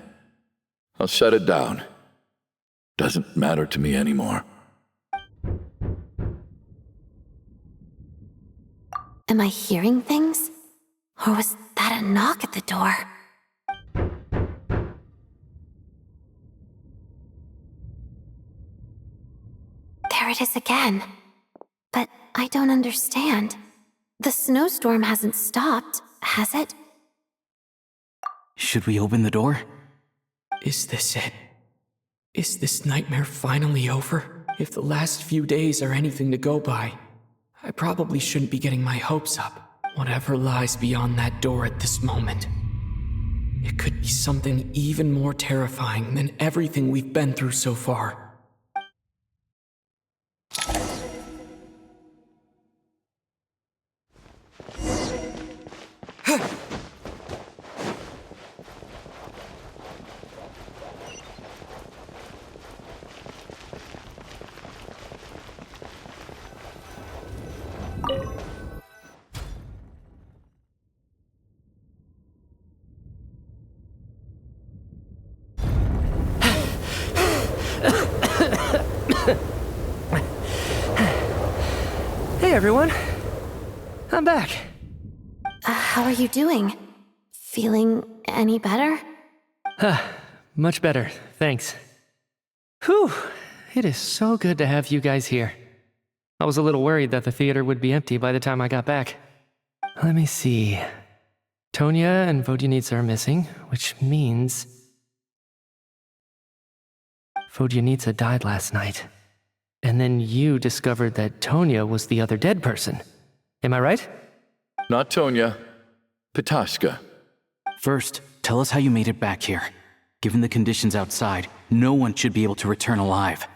S8: I'll shut it down. Doesn't matter to me anymore.
S7: Am I hearing things? Or was that a knock at the door? There it is again. But I don't understand. The snowstorm hasn't stopped, has it?
S12: Should we open the door?
S3: Is this it? Is this nightmare finally over? If the last few days are anything to go by, I probably shouldn't be getting my hopes up. Whatever lies beyond that door at this moment. It could be something even more terrifying than everything we've been through so far.
S6: Hey everyone, I'm back.
S7: How are you doing? Feeling any better?
S6: Much better, thanks. Whew, it is so good to have you guys here. I was a little worried that the theater would be empty by the time I got back. Let me see. Tonya and Vodyanitsa are missing, which means Vodyanitsa died last night. And then you discovered that Tonya was the other dead person. Am I right?
S8: Not Tonya. Petashka.
S12: First, tell us how you made it back here. Given the conditions outside, no one should be able to return alive.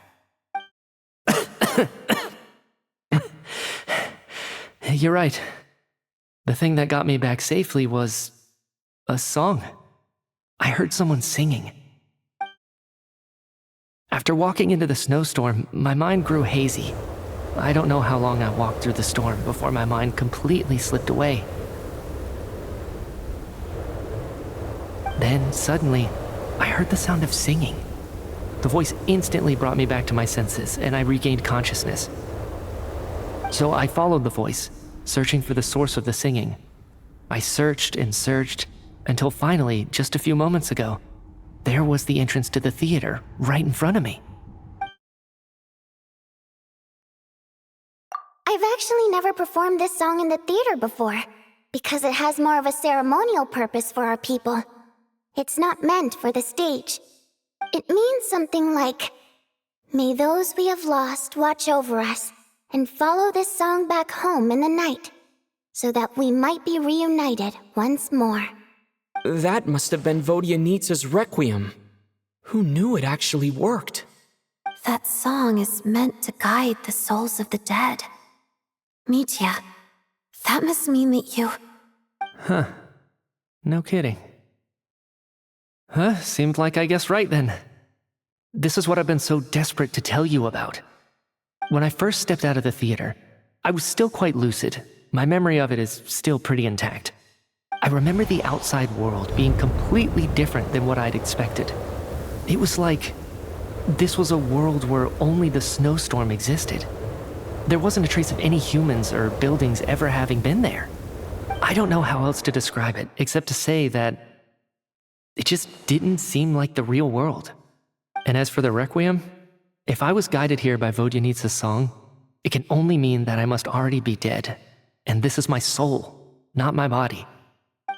S6: You're right. The thing that got me back safely was a song. I heard someone singing. After walking into the snowstorm, my mind grew hazy. I don't know how long I walked through the storm before my mind completely slipped away. Then, suddenly, I heard the sound of singing. The voice instantly brought me back to my senses, and I regained consciousness. So I followed the voice, searching for the source of the singing. I searched and searched, until finally, just a few moments ago, there was the entrance to the theater, right in front of me.
S13: I've actually never performed this song in the theater before, because it has more of a ceremonial purpose for our people. It's not meant for the stage. It means something like, "May those we have lost watch over us, and follow this song back home in the night. so that we might be reunited once more.
S3: That must have been Vodyanitsa's Requiem. Who knew it actually worked?
S7: That song is meant to guide the souls of the dead. Mitya, that must mean that you...
S6: Huh. No kidding. Huh, seemed like I guessed right then. This is what I've been so desperate to tell you about. When I first stepped out of the theater, I was still quite lucid. My memory of it is still pretty intact. I remember the outside world being completely different than what I'd expected. It was like this was a world where only the snowstorm existed. There wasn't a trace of any humans or buildings ever having been there. I don't know how else to describe it, except to say that it just didn't seem like the real world. And as for the Requiem, if I was guided here by Vodyanitsa's song, it can only mean that I must already be dead. And this is my soul, not my body.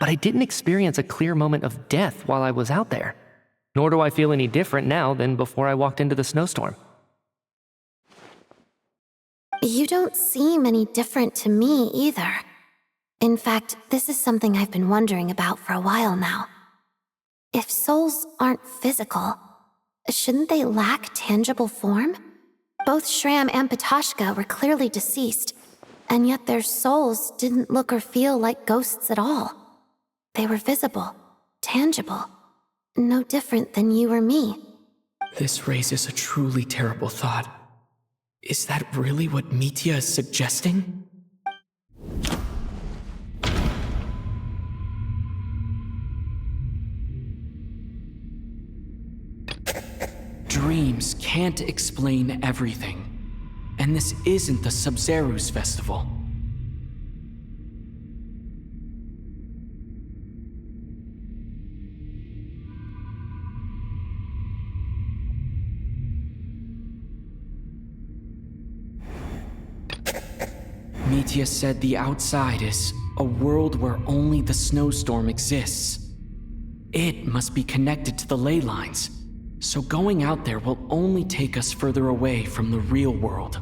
S6: But I didn't experience a clear moment of death while I was out there. Nor do I feel any different now than before I walked into the snowstorm.
S7: You don't seem any different to me either. In fact, this is something I've been wondering about for a while now. If souls aren't physical, shouldn't they lack tangible form? Both Shram and Patoshka were clearly deceased, and yet their souls didn't look or feel like ghosts at all. They were visible, tangible, no different than you or me.
S3: This raises a truly terrible thought. Is that really what Mitya is suggesting? Dreams can't explain everything. And this isn't the Sub-Zeru's festival. Mitya said the outside is a world where only the snowstorm exists. It must be connected to the ley lines, so going out there will only take us further away from the real world.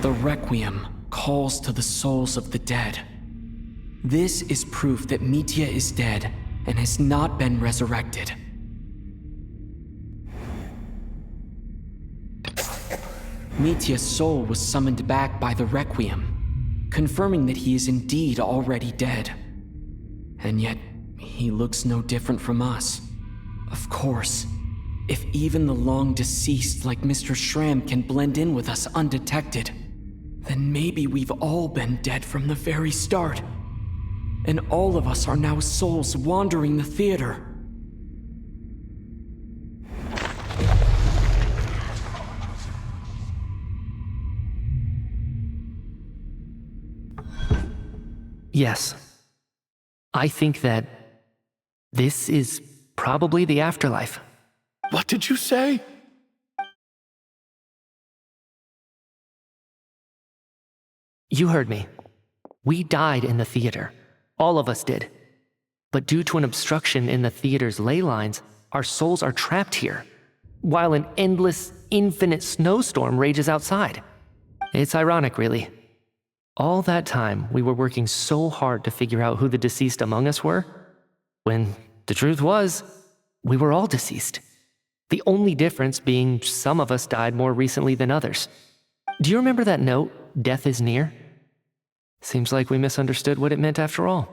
S3: The Requiem calls to the souls of the dead. This is proof that Mitya is dead and has not been resurrected. Mitya's soul was summoned back by the Requiem, confirming that he is indeed already dead. And yet, he looks no different from us. Of course, if even the long deceased like Mr. Shram can blend in with us undetected, then maybe we've all been dead from the very start. And all of us are now souls wandering the theater.
S6: Yes. I think that this is probably the afterlife.
S8: What did you say?
S6: You heard me. We died in the theater. All of us did. But due to an obstruction in the theater's ley lines, our souls are trapped here, while an endless, infinite snowstorm rages outside. It's ironic, really. All that time, we were working so hard to figure out who the deceased among us were, when the truth was, we were all deceased. The only difference being some of us died more recently than others. Do you remember that note, "Death is near"? Seems like we misunderstood what it meant after all.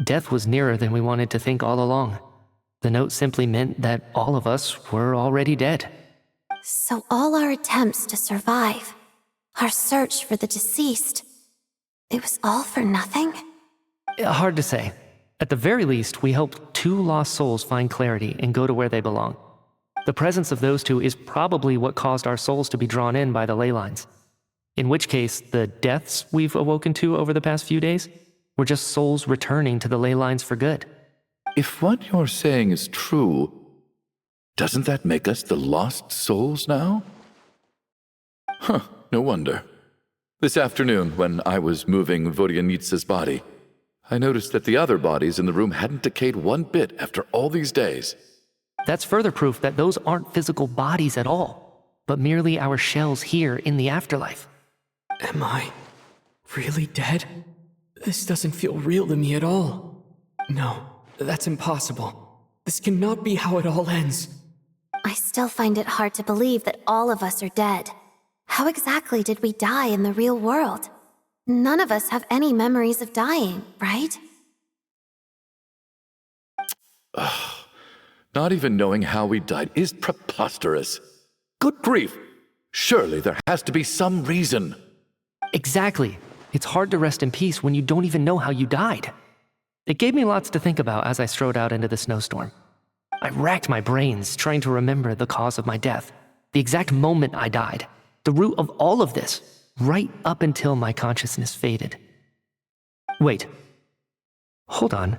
S6: Death was nearer than we wanted to think all along. The note simply meant that all of us were already dead.
S7: So all our attempts to survive, our search for the deceased, it was all for nothing?
S6: Hard to say. At the very least, we helped 2 lost souls find clarity and go to where they belong. The presence of those 2 is probably what caused our souls to be drawn in by the ley lines. In which case, the deaths we've awoken to over the past few days were just souls returning to the ley lines for good.
S8: If what you're saying is true, Doesn't that make us the lost souls now? Huh, no wonder. This afternoon, when I was moving Vodyanitsa's body, I noticed that the other bodies in the room hadn't decayed one bit after all these days.
S6: That's further proof that those aren't physical bodies at all, but merely our shells here in the afterlife.
S3: Am I really dead? This doesn't feel real to me at all. No, that's impossible. This cannot be how it all ends.
S7: I still find it hard to believe that all of us are dead. How exactly did we die in the real world? None of us have any memories of dying, right?
S8: Not even knowing how we died is preposterous. Good grief! Surely there has to be some reason.
S6: Exactly. It's hard to rest in peace when you don't even know how you died. It gave me lots to think about as I strode out into the snowstorm. I racked my brains trying to remember the cause of my death, the exact moment I died, the root of all of this, right up until my consciousness faded. Wait. Hold on.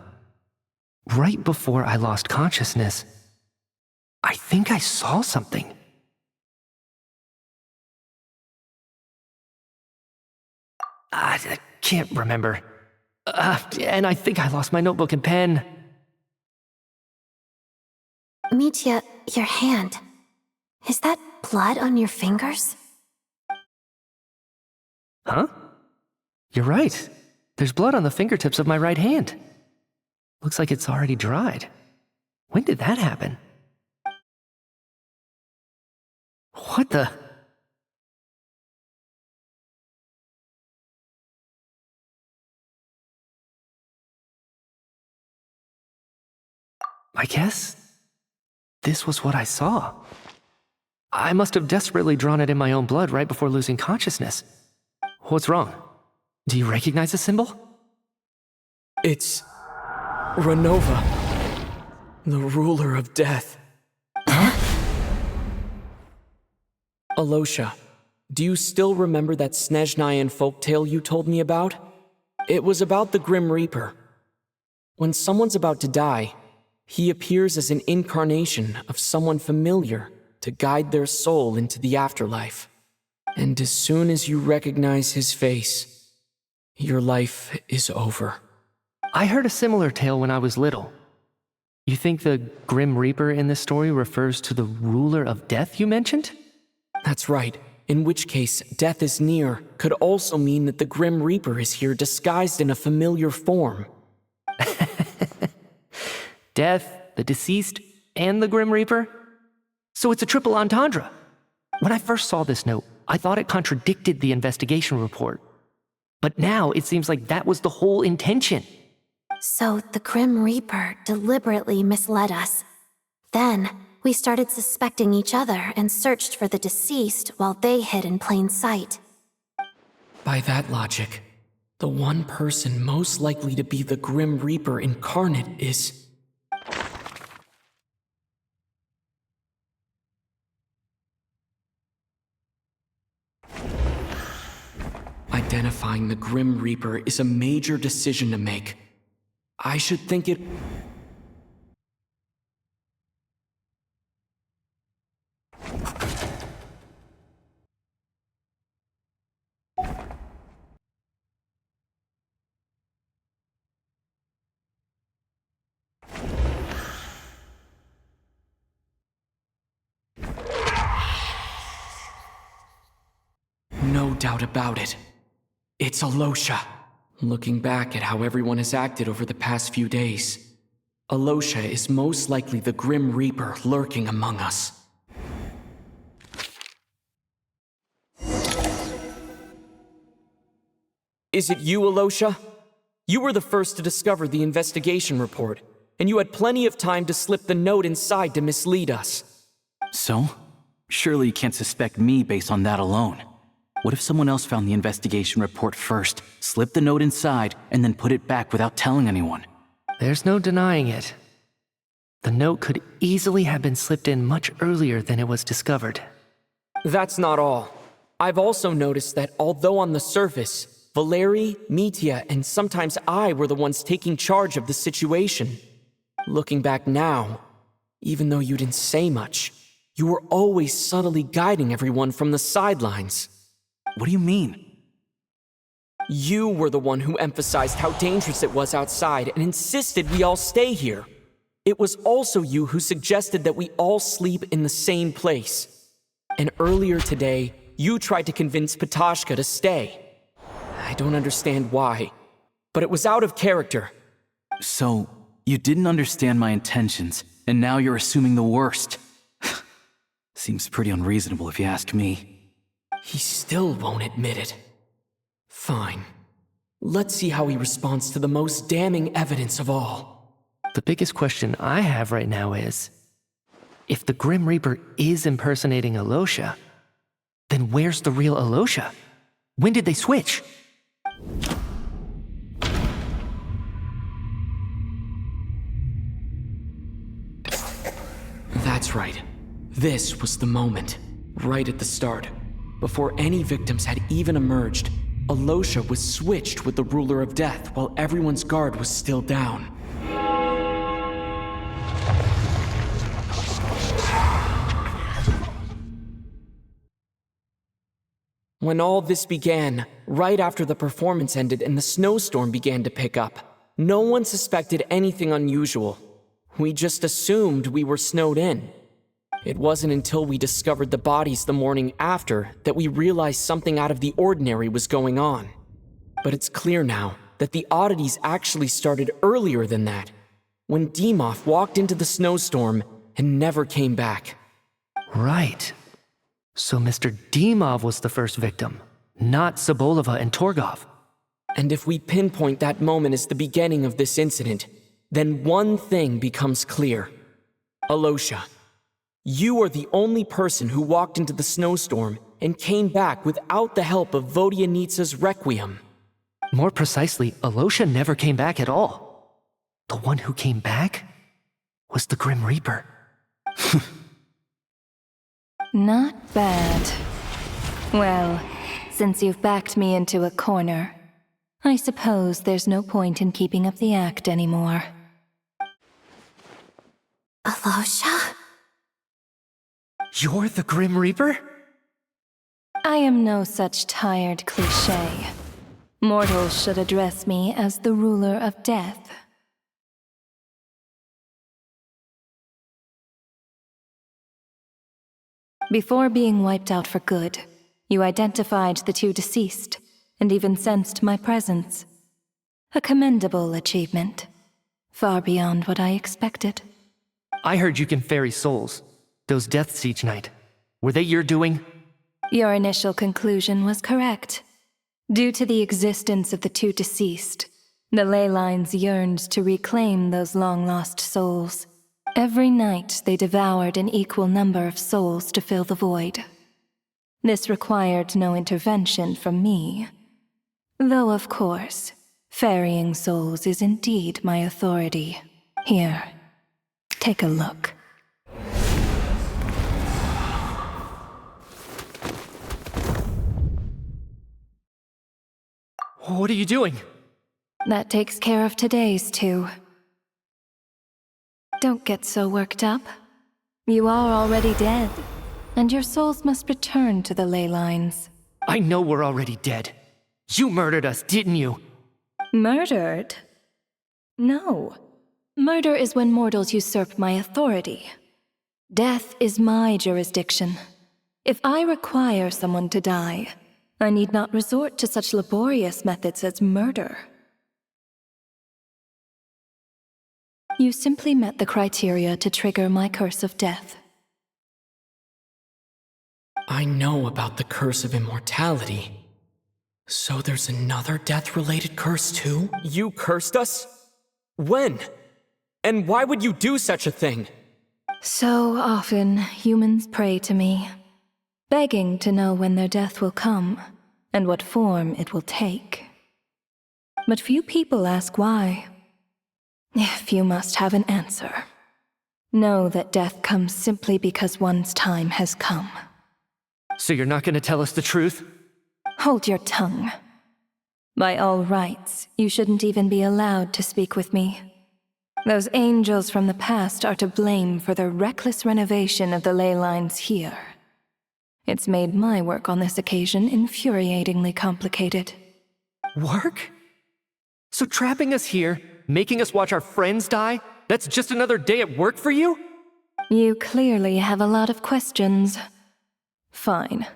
S6: Right before I lost consciousness, I think I saw something. I can't remember. And I think I lost my notebook and pen.
S7: Mitya, your hand. Is that blood on your fingers?
S6: Huh? You're right. There's blood on the fingertips of my right hand. Looks like it's already dried. When did that happen? What the? I guess this was what I saw. I must have desperately drawn it in my own blood right before losing consciousness. What's wrong? Do you recognize the symbol?
S3: It's Renova, the ruler of death. Alosha, do you still remember that Snezhnayan folktale you told me about? It was about the Grim Reaper. When someone's about to die, he appears as an incarnation of someone familiar to guide their soul into the afterlife. And as soon as you recognize his face, your life is over.
S6: I heard a similar tale when I was little. You think the Grim Reaper in this story refers to the ruler of death you mentioned?
S3: That's right, in which case death is near could also mean that the Grim Reaper is here disguised in a familiar form.
S6: Death, the deceased, and the Grim Reaper? So it's a triple entendre. When I first saw this note, I thought it contradicted the investigation report. But now it seems like that was the whole intention.
S7: So the Grim Reaper deliberately misled us. Then, we started suspecting each other and searched for the deceased while they hid in plain sight.
S3: By that logic, the one person most likely to be the Grim Reaper incarnate is... Identifying the Grim Reaper is a major decision to make. I should think it... No doubt about it. It's Alosha. Looking back at how everyone has acted over the past few days, Alosha is most likely the Grim Reaper lurking among us. Is it you, Alosha? You were the first to discover the investigation report, and you had plenty of time to slip the note inside to mislead us.
S12: So? Surely you can't suspect me based on that alone. What if someone else found the investigation report first, slipped the note inside, and then put it back without telling anyone?
S6: There's no denying it. The note could easily have been slipped in much earlier than it was discovered.
S3: That's not all. I've also noticed that although on the surface, Valeri, Mitya, and sometimes I were the ones taking charge of the situation, looking back now, Even though you didn't say much, you were always subtly guiding everyone from the sidelines.
S12: What do you mean?
S3: You were the one who emphasized how dangerous it was outside and insisted we all stay here. It was also you who suggested that we all sleep in the same place. And earlier today, you tried to convince Patashka to stay. I don't understand why, but it was out of character.
S12: So, you didn't understand my intentions, and now you're assuming the worst. Seems pretty unreasonable if you ask me.
S3: He still won't admit it. Fine. Let's see how he responds to the most damning evidence of all.
S6: The biggest question I have right now is, if the Grim Reaper is impersonating Alosha, then where's the real Alosha? When did they switch?
S3: That's right. This was the moment, right at the start. Before any victims had even emerged, Alosha was switched with the Ruler of Death while everyone's guard was still down. When all this began, right after the performance ended and the snowstorm began to pick up, no one suspected anything unusual. We just assumed we were snowed in. It wasn't until we discovered the bodies the morning after that we realized something out of the ordinary was going on. But it's clear now that the oddities actually started earlier than that, when Dimov walked into the snowstorm and never came back.
S6: Right. So Mr. Dimov was the first victim, not Sobolova and Torgov.
S3: And if we pinpoint that moment as the beginning of this incident, then one thing becomes clear. Alosha, you are the only person who walked into the snowstorm and came back without the help of Vodyanitsa's Requiem.
S6: More precisely, Alosha never came back at all. The one who came back was the Grim Reaper.
S15: Not bad. Well, since you've backed me into a corner, I suppose there's no point in keeping up the act anymore.
S7: Alosha?
S6: You're the Grim Reaper?
S15: I am no such tired cliché. Mortals should address me as the Ruler of Death. Before being wiped out for good, you identified the two deceased, and even sensed my presence. A commendable achievement. Far beyond what I expected.
S6: I heard you can ferry souls. Those deaths each night. Were they your doing?
S15: Your initial conclusion was correct. Due to the existence of the two deceased, the ley lines yearned to reclaim those long-lost souls. Every night they devoured an equal number of souls to fill the void. This required no intervention from me. Though, of course, ferrying souls is indeed my authority. Here, take a look.
S6: What are you doing?
S15: That takes care of today's too. Don't get so worked up. You are already dead, and your souls must return to the ley lines.
S6: I know we're already dead. You murdered us, didn't you?
S15: Murdered? No. Murder is when mortals usurp my authority. Death is my jurisdiction. If I require someone to die, I need not resort to such laborious methods as murder. You simply met the criteria to trigger my curse of death.
S3: I know about the curse of immortality. So there's another death-related curse too? You cursed us? When? And why would you do such a thing?
S15: So often, humans pray to me, begging to know when their death will come, and what form it will take. But few people ask why. If you must have an answer, know that death comes simply because one's time has come.
S6: So you're not gonna tell us the truth?
S15: Hold your tongue. By all rights, you shouldn't even be allowed to speak with me. Those angels from the past are to blame for the reckless renovation of the ley lines here. It's made my work on this occasion infuriatingly complicated.
S6: Work? So trapping us here, making us watch our friends die, that's just another day at work for you?
S15: You clearly have a lot of questions. Fine.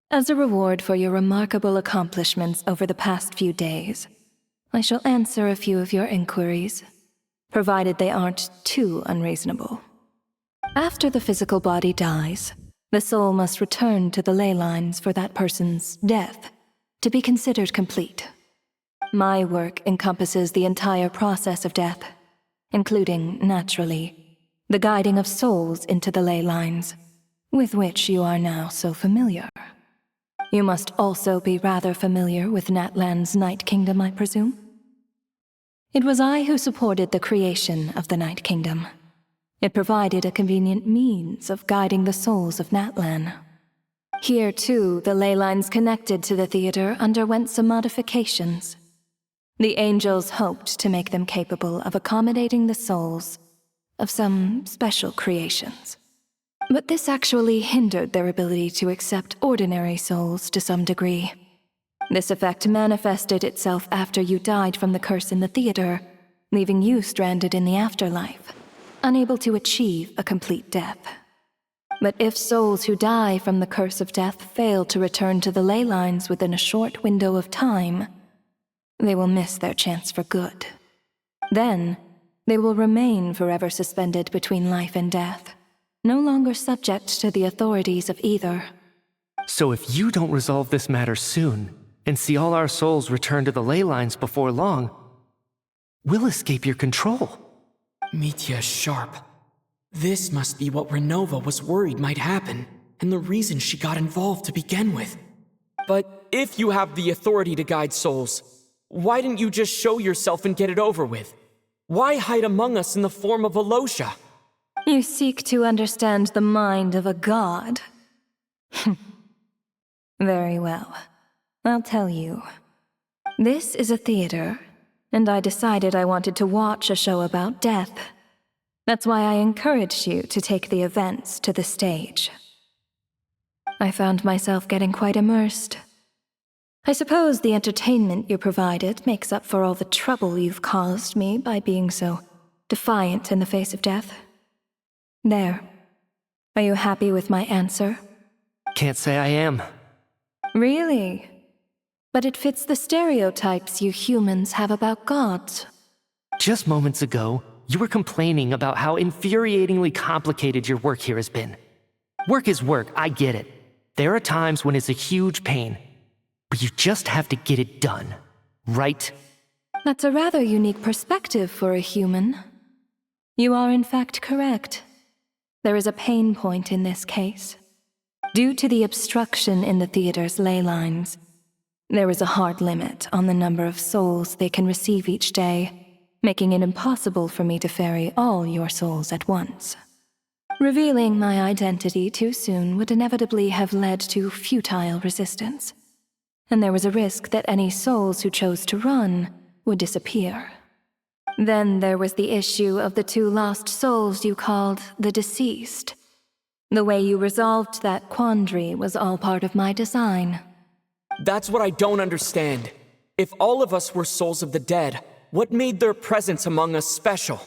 S15: As a reward for your remarkable accomplishments over the past few days, I shall answer a few of your inquiries, provided they aren't too unreasonable. After the physical body dies, the soul must return to the ley lines for that person's death to be considered complete. My work encompasses the entire process of death, including, naturally, the guiding of souls into the ley lines, with which you are now so familiar. You must also be rather familiar with Natlan's Night Kingdom, I presume? It was I who supported the creation of the Night Kingdom. It provided a convenient means of guiding the souls of Natlan. Here, too, the ley lines connected to the theater underwent some modifications. The angels hoped to make them capable of accommodating the souls of some special creations. But this actually hindered their ability to accept ordinary souls to some degree. This effect manifested itself after you died from the curse in the theater, leaving you stranded in the afterlife, unable to achieve a complete death. But if souls who die from the curse of death fail to return to the ley lines within a short window of time, they will miss their chance for good. Then, they will remain forever suspended between life and death, no longer subject to the authorities of either.
S6: So if you don't resolve this matter soon, and see all our souls return to the ley lines before long, we'll escape your control.
S3: Mitya's sharp. This must be what Renova was worried might happen, and the reason she got involved to begin with. But if you have the authority to guide souls, why didn't you just show yourself and get it over with? Why hide among us in the form of Alosha?
S15: You seek to understand the mind of a god. Very well. I'll tell you. This is a theater, and I decided I wanted to watch a show about death. That's why I encouraged you to take the events to the stage. I found myself getting quite immersed. I suppose the entertainment you provided makes up for all the trouble you've caused me by being so defiant in the face of death. There. Are you happy with my answer?
S6: Can't say I am.
S15: Really? But it fits the stereotypes you humans have about gods.
S6: Just moments ago, you were complaining about how infuriatingly complicated your work here has been. Work is work, I get it. There are times when it's a huge pain, but you just have to get it done, right?
S15: That's a rather unique perspective for a human. You are in fact correct. There is a pain point in this case. Due to the obstruction in the theater's ley lines, there is a hard limit on the number of souls they can receive each day, making it impossible for me to ferry all your souls at once. Revealing my identity too soon would inevitably have led to futile resistance, and there was a risk that any souls who chose to run would disappear. Then there was the issue of the two lost souls you called the deceased. The way you resolved that quandary was all part of my design.
S3: That's what I don't understand. If all of us were souls of the dead, what made their presence among us special?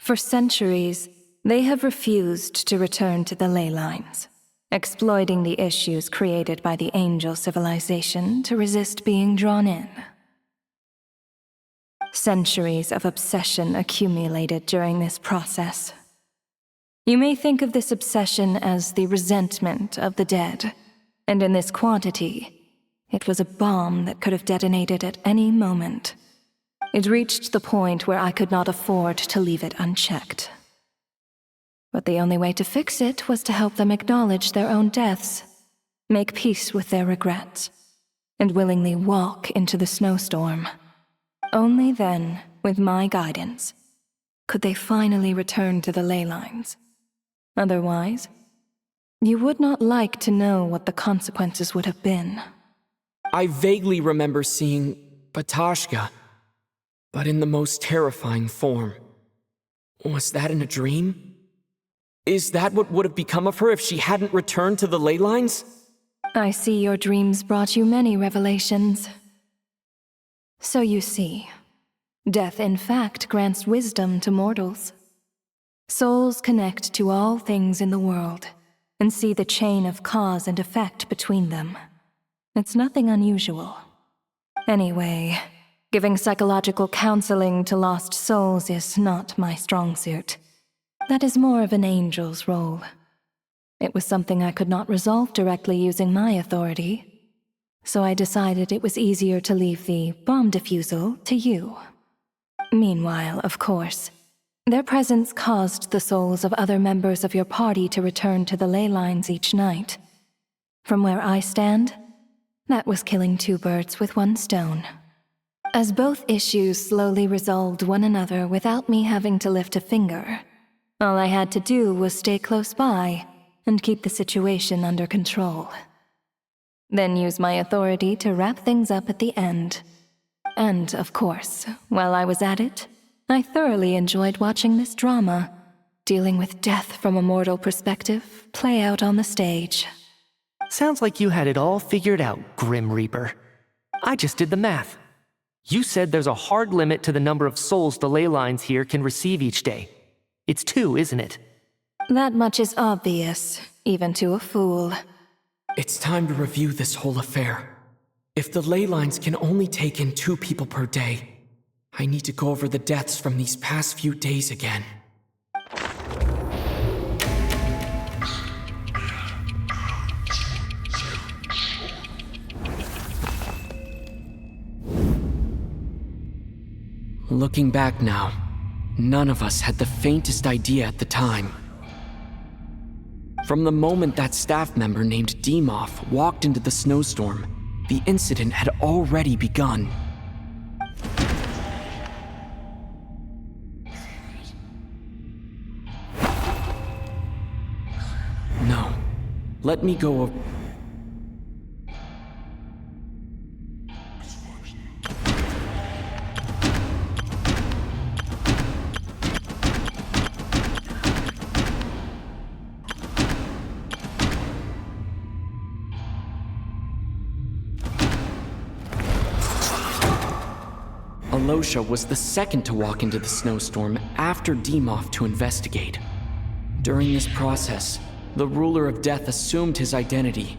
S15: For centuries, they have refused to return to the ley lines, exploiting the issues created by the angel civilization to resist being drawn in. Centuries of obsession accumulated during this process. You may think of this obsession as the resentment of the dead, and in this quantity, it was a bomb that could have detonated at any moment. It reached the point where I could not afford to leave it unchecked. But the only way to fix it was to help them acknowledge their own deaths, make peace with their regrets, and willingly walk into the snowstorm. Only then, with my guidance, could they finally return to the ley lines. Otherwise, you would not like to know what the consequences would have been.
S3: I vaguely remember seeing Batashka, but in the most terrifying form. Was that in a dream? Is that what would have become of her if she hadn't returned to the ley lines?
S15: I see your dreams brought you many revelations. So you see, death in fact grants wisdom to mortals. Souls connect to all things in the world and see the chain of cause and effect between them. It's nothing unusual. Anyway, giving psychological counseling to lost souls is not my strong suit. That is more of an angel's role. It was something I could not resolve directly using my authority, so I decided it was easier to leave the bomb defusal to you. Meanwhile, of course, their presence caused the souls of other members of your party to return to the ley lines each night. From where I stand, that was killing two birds with one stone. As both issues slowly resolved one another without me having to lift a finger, all I had to do was stay close by and keep the situation under control. Then use my authority to wrap things up at the end. And, of course, while I was at it, I thoroughly enjoyed watching this drama, dealing with death from a mortal perspective, play out on the stage.
S6: Sounds like you had it all figured out, Grim Reaper. I just did the math. You said there's a hard limit to the number of souls the ley lines here can receive each day. It's 2, isn't it?
S15: That much is obvious, even to a fool.
S3: It's time to review this whole affair. If the ley lines can only take in 2 people per day, I need to go over the deaths from these past few days again. Looking back now, none of us had the faintest idea at the time. From the moment that staff member named Demoff walked into the snowstorm, the incident had already begun. No. Let me go over... Alosha was the second to walk into the snowstorm after Demoff to investigate. During this process, the ruler of death assumed his identity,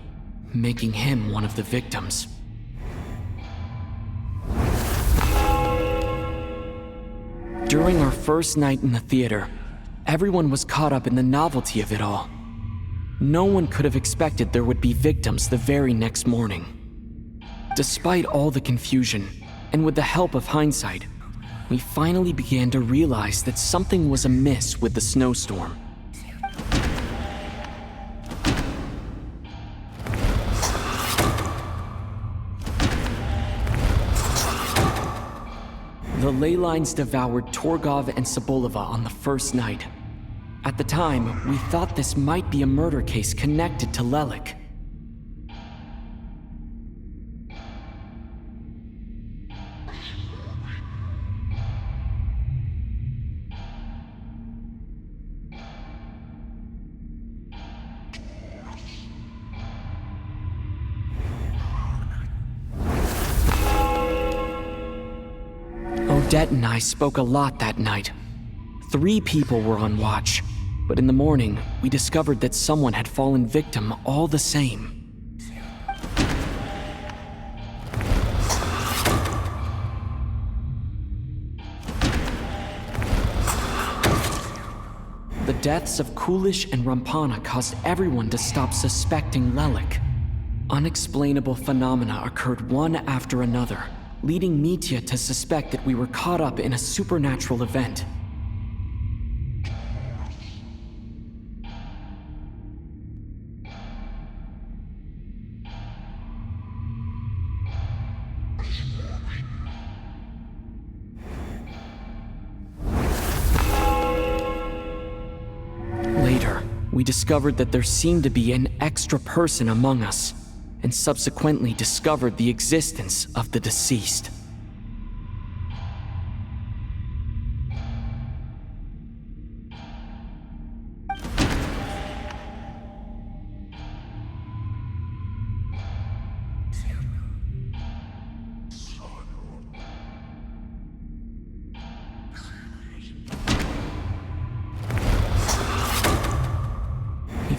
S3: making him one of the victims. During our first night in the theater, everyone was caught up in the novelty of it all. No one could have expected there would be victims the very next morning. Despite all the confusion, and with the help of hindsight, we finally began to realize that something was amiss with the snowstorm. The ley lines devoured Torgov and Sobolova on the first night. At the time, we thought this might be a murder case connected to Lelik. Odette and I spoke a lot that night. 3 people were on watch, but in the morning, we discovered that someone had fallen victim all the same. The deaths of Kulish and Rampana caused everyone to stop suspecting Lelik. Unexplainable phenomena occurred one after another, leading Mitya to suspect that we were caught up in a supernatural event. Later, we discovered that there seemed to be an extra person among us, and subsequently discovered the existence of the deceased.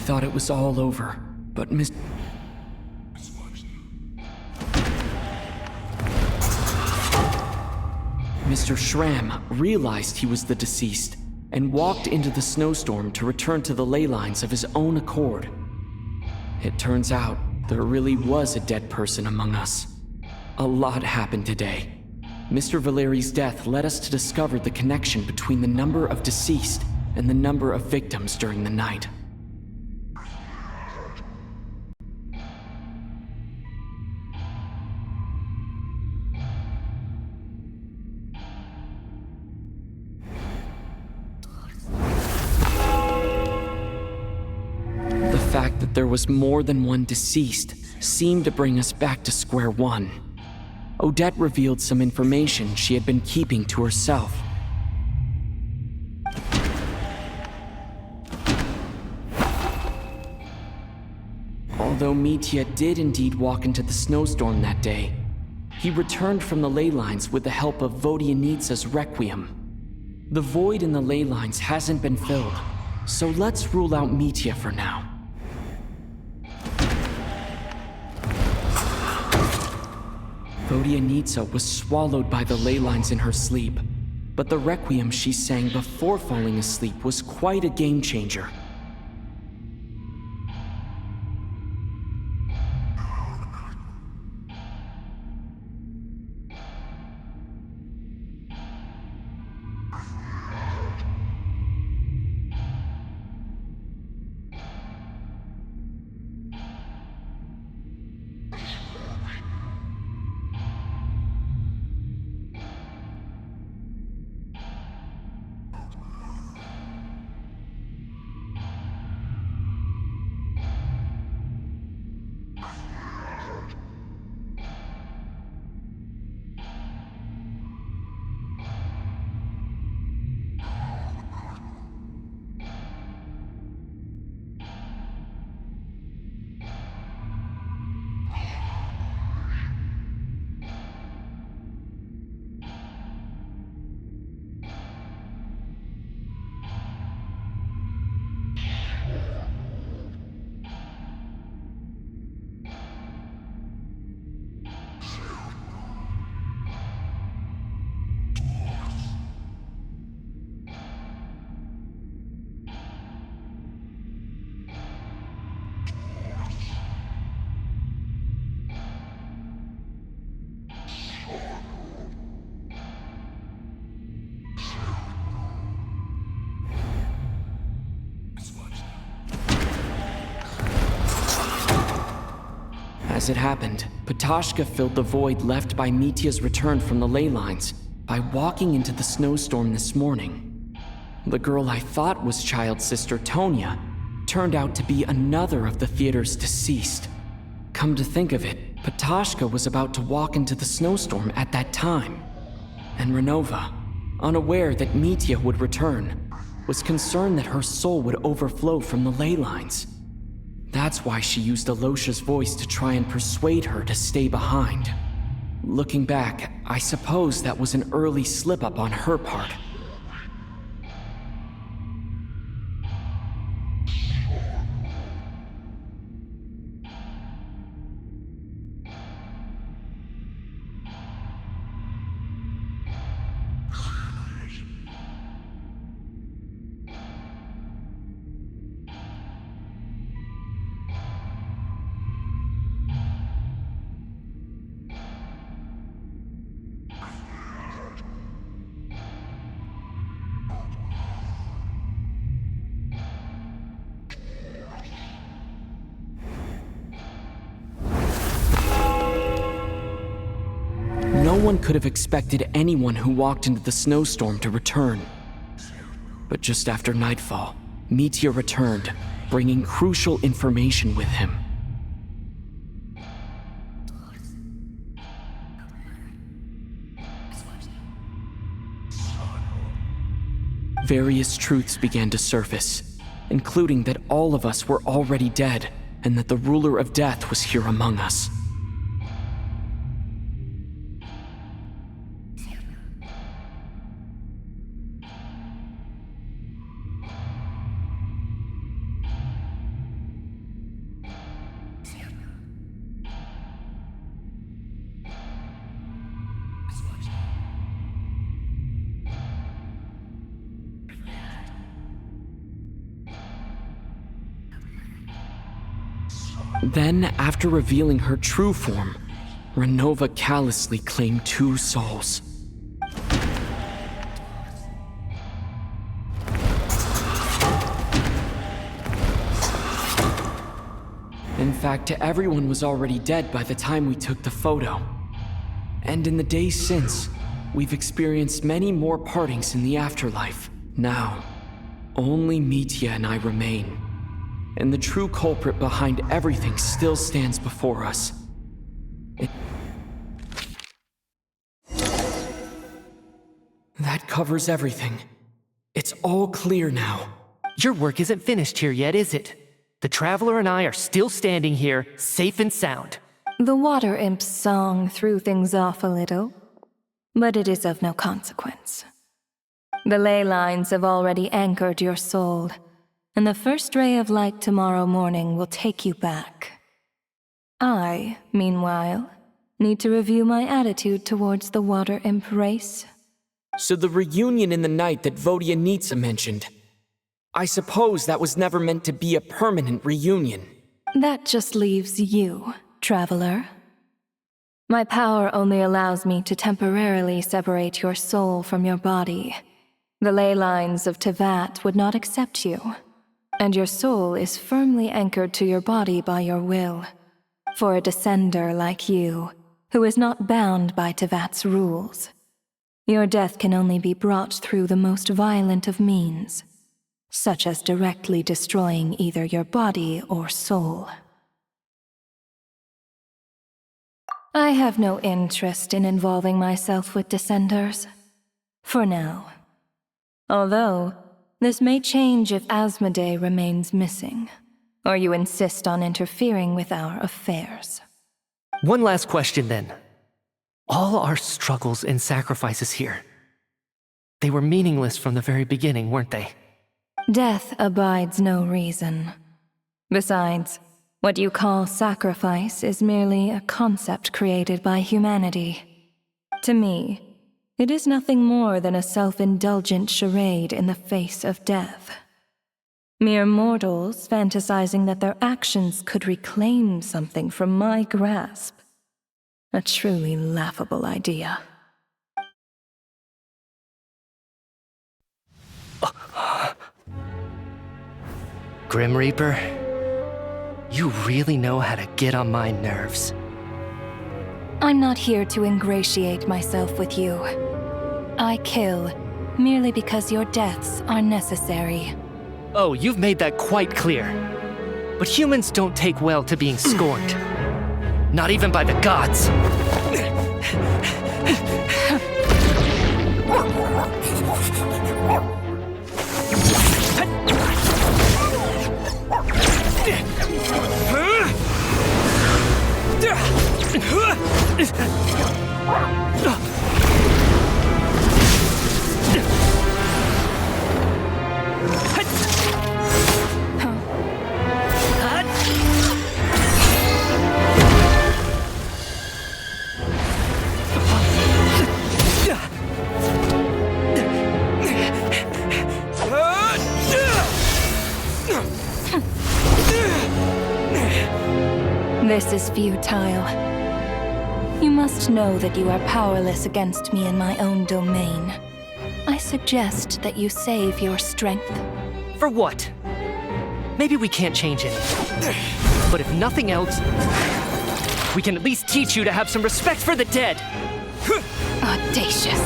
S3: thought it was all over, but Mr. Schramm realized he was the deceased and walked into the snowstorm to return to the ley lines of his own accord. It turns out there really was a dead person among us. A lot happened today. Mr. Valeri's death led us to discover the connection between the number of deceased and the number of victims during the night. The fact that there was more than one deceased seemed to bring us back to square one. Odette revealed some information she had been keeping to herself. Although Mitya did indeed walk into the snowstorm that day, he returned from the ley lines with the help of Vodyanitsa's Requiem. The void in the ley lines hasn't been filled, so let's rule out Mitya for now. Vodyanitsa was swallowed by the ley lines in her sleep, but the Requiem she sang before falling asleep was quite a game changer. As it happened, Patoshka filled the void left by Mitya's return from the ley lines by walking into the snowstorm this morning. The girl I thought was Child's sister Tonya turned out to be another of the theater's deceased. Come to think of it, Patoshka was about to walk into the snowstorm at that time. And Renova, unaware that Mitya would return, was concerned that her soul would overflow from the ley lines. That's why she used Alosha's voice to try and persuade her to stay behind. Looking back, I suppose that was an early slip-up on her part. No one could have expected anyone who walked into the snowstorm to return. But just after nightfall, Mitya returned, bringing crucial information with him. Various truths began to surface, including that all of us were already dead, and that the ruler of death was here among us. Then, after revealing her true form, Renova callously claimed 2 souls. In fact, everyone was already dead by the time we took the photo. And in the days since, we've experienced many more partings in the afterlife. Now, only Mitya and I remain. And the true culprit behind everything still stands before us. That covers everything. It's all clear now.
S6: Your work isn't finished here yet, is it? The Traveler and I are still standing here, safe and sound.
S15: The Water Imp's song threw things off a little, but it is of no consequence. The ley lines have already anchored your soul, and the first ray of light tomorrow morning will take you back. I, meanwhile, need to review my attitude towards the Water Imp race.
S3: So the reunion in the night that Vodyanitsa mentioned, I suppose that was never meant to be a permanent reunion.
S15: That just leaves you, Traveler. My power only allows me to temporarily separate your soul from your body. The ley lines of Tevat would not accept you, and your soul is firmly anchored to your body by your will. For a descender like you, who is not bound by Tevat's rules, your death can only be brought through the most violent of means, such as directly destroying either your body or soul. I have no interest in involving myself with Descenders, for now. Although, this may change if Asmodee remains missing, or you insist on interfering with our affairs.
S6: One last question then. All our struggles and sacrifices here, they were meaningless from the very beginning, weren't they?
S15: Death abides no reason. Besides, what you call sacrifice is merely a concept created by humanity. To me, it is nothing more than a self-indulgent charade in the face of death. Mere mortals fantasizing that their actions could reclaim something from my grasp. A truly laughable idea.
S6: Grim Reaper, you really know how to get on my nerves.
S15: I'm not here to ingratiate myself with you. I kill merely because your deaths are necessary.
S6: Oh, you've made that quite clear. But humans don't take well to being scorned. Not even by the gods.
S15: This is futile. You must know that you are powerless against me in my own domain. I suggest that you save your strength.
S6: For what? Maybe we can't change anything. But if nothing else, we can at least teach you to have some respect for the dead.
S15: Audacious.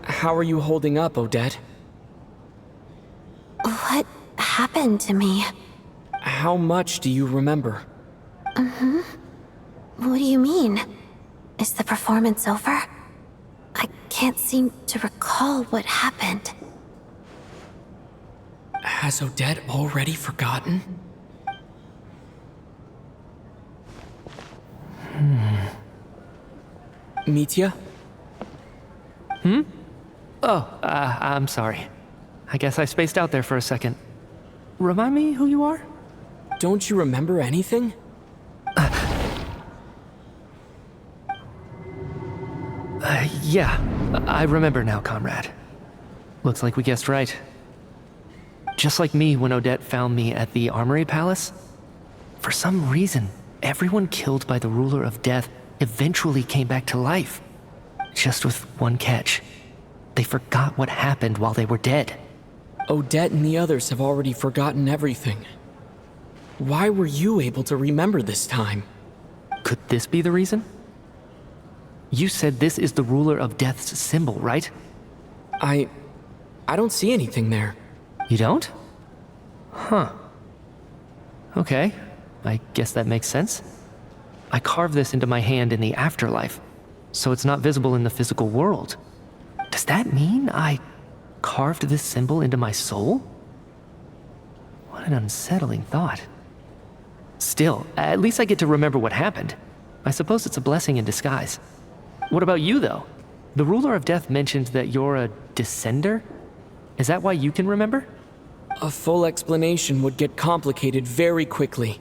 S3: How are you holding up, Odette?
S7: What happened to me?
S3: How much do you remember?
S7: What do you mean? Is the performance over? I can't seem to recall what happened.
S3: Has Odette already forgotten? Mitya?
S6: Oh, I'm sorry. I guess I spaced out there for a second. Remind me who you are?
S3: Don't you remember anything?
S6: Yeah, I remember now, comrade. Looks like we guessed right. Just like me when Odette found me at the Armory Palace, for some reason, everyone killed by the Ruler of Death eventually came back to life. Just with one catch. They forgot what happened while they were dead.
S3: Odette and the others have already forgotten everything. Why were you able to remember this time?
S6: Could this be the reason? You said this is the Ruler of Death's symbol, right?
S3: I don't see anything there.
S6: You don't? Huh. Okay, I guess that makes sense. I carved this into my hand in the afterlife, so it's not visible in the physical world. Does that mean I carved this symbol into my soul? What an unsettling thought. Still, at least I get to remember what happened. I suppose it's a blessing in disguise. What about you, though? The Ruler of Death mentioned that you're a descender? Is that why you can remember?
S3: A full explanation would get complicated very quickly.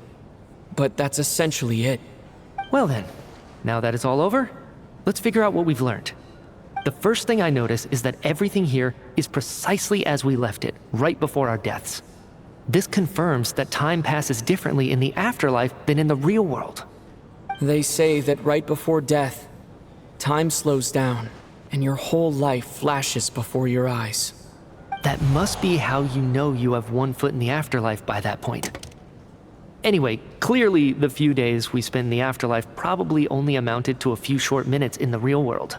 S3: But that's essentially it.
S6: Well then, now that it's all over, let's figure out what we've learned. The first thing I notice is that everything here is precisely as we left it, right before our deaths. This confirms that time passes differently in the afterlife than in the real world.
S3: They say that right before death, time slows down, and your whole life flashes before your eyes.
S6: That must be how you know you have one foot in the afterlife by that point. Anyway, clearly the few days we spend in the afterlife probably only amounted to a few short minutes in the real world.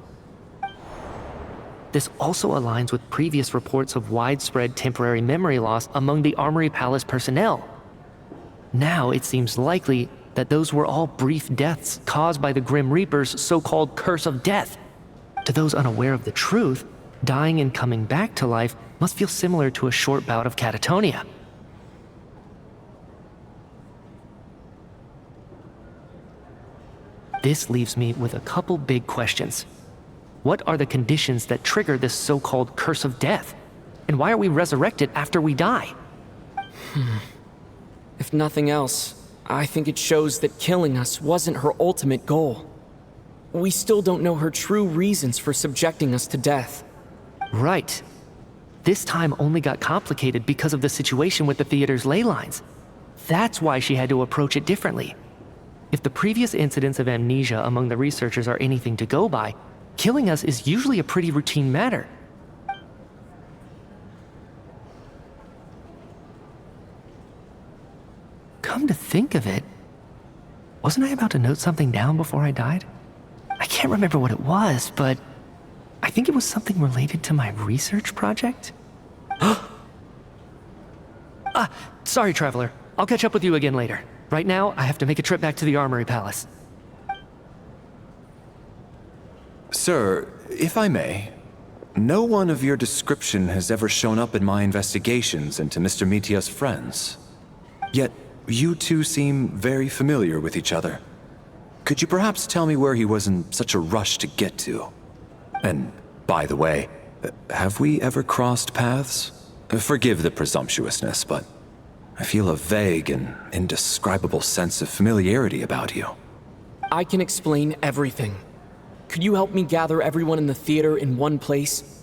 S6: This also aligns with previous reports of widespread temporary memory loss among the Armory Palace personnel. Now it seems likely that those were all brief deaths caused by the Grim Reaper's so-called curse of death. To those unaware of the truth, dying and coming back to life must feel similar to a short bout of catatonia. This leaves me with a couple big questions. What are the conditions that trigger this so-called curse of death? And why are we resurrected after we die?
S3: If nothing else, I think it shows that killing us wasn't her ultimate goal. We still don't know her true reasons for subjecting us to death.
S6: Right. This time only got complicated because of the situation with the theater's ley lines. That's why she had to approach it differently. If the previous incidents of amnesia among the researchers are anything to go by, killing us is usually a pretty routine matter. Come to think of it, wasn't I about to note something down before I died? I can't remember what it was, but I think it was something related to my research project. Sorry, Traveler. I'll catch up with you again later. Right now, I have to make a trip back to the Armory Palace.
S1: Sir, if I may, no one of your description has ever shown up in my investigations into Mr. Mitya's friends. Yet, you two seem very familiar with each other. Could you perhaps tell me where he was in such a rush to get to? And, by the way, have we ever crossed paths? Forgive the presumptuousness, but I feel a vague and indescribable sense of familiarity about you.
S3: I can explain everything. Could you help me gather everyone in the theater in one place?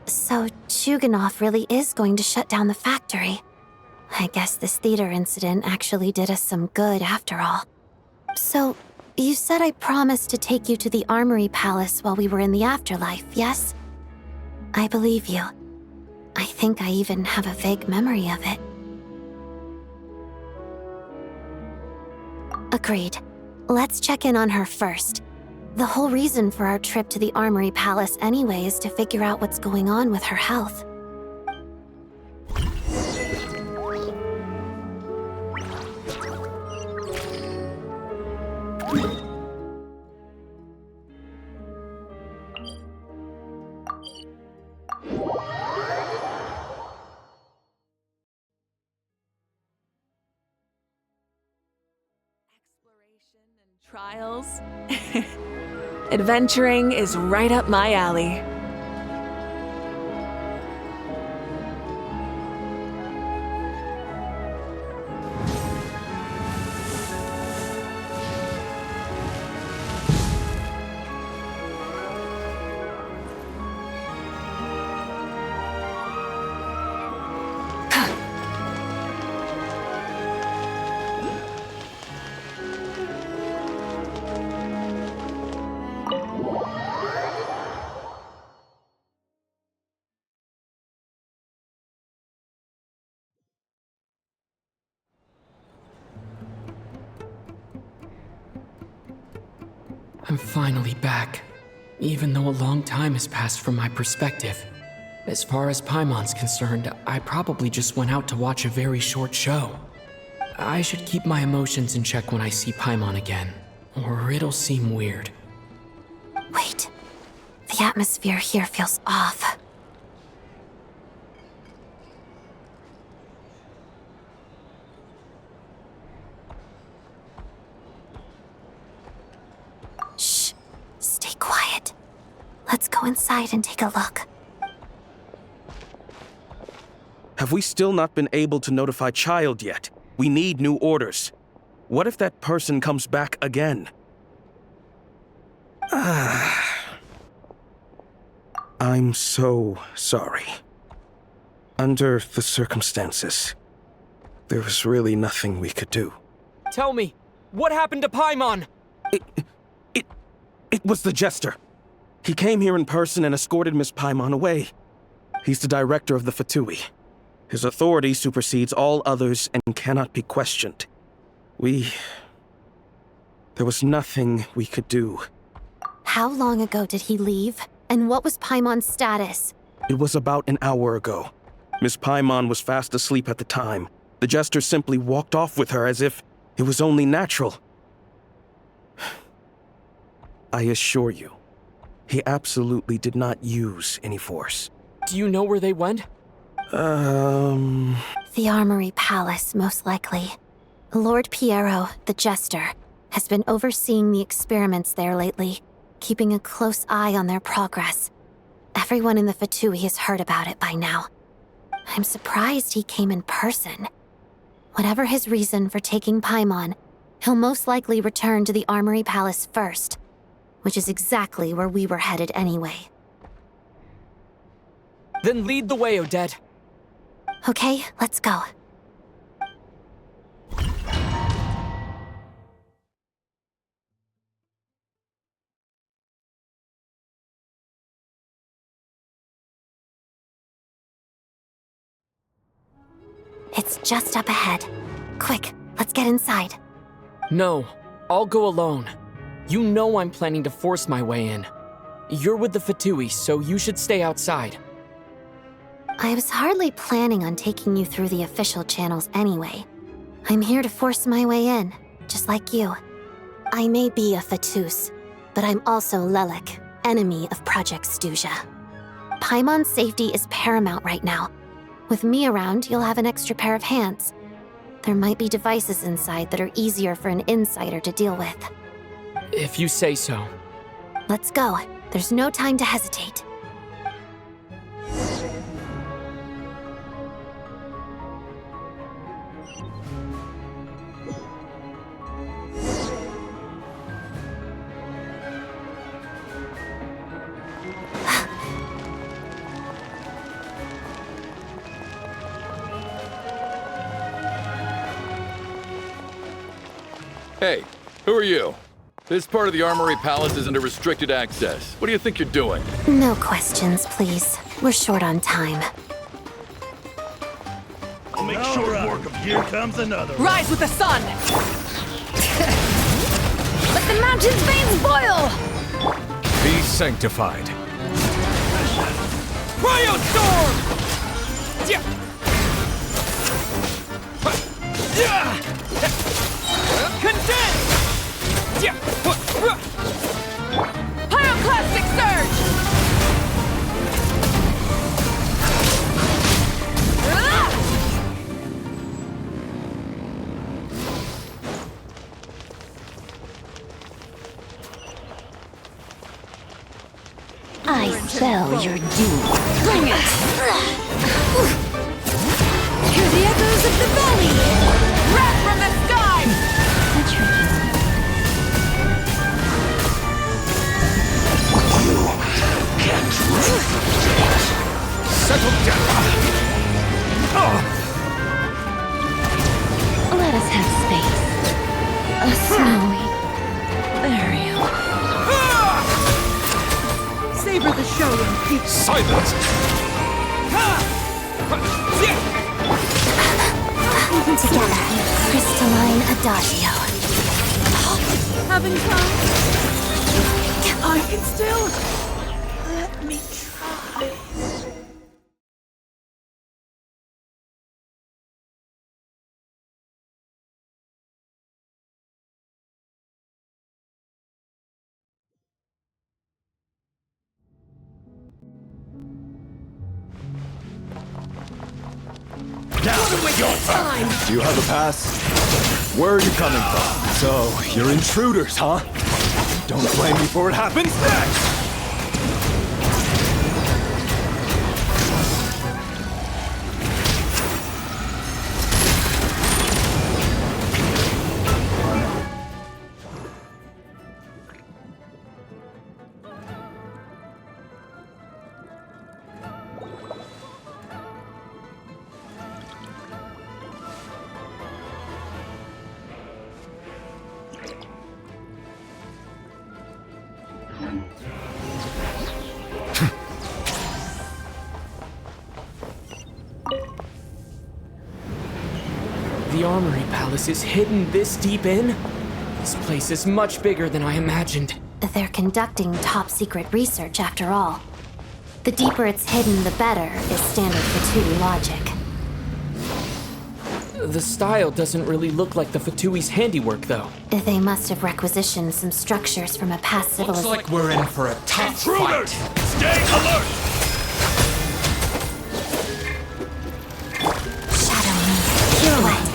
S7: So Chuganov really is going to shut down the factory. I guess this theater incident actually did us some good after all. So, you said I promised to take you to the Armory Palace while we were in the afterlife, yes? I believe you. I think I even have a vague memory of it. Agreed. Let's check in on her first. The whole reason for our trip to the Armory Palace anyway is to figure out what's going on with her health.
S11: Trials? Adventuring is right up my alley.
S3: I'm finally back, even though a long time has passed from my perspective. As far as Paimon's concerned, I probably just went out to watch a very short show. I should keep my emotions in check when I see Paimon again, or it'll seem weird.
S7: Wait. The atmosphere here feels off. Shh. Stay quiet. Let's go inside and take a look.
S16: Have we still not been able to notify Child yet? We need new orders. What if that person comes back again? I'm so sorry. Under the circumstances, there was really nothing we could do.
S3: Tell me, what happened to Paimon?
S16: It was the Jester. He came here in person and escorted Miss Paimon away. He's the director of the Fatui. His authority supersedes all others and cannot be questioned. There was nothing we could do.
S7: How long ago did he leave? And what was Paimon's status?
S16: It was about an hour ago. Miss Paimon was fast asleep at the time. The Jester simply walked off with her as if it was only natural. I assure you, he absolutely did not use any force.
S3: Do you know where they went?
S7: The Armory Palace, most likely. Lord Piero, the Jester, has been overseeing the experiments there lately, keeping a close eye on their progress. Everyone in the Fatui has heard about it by now. I'm surprised he came in person. Whatever his reason for taking Paimon, he'll most likely return to the Armory Palace first, which is exactly where we were headed anyway.
S3: Then lead the way, Odette.
S7: Okay, let's go. It's just up ahead. Quick, let's get inside.
S3: No, I'll go alone. You know I'm planning to force my way in. You're with the Fatui, so you should stay outside.
S7: I was hardly planning on taking you through the official channels anyway. I'm here to force my way in, just like you. I may be a Fatus, but I'm also Lelik, enemy of Project Stuzha. Paimon's safety is paramount right now. With me around, you'll have an extra pair of hands. There might be devices inside that are easier for an insider to deal with.
S3: If you say so.
S7: Let's go. There's no time to hesitate.
S8: Hey, who are you? This part of the Armory Palace is under restricted access. What do you think you're doing?
S13: No questions, please. We're short on time.
S17: I'll make short work of here comes another.
S11: Rise with the sun!
S4: Let the mountain's veins boil!
S5: Be sanctified.
S14: Cryo Storm! Condense!
S11: Pyroclastic surge!
S13: I spell your doom.
S4: Bring it! Hear the echoes of the valley!
S11: Wrath from the sky!
S13: A tricky
S5: Settle down.
S13: Let us have space. A snowy burial.
S11: Savor the show, young people.
S5: Silence!
S13: Together, crystalline adagio.
S11: Having fun? I can still... Let me try.
S17: Now it's your turn.
S1: Do you have a pass? Where are you coming from? So, you're intruders, huh? Don't blame me for what happens next!
S3: The Armory Palace is hidden this deep in? This place is much bigger than I imagined.
S13: They're conducting top-secret research after all. The deeper it's hidden, the better, is standard Fatui logic.
S3: The style doesn't really look like the Fatui's handiwork, though.
S13: They must have requisitioned some structures from a past civilization.
S14: Looks like we're in for a tough
S17: Intruders! Stay alert!
S13: Shadow me. Pirouette.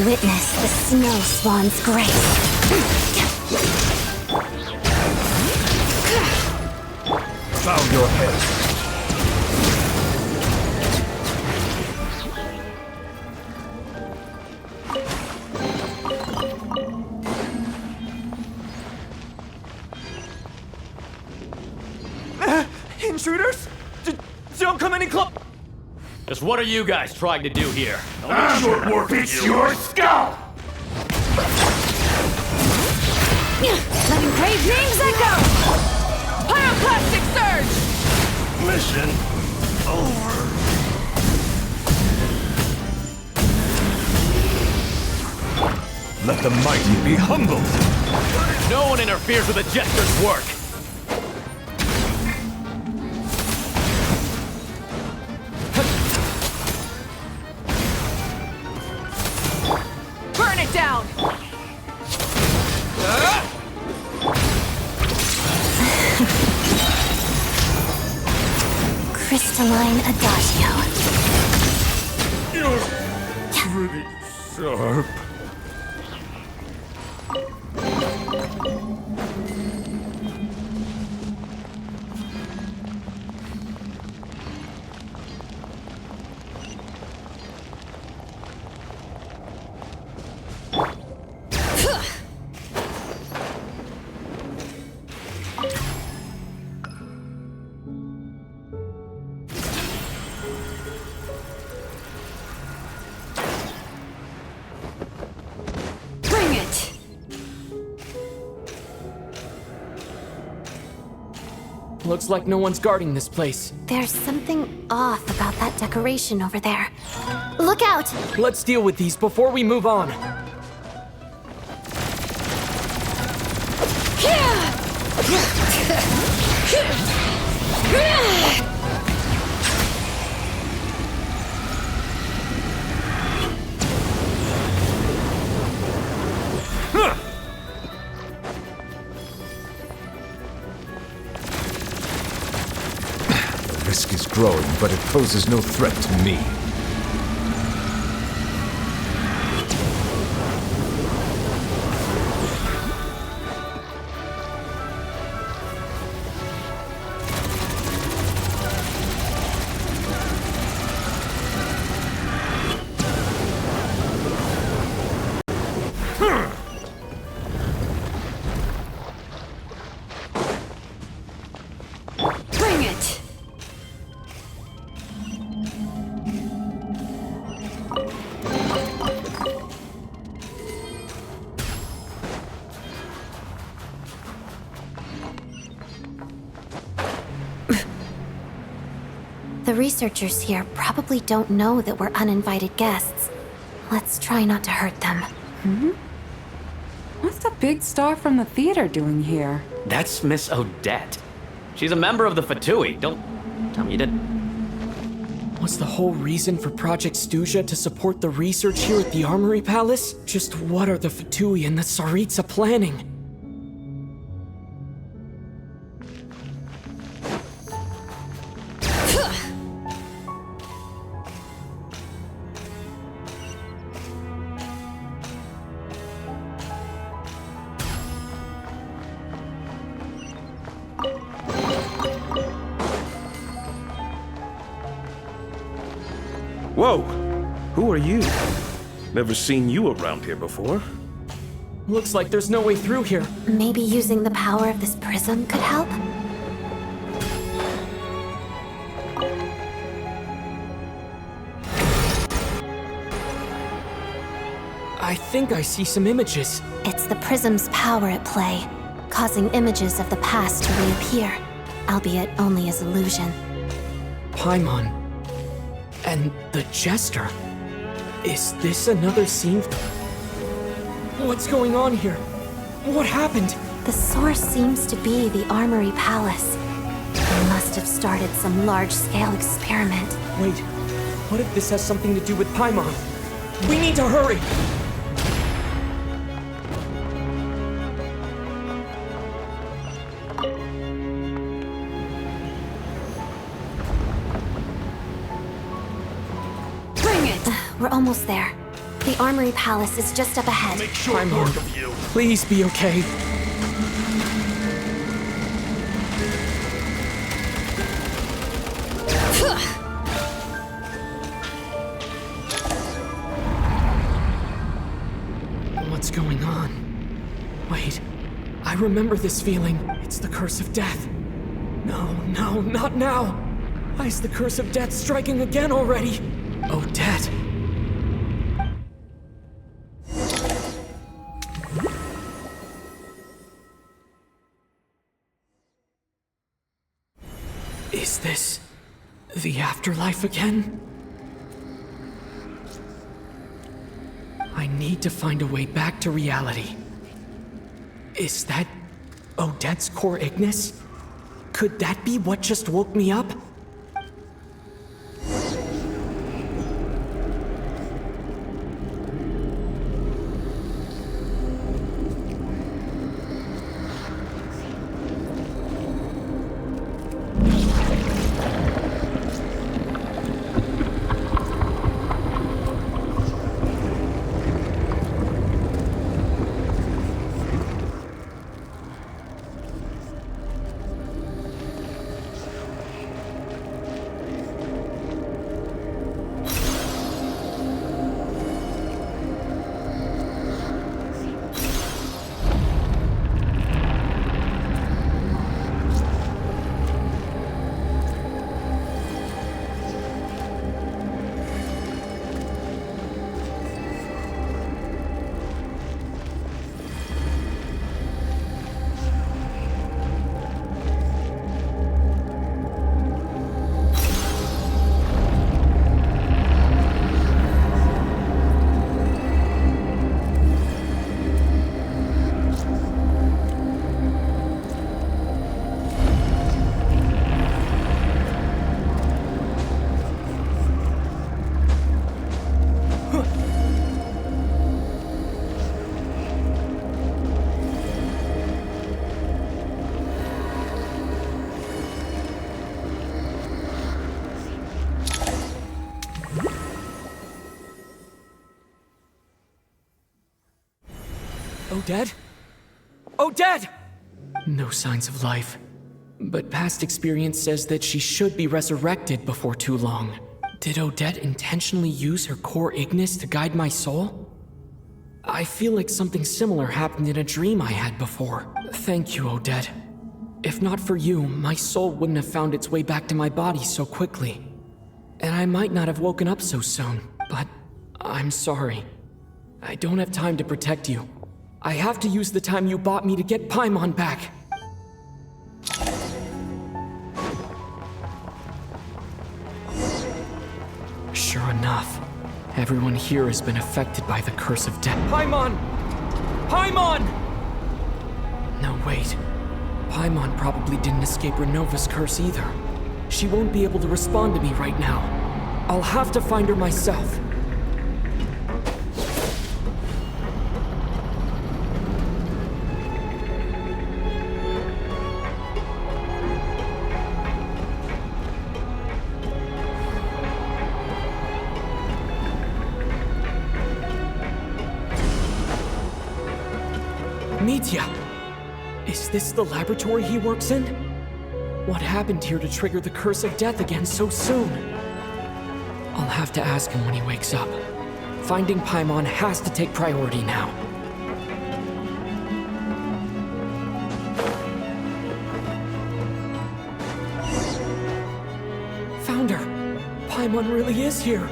S13: Witness the snow swan's grace.
S17: Bow your head.
S14: Intruders? Don't come any close.
S18: Just what are you guys trying to do here?
S17: Short work, it's your skull!
S11: Letting brave names echo! Pyroclastic surge!
S17: Mission over.
S5: Let the mighty be humbled.
S18: No one interferes with a jester's work.
S11: Burn it down!
S13: Crystalline adagio.
S5: You're pretty sharp.
S3: Looks like no one's guarding this place.
S13: There's something off about that decoration over there. Look out!
S3: Let's deal with these before we move on.
S19: The risk is growing, but it poses no threat to me.
S4: Bring it!
S13: The researchers here probably don't know that we're uninvited guests. Let's try not to hurt them.
S20: What's the big star from the theater doing here?
S18: That's Miss Odette. She's a member of the Fatui. Don't tell me you didn't.
S3: Was the whole reason for Project Stuja to support the research here at the Armory Palace? Just what are the Fatui and the Tsaritsa planning?
S16: Whoa! Who are you? Never seen you around here before.
S3: Looks like there's no way through here.
S13: Maybe using the power of this prism could help?
S3: I think I see some images.
S13: It's the prism's power at play, causing images of the past to reappear, albeit only as illusion.
S3: Paimon. And the Jester. Is this another scene? What's going on here? What happened?
S13: The source seems to be the Armory Palace. They must have started some large-scale experiment.
S3: Wait, what if this has something to do with Paimon? We need to hurry!
S13: We're almost there. The Armory Palace is just up ahead.
S17: Make short work of you.
S3: Please be okay. What's going on? Wait, I remember this feeling. It's the curse of death. No, not now. Why is the curse of death striking again already? Odette. Is this the afterlife again? I need to find a way back to reality. Is that Odette's core Ignis? Could that be what just woke me up? Odette? Odette! No signs of life. But past experience says that she should be resurrected before too long. Did Odette intentionally use her core Ignis to guide my soul? I feel like something similar happened in a dream I had before. Thank you, Odette. If not for you, my soul wouldn't have found its way back to my body so quickly. And I might not have woken up so soon, but I'm sorry. I don't have time to protect you. I have to use the time you bought me to get Paimon back. Sure enough, everyone here has been affected by the curse of death. Paimon! Paimon! No, wait. Paimon probably didn't escape Renova's curse either. She won't be able to respond to me right now. I'll have to find her myself. Mitya! Is this the laboratory he works in? What happened here to trigger the curse of death again so soon? I'll have to ask him when he wakes up. Finding Paimon has to take priority now. Found her! Paimon really is here!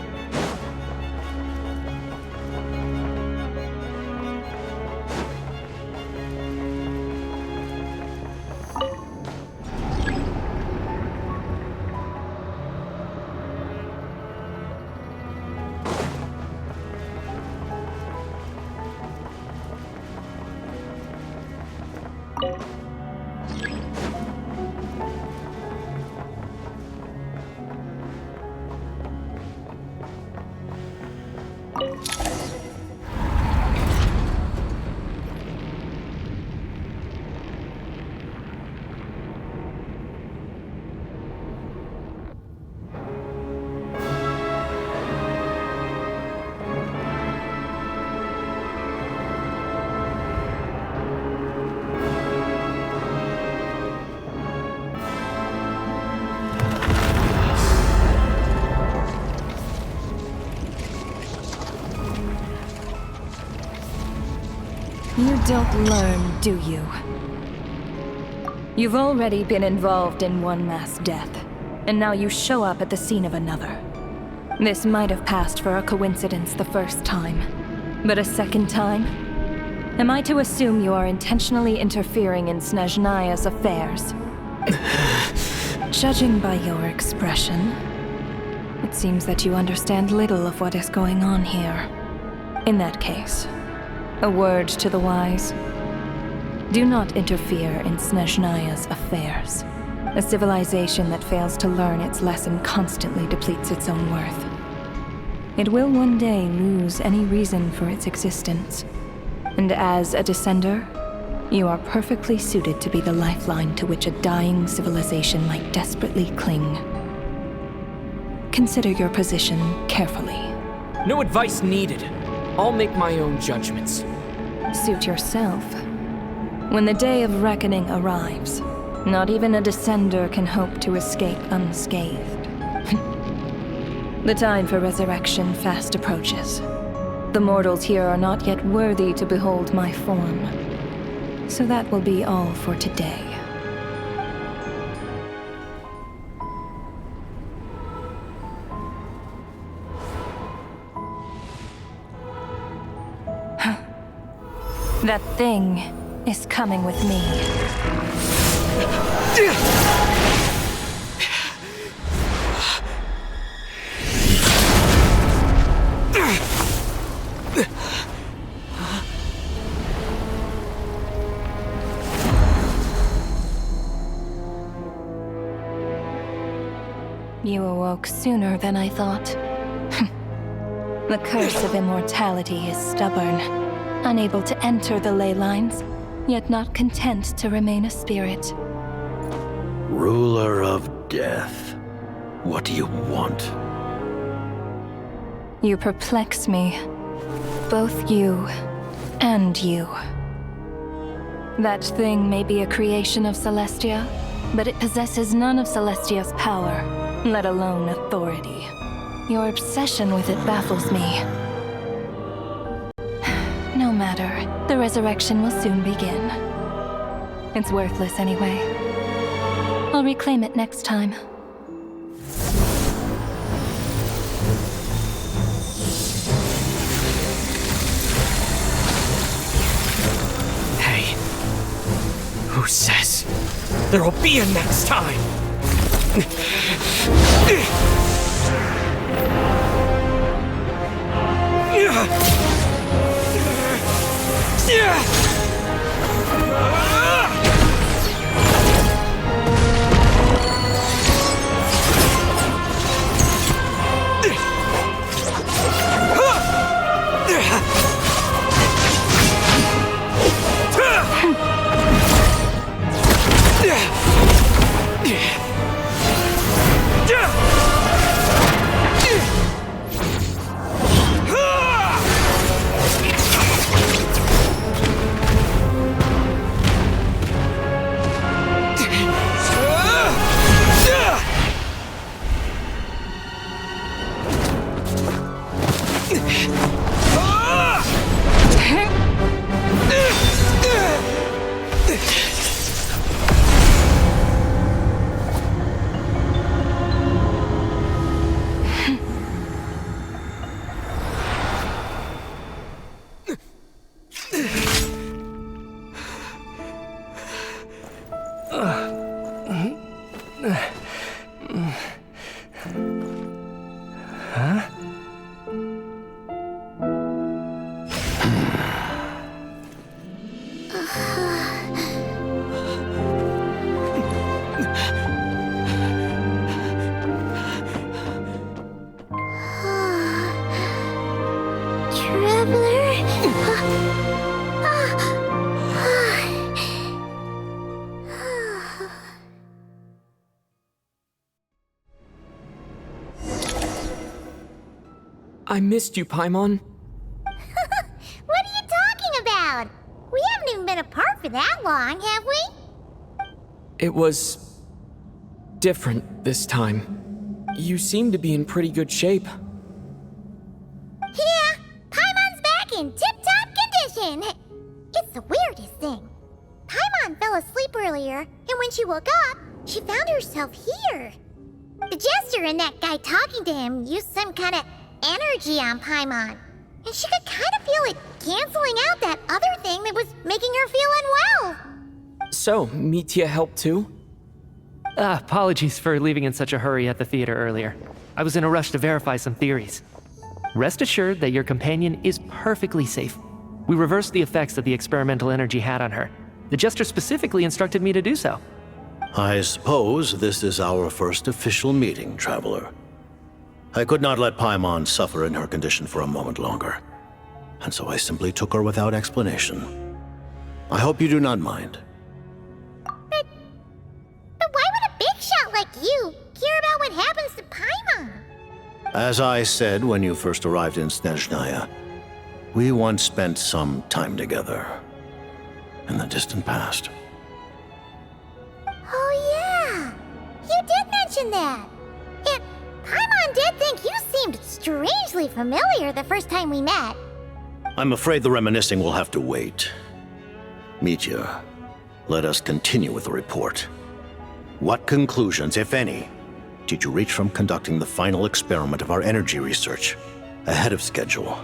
S15: You don't learn, do you? You've already been involved in one mass death, and now you show up at the scene of another. This might have passed for a coincidence the first time, but a second time? Am I to assume you are intentionally interfering in Snezhnaya's affairs? Judging by your expression, it seems that you understand little of what is going on here. In that case, a word to the wise. Do not interfere in Snezhnaya's affairs. A civilization that fails to learn its lesson constantly depletes its own worth. It will one day lose any reason for its existence. And as a descender, you are perfectly suited to be the lifeline to which a dying civilization might desperately cling. Consider your position carefully.
S3: No advice needed. I'll make my own judgments.
S15: Suit yourself. When the day of reckoning arrives, not even a descender can hope to escape unscathed. The time for resurrection fast approaches. The mortals here are not yet worthy to behold my form. So that will be all for today. That thing is coming with me. You awoke sooner than I thought. The curse of immortality is stubborn, unable to enter the ley lines, yet not content to remain a spirit.
S17: Ruler of death, what do you want?
S15: You perplex me. Both you and you. That thing may be a creation of Celestia, but it possesses none of Celestia's power, let alone authority. Your obsession with it baffles me. No matter, the resurrection will soon begin. It's worthless anyway. I'll reclaim it next time.
S10: Hey, who says there'll be a next time? I missed you, Paimon.
S13: What are you talking about? We haven't even been apart for that long, have we?
S3: It was different this time. You seem to be in pretty good shape.
S13: Yeah, Paimon's back in tip-top condition. It's the weirdest thing. Paimon fell asleep earlier, and when she woke up, she found herself here. The jester and that guy talking to him used some kind of energy on Paimon, and she could kind of feel it canceling out that other thing that was making her feel unwell.
S3: So, Mitya helped too?
S6: Apologies for leaving in such a hurry at the theater earlier. I was in a rush to verify some theories. Rest assured that your companion is perfectly safe. We reversed the effects that the experimental energy had on her. The jester specifically instructed me to do so.
S17: I suppose this is our first official meeting, Traveler. I could not let Paimon suffer in her condition for a moment longer, and so I simply took her without explanation. I hope you do not mind.
S13: But why would a big shot like you care about what happens to Paimon?
S17: As I said when you first arrived in Snezhnaya, we once spent some time together in the distant past.
S13: Oh yeah, you did mention that. And Paimon did think you seemed strangely familiar the first time we met.
S17: I'm afraid the reminiscing will have to wait. Mitya, let us continue with the report. What conclusions, if any, did you reach from conducting the final experiment of our energy research ahead of schedule?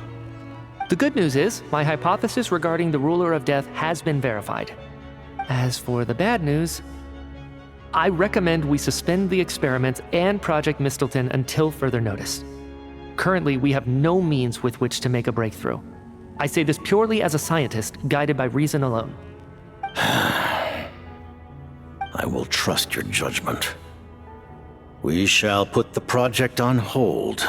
S6: The good news is, my hypothesis regarding the Ruler of Death has been verified. As for the bad news, I recommend we suspend the experiments and Project Mistleton until further notice. Currently, we have no means with which to make a breakthrough. I say this purely as a scientist, guided by reason alone.
S17: I will trust your judgment. We shall put the project on hold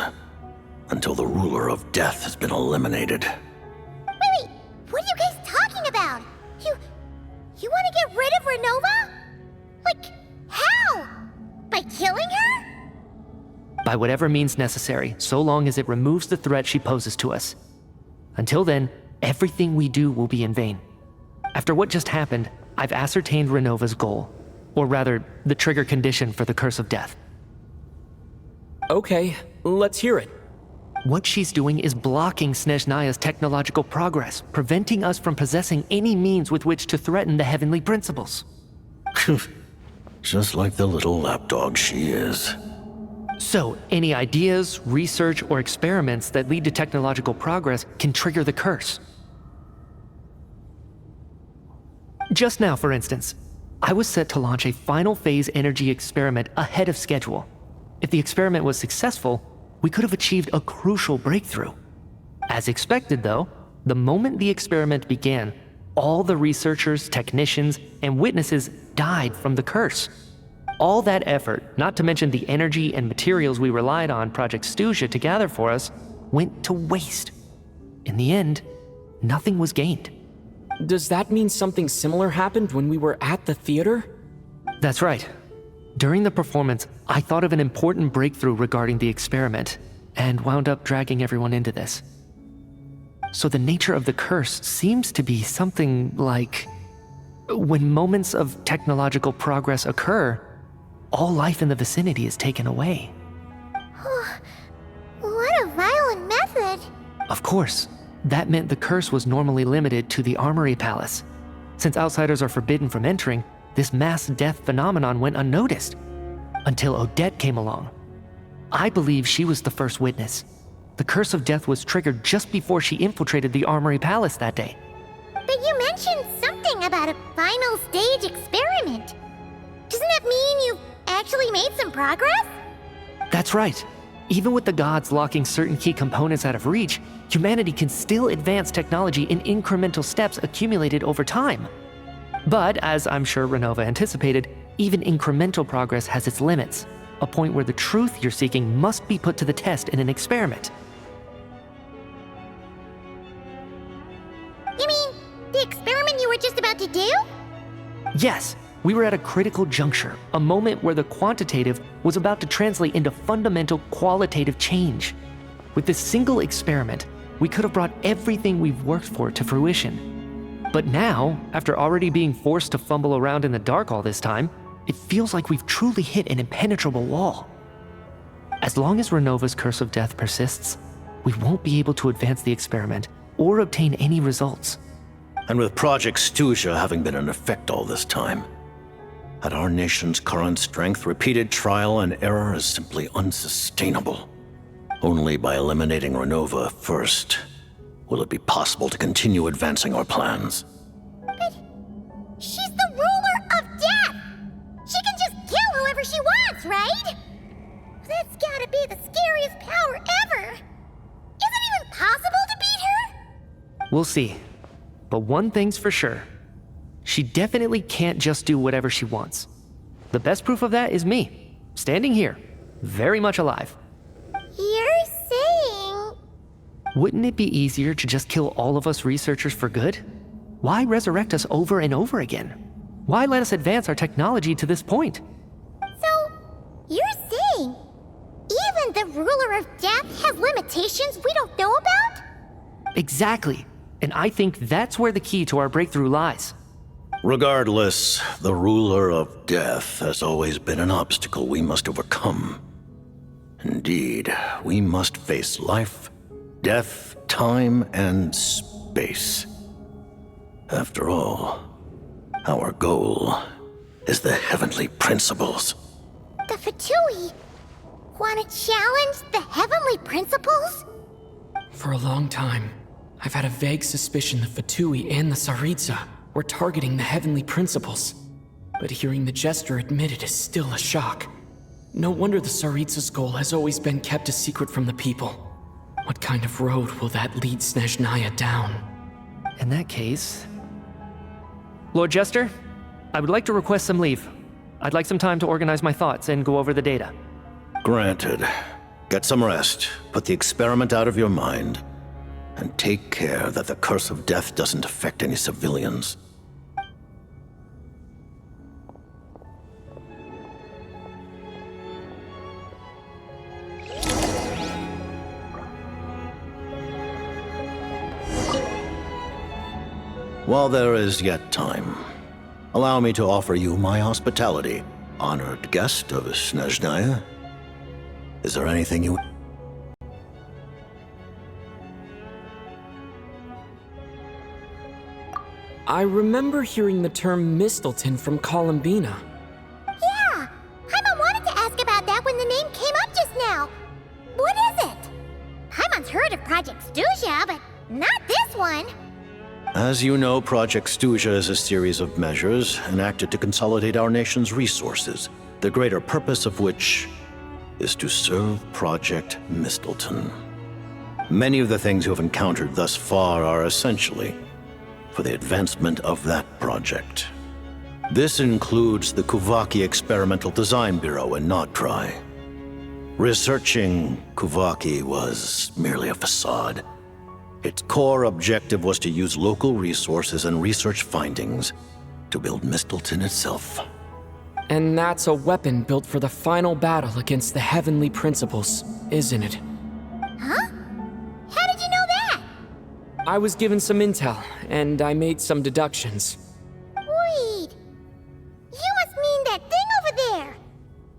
S17: until the Ruler of Death has been eliminated.
S13: Wait, what are you guys talking about? You want to get rid of Renova? Like, how? By killing her?
S6: By whatever means necessary, so long as it removes the threat she poses to us. Until then, everything we do will be in vain. After what just happened, I've ascertained Renova's goal. Or rather, the trigger condition for the Curse of Death.
S3: Okay, let's hear it.
S6: What she's doing is blocking Snezhnaya's technological progress, preventing us from possessing any means with which to threaten the heavenly principles.
S17: Just like the little lapdog she is.
S6: So, any ideas, research, or experiments that lead to technological progress can trigger the curse. Just now, for instance, I was set to launch a final phase energy experiment ahead of schedule. If the experiment was successful, we could have achieved a crucial breakthrough. As expected, though, the moment the experiment began, all the researchers, technicians, and witnesses died from the curse. All that effort, not to mention the energy and materials we relied on Project Snezhnaya to gather for us, went to waste. In the end, nothing was gained.
S3: Does that mean something similar happened when we were at the theater?
S6: That's right. During the performance, I thought of an important breakthrough regarding the experiment, and wound up dragging everyone into this. So the nature of the curse seems to be something like, when moments of technological progress occur, all life in the vicinity is taken away.
S13: What a violent method!
S6: Of course, that meant the curse was normally limited to the Armory Palace. Since outsiders are forbidden from entering, this mass death phenomenon went unnoticed. Until Odette came along. I believe she was the first witness. The curse of death was triggered just before she infiltrated the Armory Palace that day.
S13: But you mentioned something about a final stage experiment. Doesn't that mean you've actually made some progress?
S6: That's right. Even with the gods locking certain key components out of reach, humanity can still advance technology in incremental steps accumulated over time. But, as I'm sure Renova anticipated, even incremental progress has its limits, a point where the truth you're seeking must be put to the test in an experiment.
S13: You mean the experiment you were just about to do?
S6: Yes, we were at a critical juncture, a moment where the quantitative was about to translate into fundamental qualitative change. With this single experiment, we could have brought everything we've worked for to fruition. But now, after already being forced to fumble around in the dark all this time, it feels like we've truly hit an impenetrable wall. As long as Renova's Curse of Death persists, we won't be able to advance the experiment or obtain any results.
S17: And with Project Snezhnaya having been in effect all this time, at our nation's current strength, repeated trial and error is simply unsustainable. Only by eliminating Renova first will it be possible to continue advancing our plans.
S13: But she's the ruler of death! She can just kill whoever she wants, right? That's gotta be the scariest power ever! Is it even possible to beat her?
S6: We'll see. But one thing's for sure. She definitely can't just do whatever she wants. The best proof of that is me, standing here, very much alive.
S13: You're saying...
S6: Wouldn't it be easier to just kill all of us researchers for good? Why resurrect us over and over again? Why let us advance our technology to this point?
S13: So, you're saying even the ruler of death has limitations we don't know about?
S6: Exactly. And I think that's where the key to our breakthrough lies.
S17: Regardless, the ruler of death has always been an obstacle we must overcome. Indeed, we must face life, death, time, and space. After all, our goal is the heavenly principles.
S13: The Fatui want to challenge the heavenly principles?
S3: For a long time, I've had a vague suspicion the Fatui and the Tsaritsa were targeting the heavenly principles. But hearing the Jester admit it is still a shock. No wonder the Tsaritsa's goal has always been kept a secret from the people. What kind of road will that lead Snezhnaya down?
S6: In that case... Lord Jester, I would like to request some leave. I'd like some time to organize my thoughts and go over the data.
S17: Granted. Get some rest, put the experiment out of your mind, and take care that the Curse of Death doesn't affect any civilians. While there is yet time, allow me to offer you my hospitality, honored guest of Snezhnaya. Is there anything you...
S3: I remember hearing the term Mistleton from Columbina.
S13: Yeah, Paimon wanted to ask about that when the name came up just now. What is it? Paimon's heard of Project Snezhnaya, but not this one.
S17: As you know, Project Snezhnaya is a series of measures enacted to consolidate our nation's resources, the greater purpose of which is to serve Project Mistleton. Many of the things you have encountered thus far are essentially for the advancement of that project. This includes the Kuvaki Experimental Design Bureau in Nocturne. Researching Kuvaki was merely a facade. Its core objective was to use local resources and research findings to build Mistleton itself.
S3: And that's a weapon built for the final battle against the Heavenly Principles, isn't it?
S13: Huh? How did you know that?
S3: I was given some intel, and I made some deductions.
S13: Wait. You must mean that thing over there.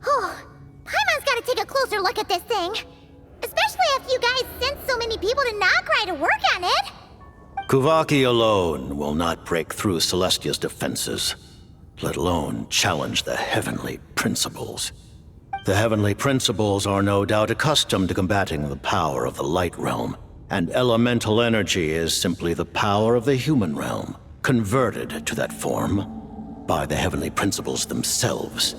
S13: Oh, Paimon's gotta take a closer look at this thing. Especially after you guys sent so many people to Nocturne to work on it.
S17: Kuvaki alone will not break through Celestia's defenses, let alone challenge the Heavenly Principles. The Heavenly Principles are no doubt accustomed to combating the power of the Light Realm, and elemental energy is simply the power of the human realm, converted to that form by the Heavenly Principles themselves.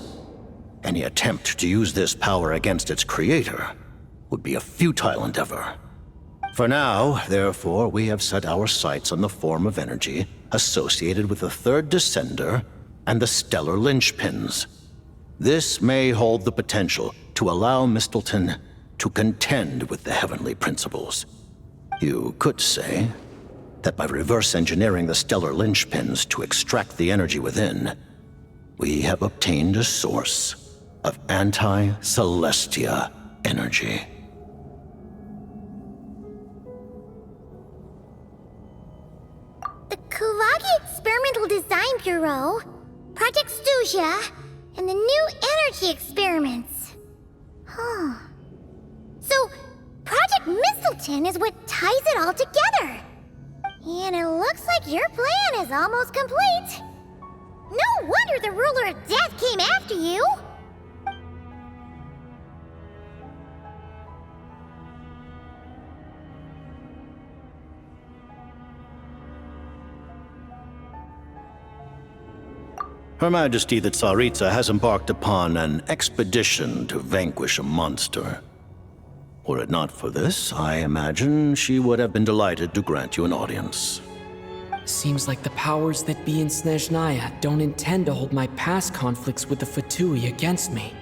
S17: Any attempt to use this power against its creator would be a futile endeavor. For now, therefore, we have set our sights on the form of energy associated with the Third Descender and the Stellar Linchpins. This may hold the potential to allow Mistleton to contend with the Heavenly Principles. You could say that by reverse engineering the Stellar Linchpins to extract the energy within, we have obtained a source of anti-Celestia energy.
S13: The Kuvaki Experimental Design Bureau, Project Snezhnaya, and the new energy experiments. Huh. So, Project Mistleton is what ties it all together. And it looks like your plan is almost complete. No wonder the Ruler of Death came after you.
S17: Her Majesty the Tsaritsa has embarked upon an expedition to vanquish a monster. Were it not for this, I imagine she would have been delighted to grant you an audience.
S3: Seems like the powers that be in Snezhnaya don't intend to hold my past conflicts with the Fatui against me.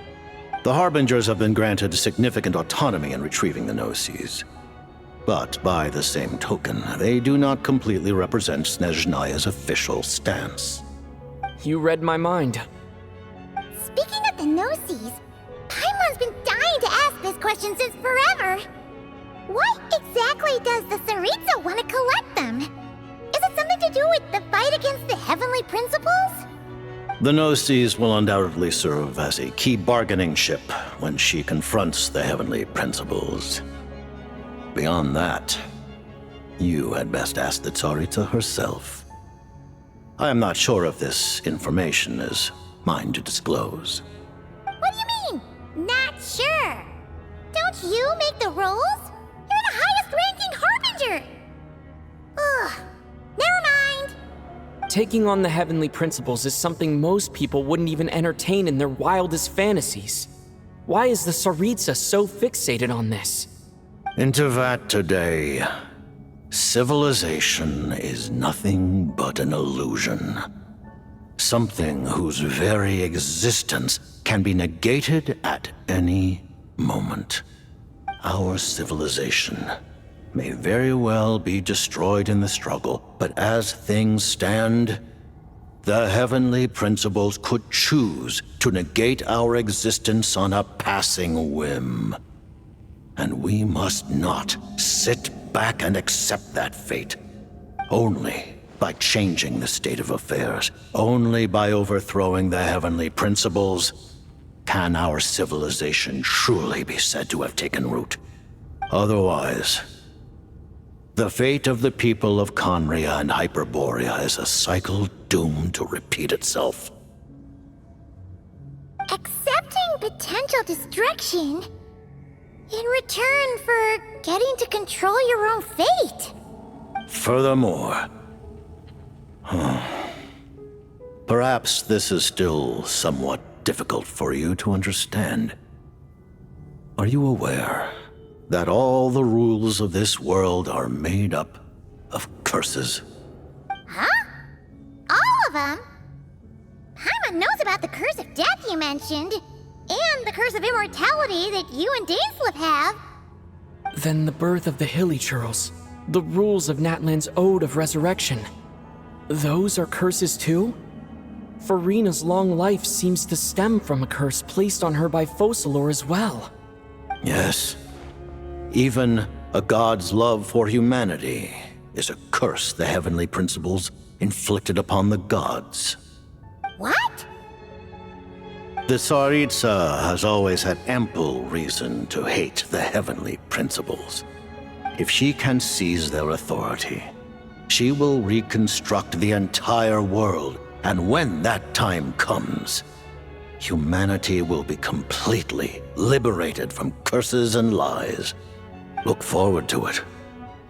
S17: The Harbingers have been granted significant autonomy in retrieving the Gnosis. But by the same token, they do not completely represent Snezhnaya's official stance.
S3: You read my mind.
S13: Speaking of the Gnosis, Paimon's been dying to ask this question since forever. Why exactly does the Tsaritsa want to collect them? Is it something to do with the fight against the Heavenly Principles?
S17: The Gnosis will undoubtedly serve as a key bargaining chip when she confronts the Heavenly Principles. Beyond that, you had best ask the Tsaritsa herself. I am not sure if this information is mine to disclose.
S13: What do you mean, not sure? Don't you make the rolls? You're the highest-ranking Harbinger! Ugh, never mind.
S3: Taking on the Heavenly Principles is something most people wouldn't even entertain in their wildest fantasies. Why is the Tsaritsa so fixated on this?
S17: Into that today, civilization is nothing but an illusion. Something whose very existence can be negated at any moment. Our civilization may very well be destroyed in the struggle, but as things stand, the Heavenly Principles could choose to negate our existence on a passing whim. And we must not sit back and accept that fate. Only by changing the state of affairs. Only by overthrowing the heavenly principles can our civilization truly be said to have taken root. Otherwise, the fate of the people of Conria and Hyperborea is a cycle doomed to repeat itself.
S13: Accepting potential destruction in return for getting to control your own fate.
S17: Furthermore, perhaps this is still somewhat difficult for you to understand. Are you aware that all the rules of this world are made up of curses?
S13: Huh? All of them? Paimon knows about the curse of death you mentioned, and the curse of immortality that you and Dainsleif have.
S3: Then the birth of the Hilly-Churls, the rules of Natlan's Ode of Resurrection. Those are curses too? Farina's long life seems to stem from a curse placed on her by Focalor as well.
S17: Yes. Even a god's love for humanity is a curse the heavenly principles inflicted upon the gods.
S13: What?
S17: The Tsaritsa has always had ample reason to hate the heavenly principles. If she can seize their authority, she will reconstruct the entire world, and when that time comes, humanity will be completely liberated from curses and lies. Look forward to it.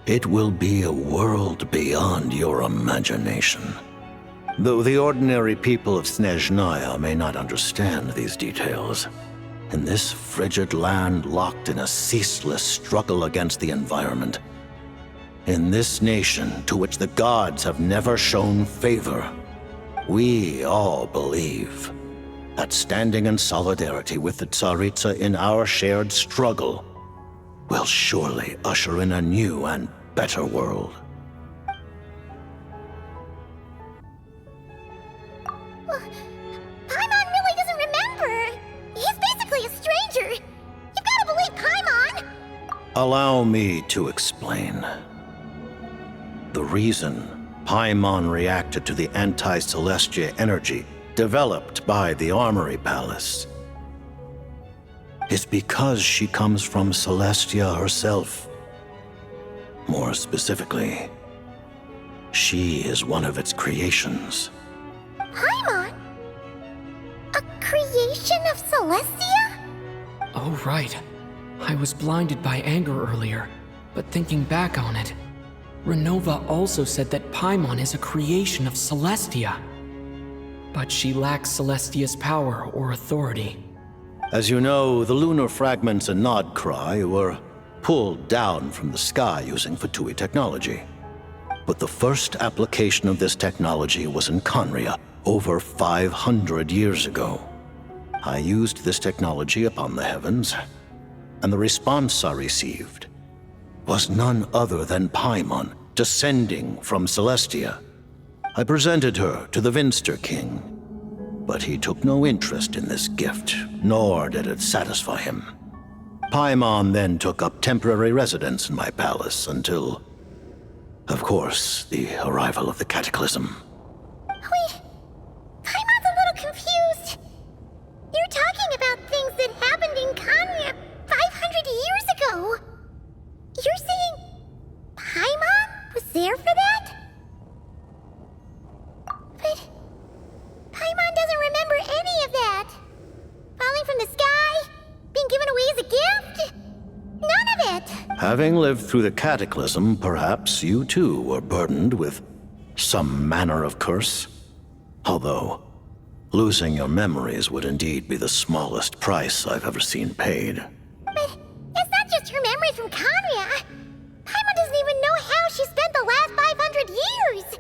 S17: It will be a world beyond your imagination. Though the ordinary people of Snezhnaya may not understand these details, in this frigid land locked in a ceaseless struggle against the environment, in this nation to which the gods have never shown favor, we all believe that standing in solidarity with the Tsaritsa in our shared struggle will surely usher in a new and better world.
S13: Paimon really doesn't remember. He's basically a stranger. You've got to believe Paimon.
S17: Allow me to explain. The reason Paimon reacted to the anti-Celestia energy developed by the Armory Palace is because she comes from Celestia herself. More specifically, she is one of its creations.
S13: Paimon? A creation of Celestia?
S3: Oh, right. I was blinded by anger earlier, but thinking back on it, Renova also said that Paimon is a creation of Celestia. But she lacks Celestia's power or authority.
S17: As you know, the lunar fragments in Nodcry were pulled down from the sky using Fatui technology. But the first application of this technology was in Conria over 500 years ago. I used this technology upon the heavens, and the response I received was none other than Paimon descending from Celestia. I presented her to the Vinster King, but he took no interest in this gift, nor did it satisfy him. Paimon then took up temporary residence in my palace until, of course, the arrival of the Cataclysm.
S13: Wait, Paimon's a little confused. You're talking about things that happened in Conria 500 years ago. You're saying Paimon was there for that? But Paimon doesn't remember any of that. Falling from the sky? Being given away as a gift? None of it!
S17: Having lived through the Cataclysm, perhaps you too were burdened with some manner of curse. Although, losing your memories would indeed be the smallest price I've ever seen paid.
S13: But it's not just her memory from Conria. Paimon doesn't even know how she spent the last 500 years.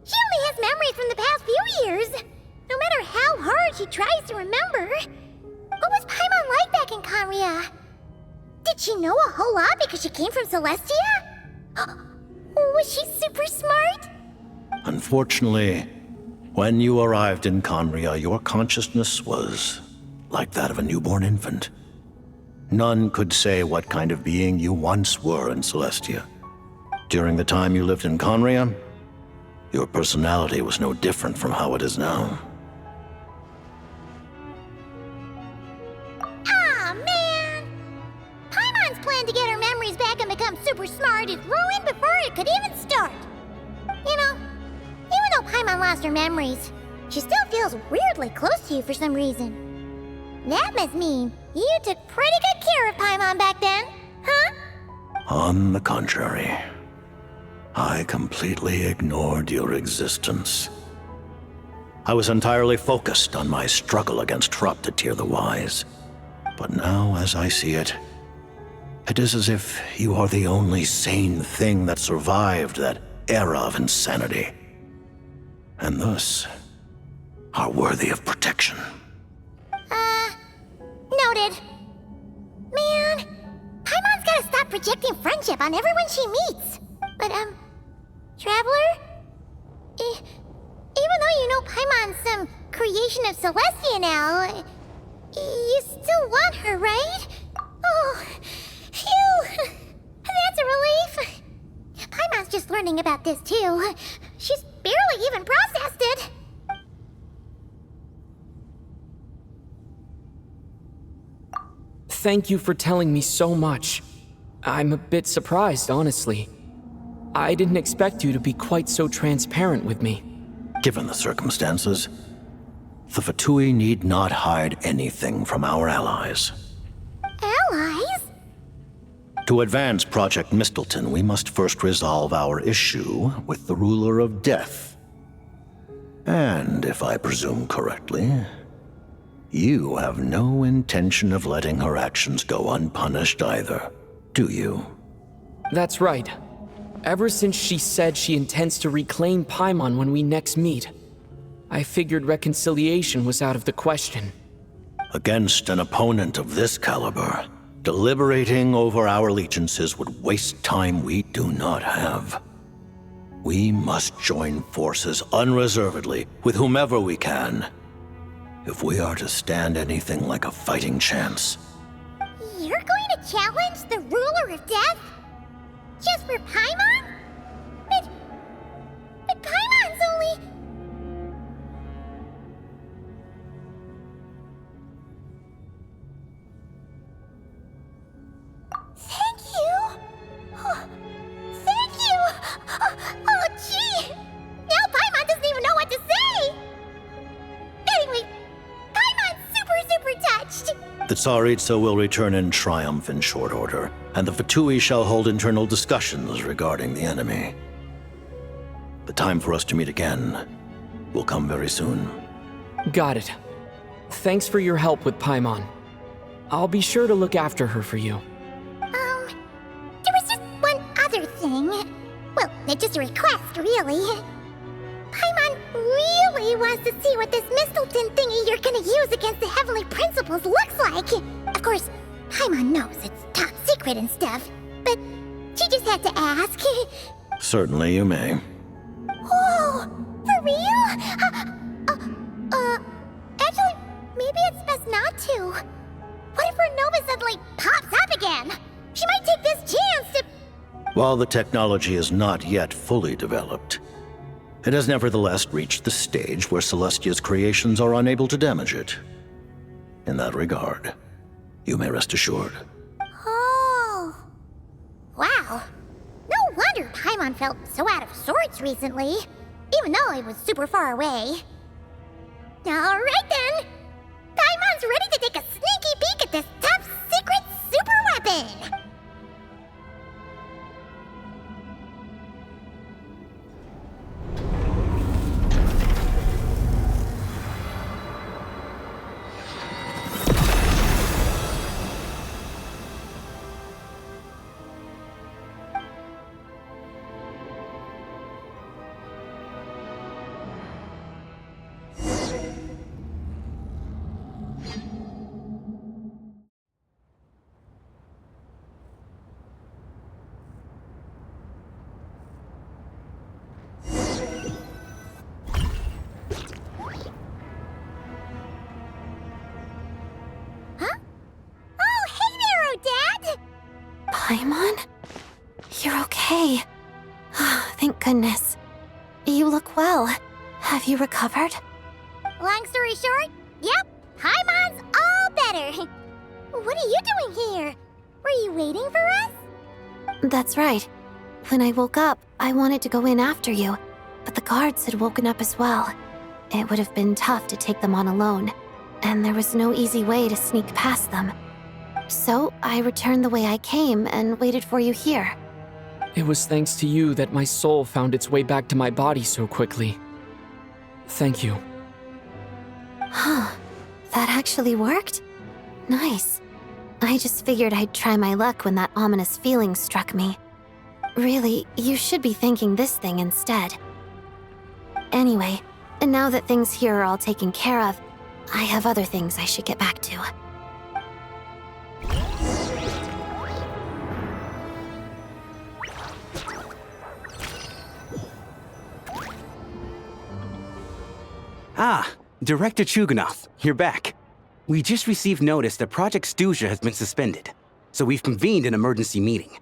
S13: She only has memories from the past few years. No matter how hard she tries to remember. What was Paimon like back in Conria? Did she know a whole lot because she came from Celestia? Was she super smart?
S17: Unfortunately, when you arrived in Conria, your consciousness was like that of a newborn infant. None could say what kind of being you once were in Celestia. During the time you lived in Conria, Your personality was no different from how it is now.
S13: Aw, man! Paimon's plan to get her memories back and become super smart is ruined before it could even start. You know, even though Paimon lost her memories, she still feels weirdly close to you for some reason. That must mean you took pretty good care of Paimon back then, huh?
S17: On the contrary, I completely ignored your existence. I was entirely focused on my struggle against Corrupted Tier the Wise. But now, as I see it, it is as if you are the only sane thing that survived that era of insanity. And thus, are worthy of protection.
S13: Noted. Man, Paimon's gotta stop projecting friendship on everyone she meets. But, Traveler? Even though you know Paimon's some creation of Celestia now, you still want her, right? Oh, phew! That's a relief. Paimon's just learning about this, too. She's barely even processed it.
S3: Thank you for telling me so much. I'm a bit surprised, honestly. I didn't expect you to be quite so transparent with me.
S17: Given the circumstances, the Fatui need not hide anything from our allies.
S13: Allies?
S17: To advance Project Mistleton, we must first resolve our issue with the Ruler of Death. And, if I presume correctly, you have no intention of letting her actions go unpunished either, do you?
S3: That's right. Ever since she said she intends to reclaim Paimon when we next meet, I figured reconciliation was out of the question.
S17: Against an opponent of this caliber, deliberating over our allegiances would waste time we do not have. We must join forces unreservedly with whomever we can, if we are to stand anything like a fighting chance.
S13: You're going to challenge the Ruler of Death? Just for Paimon? But Paimon's only... Thank you! Oh, thank you! Oh, gee! Now Paimon doesn't even know what to say! Anyway, Paimon's super touched!
S17: The Tsaritsa will return in triumph in short order, and the Fatui shall hold internal discussions regarding the enemy. The time for us to meet again will come very soon.
S3: Got it. Thanks for your help with Paimon. I'll be sure to look after her for you.
S13: There was just one other thing. Well, it's just a request, really. Paimon really wants to see what this Mistleton thingy you're gonna use against the Heavenly Principles looks like. Of course, Paimon knows it's top secret and stuff, but she just had to ask.
S17: Certainly you may.
S13: Whoa, for real? Actually, maybe it's best not to. What if her Nova suddenly pops up again? She might take this chance to...
S17: While the technology is not yet fully developed, it has nevertheless reached the stage where Celestia's creations are unable to damage it. In that regard, you may rest assured.
S13: Oh. Wow. No wonder Paimon felt so out of sorts recently, even though he was super far away. Alright then! Paimon's ready to take a sneaky peek at this top secret super weapon!
S7: Paimon? You're okay. Thank goodness. You look well. Have you recovered?
S13: Long story short, yep, Paimon's all better. What are you doing here? Were you waiting for us?
S7: That's right. When I woke up, I wanted to go in after you, but the guards had woken up as well. It would have been tough to take them on alone, and there was no easy way to sneak past them. So I returned the way I came and waited for you here.
S3: It was thanks to you that my soul found its way back to my body so quickly. Thank you.
S7: Huh. That actually worked? Nice. I just figured I'd try my luck when that ominous feeling struck me. Really, you should be thanking this thing instead. Anyway, and now that things here are all taken care of, I have other things I should get back to.
S9: Ah, Director Chuganov, you're back. We just received notice that Project Snezhnaya has been suspended, so we've convened an emergency meeting.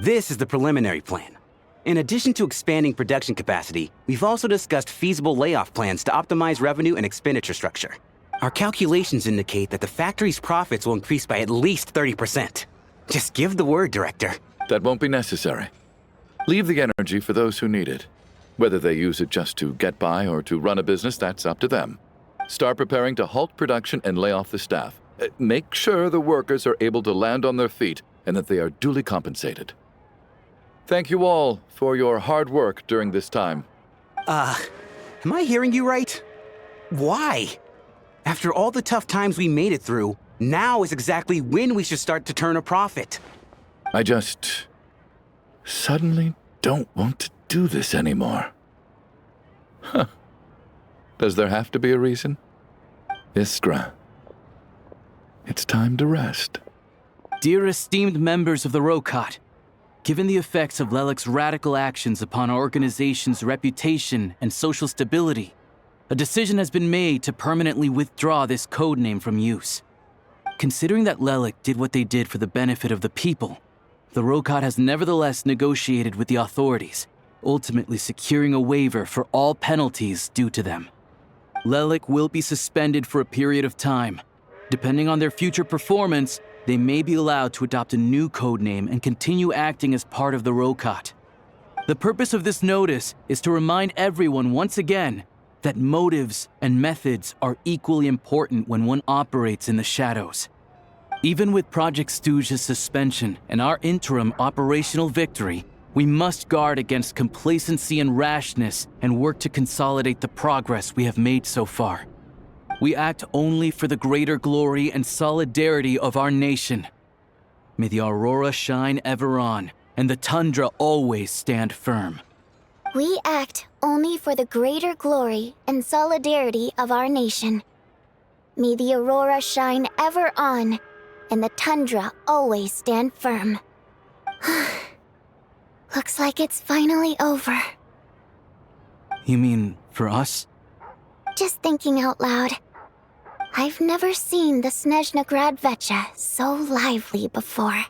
S9: This is the preliminary plan. In addition to expanding production capacity, we've also discussed feasible layoff plans to optimize revenue and expenditure structure. Our calculations indicate that the factory's profits will increase by at least 30%. Just give the word, Director.
S8: That won't be necessary. Leave the energy for those who need it. Whether they use it just to get by or to run a business, that's up to them. Start preparing to halt production and lay off the staff. Make sure the workers are able to land on their feet and that they are duly compensated. Thank you all for your hard work during this time.
S9: Am I hearing you right? Why? After all the tough times we made it through, now is exactly when we should start to turn a profit.
S8: I just suddenly don't want to do this anymore. Huh. Does there have to be a reason? Iskra, it's time to rest.
S12: Dear esteemed members of the Rokot, given the effects of Lelik's radical actions upon our organization's reputation and social stability, a decision has been made to permanently withdraw this codename from use. Considering that Lelik did what they did for the benefit of the people, the Rokot has nevertheless negotiated with the authorities, ultimately securing a waiver for all penalties due to them. Lelik will be suspended for a period of time. Depending on their future performance, they may be allowed to adopt a new codename and continue acting as part of the Rokot. The purpose of this notice is to remind everyone once again that motives and methods are equally important when one operates in the shadows. Even with Project Snezhnaya's suspension and our interim operational victory, we must guard against complacency and rashness and work to consolidate the progress we have made so far. We act only for the greater glory and solidarity of our nation. May the aurora shine ever on, and the tundra always stand firm.
S13: We act only for the greater glory and solidarity of our nation. May the aurora shine ever on, and the tundra always stand firm. Looks like it's finally over.
S12: You mean for us?
S13: Just thinking out loud. I've never seen the Snezhnaya Vecha so lively before.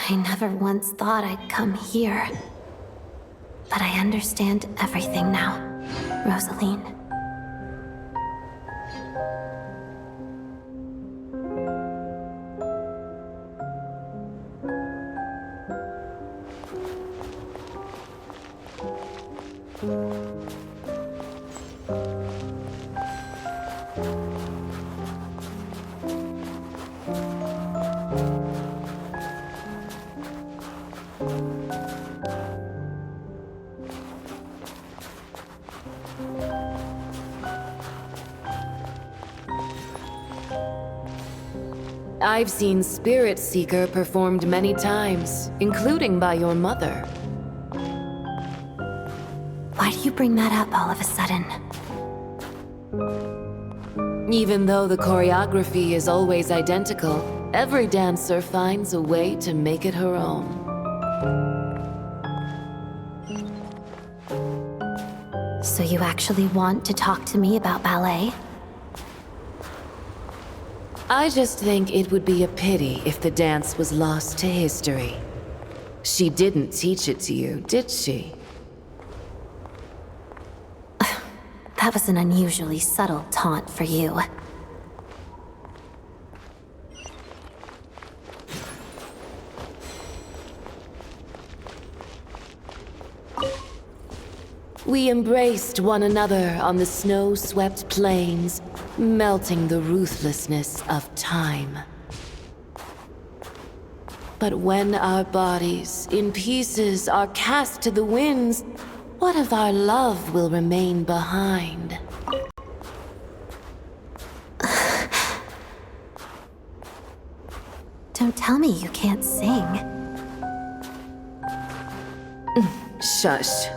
S7: I never once thought I'd come here. But I understand everything now, Rosaline.
S21: I've seen Spirit Seeker performed many times, including by your mother.
S7: Why do you bring that up all of a sudden?
S21: Even though the choreography is always identical, every dancer finds a way to make it her own.
S7: So you actually want to talk to me about ballet?
S21: I just think it would be a pity if the dance was lost to history. She didn't teach it to you, did she?
S7: That was an unusually subtle taunt for you.
S21: We embraced one another on the snow-swept plains, melting the ruthlessness of time. But when our bodies, in pieces, are cast to the winds, what of our love will remain behind?
S7: Don't tell me you can't sing.
S21: Shush.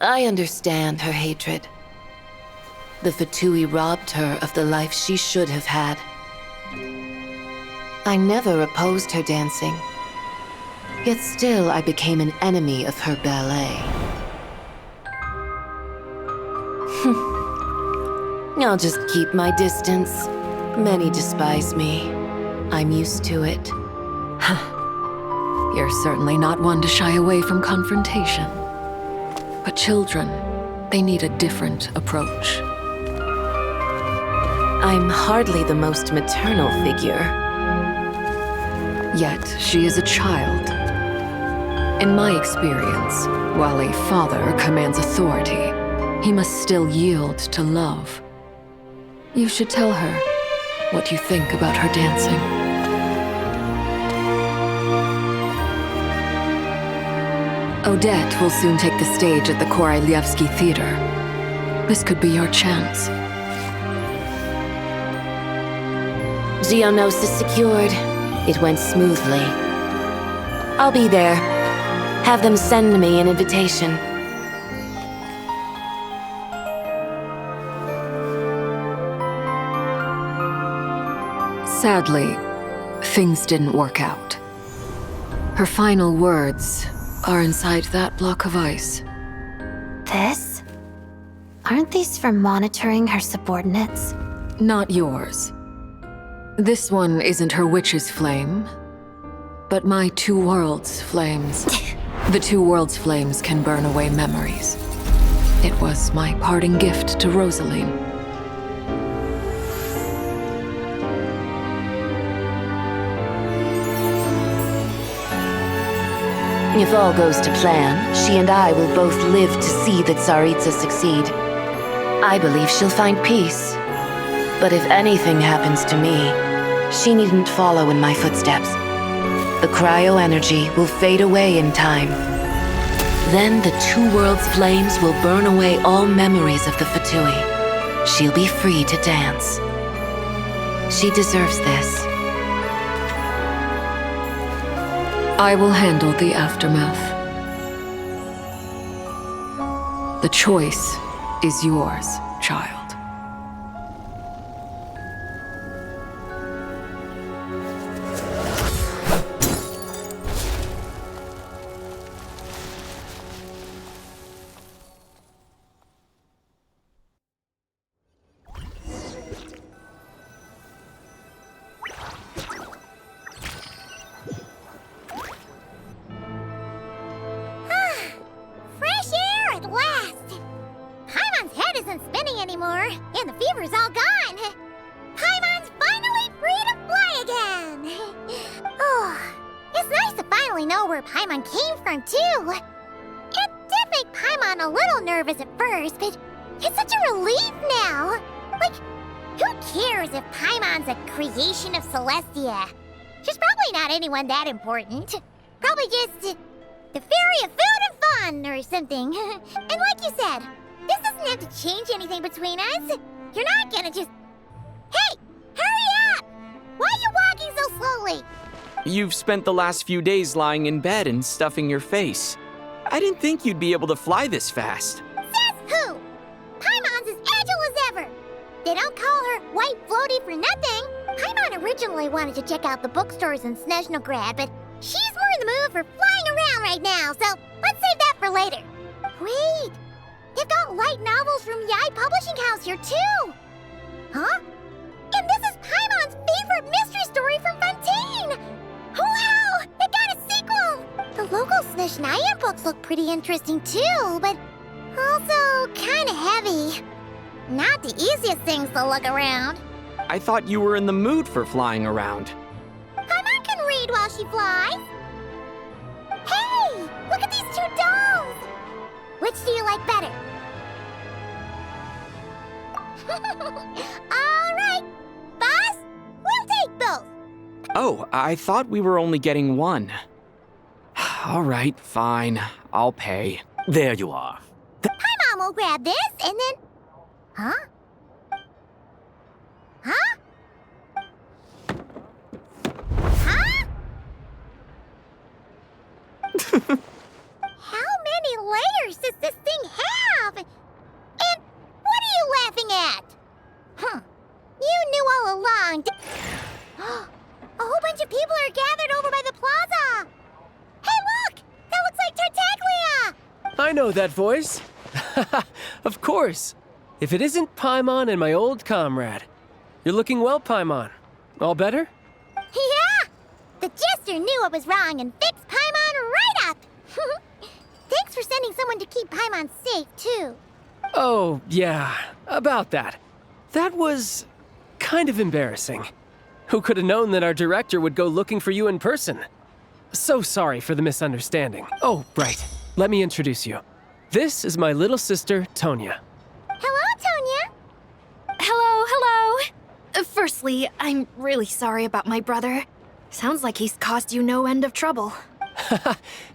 S21: I understand her hatred. The Fatui robbed her of the life she should have had. I never opposed her dancing. Yet still I became an enemy of her ballet. I'll just keep my distance. Many despise me. I'm used to it.
S2: You're certainly not one to shy away from confrontation. But children, they need a different approach.
S21: I'm hardly the most maternal figure.
S2: Yet, she is a child. In my experience, while a father commands authority, he must still yield to love. You should tell her what you think about her dancing. Odette will soon take the stage at the Koralyevsky Theater. This could be your chance.
S21: Geonosis secured. It went smoothly. I'll be there. Have them send me an invitation.
S2: Sadly, things didn't work out. Her final words are inside that block of ice.
S7: This? Aren't these for monitoring her subordinates?
S2: Not yours. This one isn't her witch's flame, but my two worlds' flames. The two worlds' flames can burn away memories. It was my parting gift to Rosaline.
S21: If all goes to plan, she and I will both live to see the Tsaritsa succeed. I believe she'll find peace. But if anything happens to me, she needn't follow in my footsteps. The cryo-energy will fade away in time. Then the two worlds' flames will burn away all memories of the Fatui. She'll be free to dance. She deserves this.
S2: I will handle the aftermath. The choice is yours, child.
S13: Fresh air at last! Paimon's head isn't spinning anymore, and the fever's all gone. Paimon's finally free to fly again! Oh, it's nice to finally know where Paimon came from, too. It did make Paimon a little nervous at first, but it's such a relief now. Like, who cares if Paimon's a creation of Celestia? She's probably not anyone that important. Probably just the fairy of food and fun or something. And like you said, this doesn't have to change anything between us. You're not gonna just... Hey! Hurry up! Why are you walking so slowly?
S3: You've spent the last few days lying in bed and stuffing your face. I didn't think you'd be able to fly this fast.
S13: Says who? Paimon's as agile as ever. They don't call her White Floaty for nothing. Paimon originally wanted to check out the bookstores in Snezhnaya, but she's more in the mood for flying around right now, so let's save that for later. Wait! They've got light novels from Yai Publishing House here, too! Huh? And this is Paimon's favorite mystery story from Fontaine! Wow! It got a sequel! The local Snezhnaya books look pretty interesting, too, but also kinda heavy. Not the easiest things to look around.
S3: I thought you were in the mood for flying around.
S13: Paimon can read while she flies. Hey! Look at these 2 dolls! Which do you like better? Alright! Boss, we'll take both!
S3: Oh, I thought we were only getting one. All right, fine. I'll pay.
S12: There you are.
S13: Paimon will grab this and then... Huh? Huh? Huh? How many layers does this thing have? And what are you laughing at? Huh. You knew all along. A whole bunch of people are gathered over by the plaza. Hey, look! That looks like Tartaglia!
S10: I know that voice. Of course. If it isn't Paimon and my old comrade. You're looking well, Paimon. All better?
S13: Yeah! The jester knew I was wrong and fixed Paimon right up! Thanks for sending someone to keep Paimon safe, too.
S10: Oh, yeah. About that. That was kind of embarrassing. Who could have known that our director would go looking for you in person? So sorry for the misunderstanding. Oh, right. Let me introduce you. This is my little sister, Tonya.
S13: Hello, Tonya.
S1: Hello. Firstly, I'm really sorry about my brother. Sounds like he's caused you no end of trouble.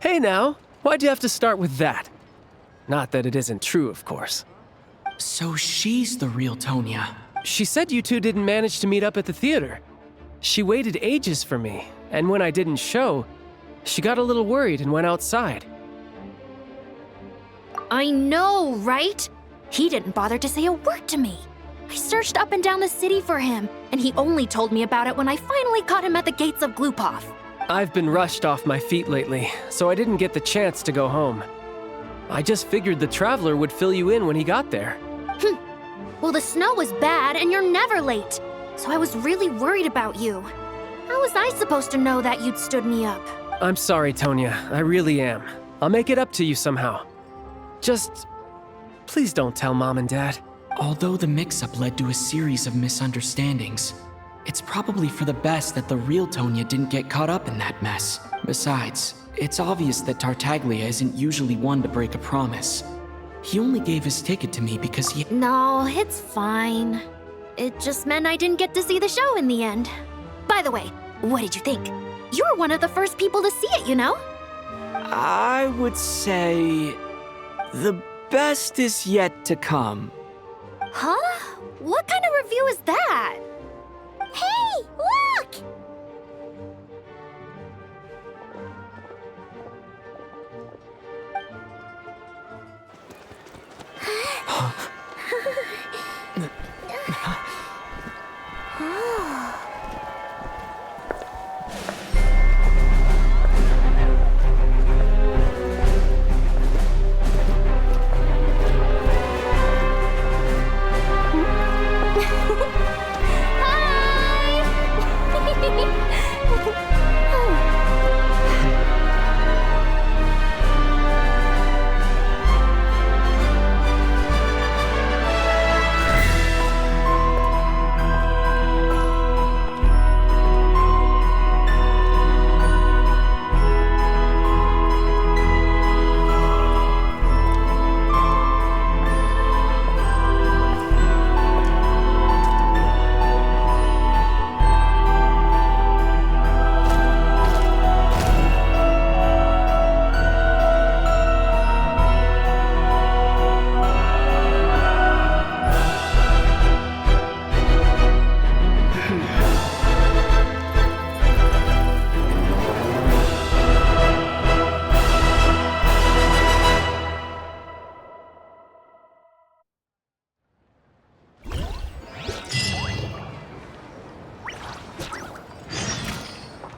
S10: Hey now, why'd you have to start with that? Not that it isn't true, of course.
S3: So she's the real Tonya.
S10: She said you two didn't manage to meet up at the theater. She waited ages for me, and when I didn't show, she got a little worried and went outside.
S1: I know, right? He didn't bother to say a word to me. I searched up and down the city for him, and he only told me about it when I finally caught him at the gates of Glupov.
S10: I've been rushed off my feet lately, so I didn't get the chance to go home. I just figured the Traveler would fill you in when he got there.
S1: Well, the snow was bad, and you're never late. So I was really worried about you. How was I supposed to know that you'd stood me up?
S10: I'm sorry, Tonya. I really am. I'll make it up to you somehow. Just... please don't tell Mom and Dad.
S3: Although the mix-up led to a series of misunderstandings, it's probably for the best that the real Tonya didn't get caught up in that mess. Besides, it's obvious that Tartaglia isn't usually one to break a promise. He only gave his ticket to me because he—
S1: No, it's fine. It just meant I didn't get to see the show in the end. By the way, what did you think? You were one of the first people to see it, you know?
S3: I would say... the best is yet to come.
S1: Huh? What kind of review is that?
S13: Hey, look!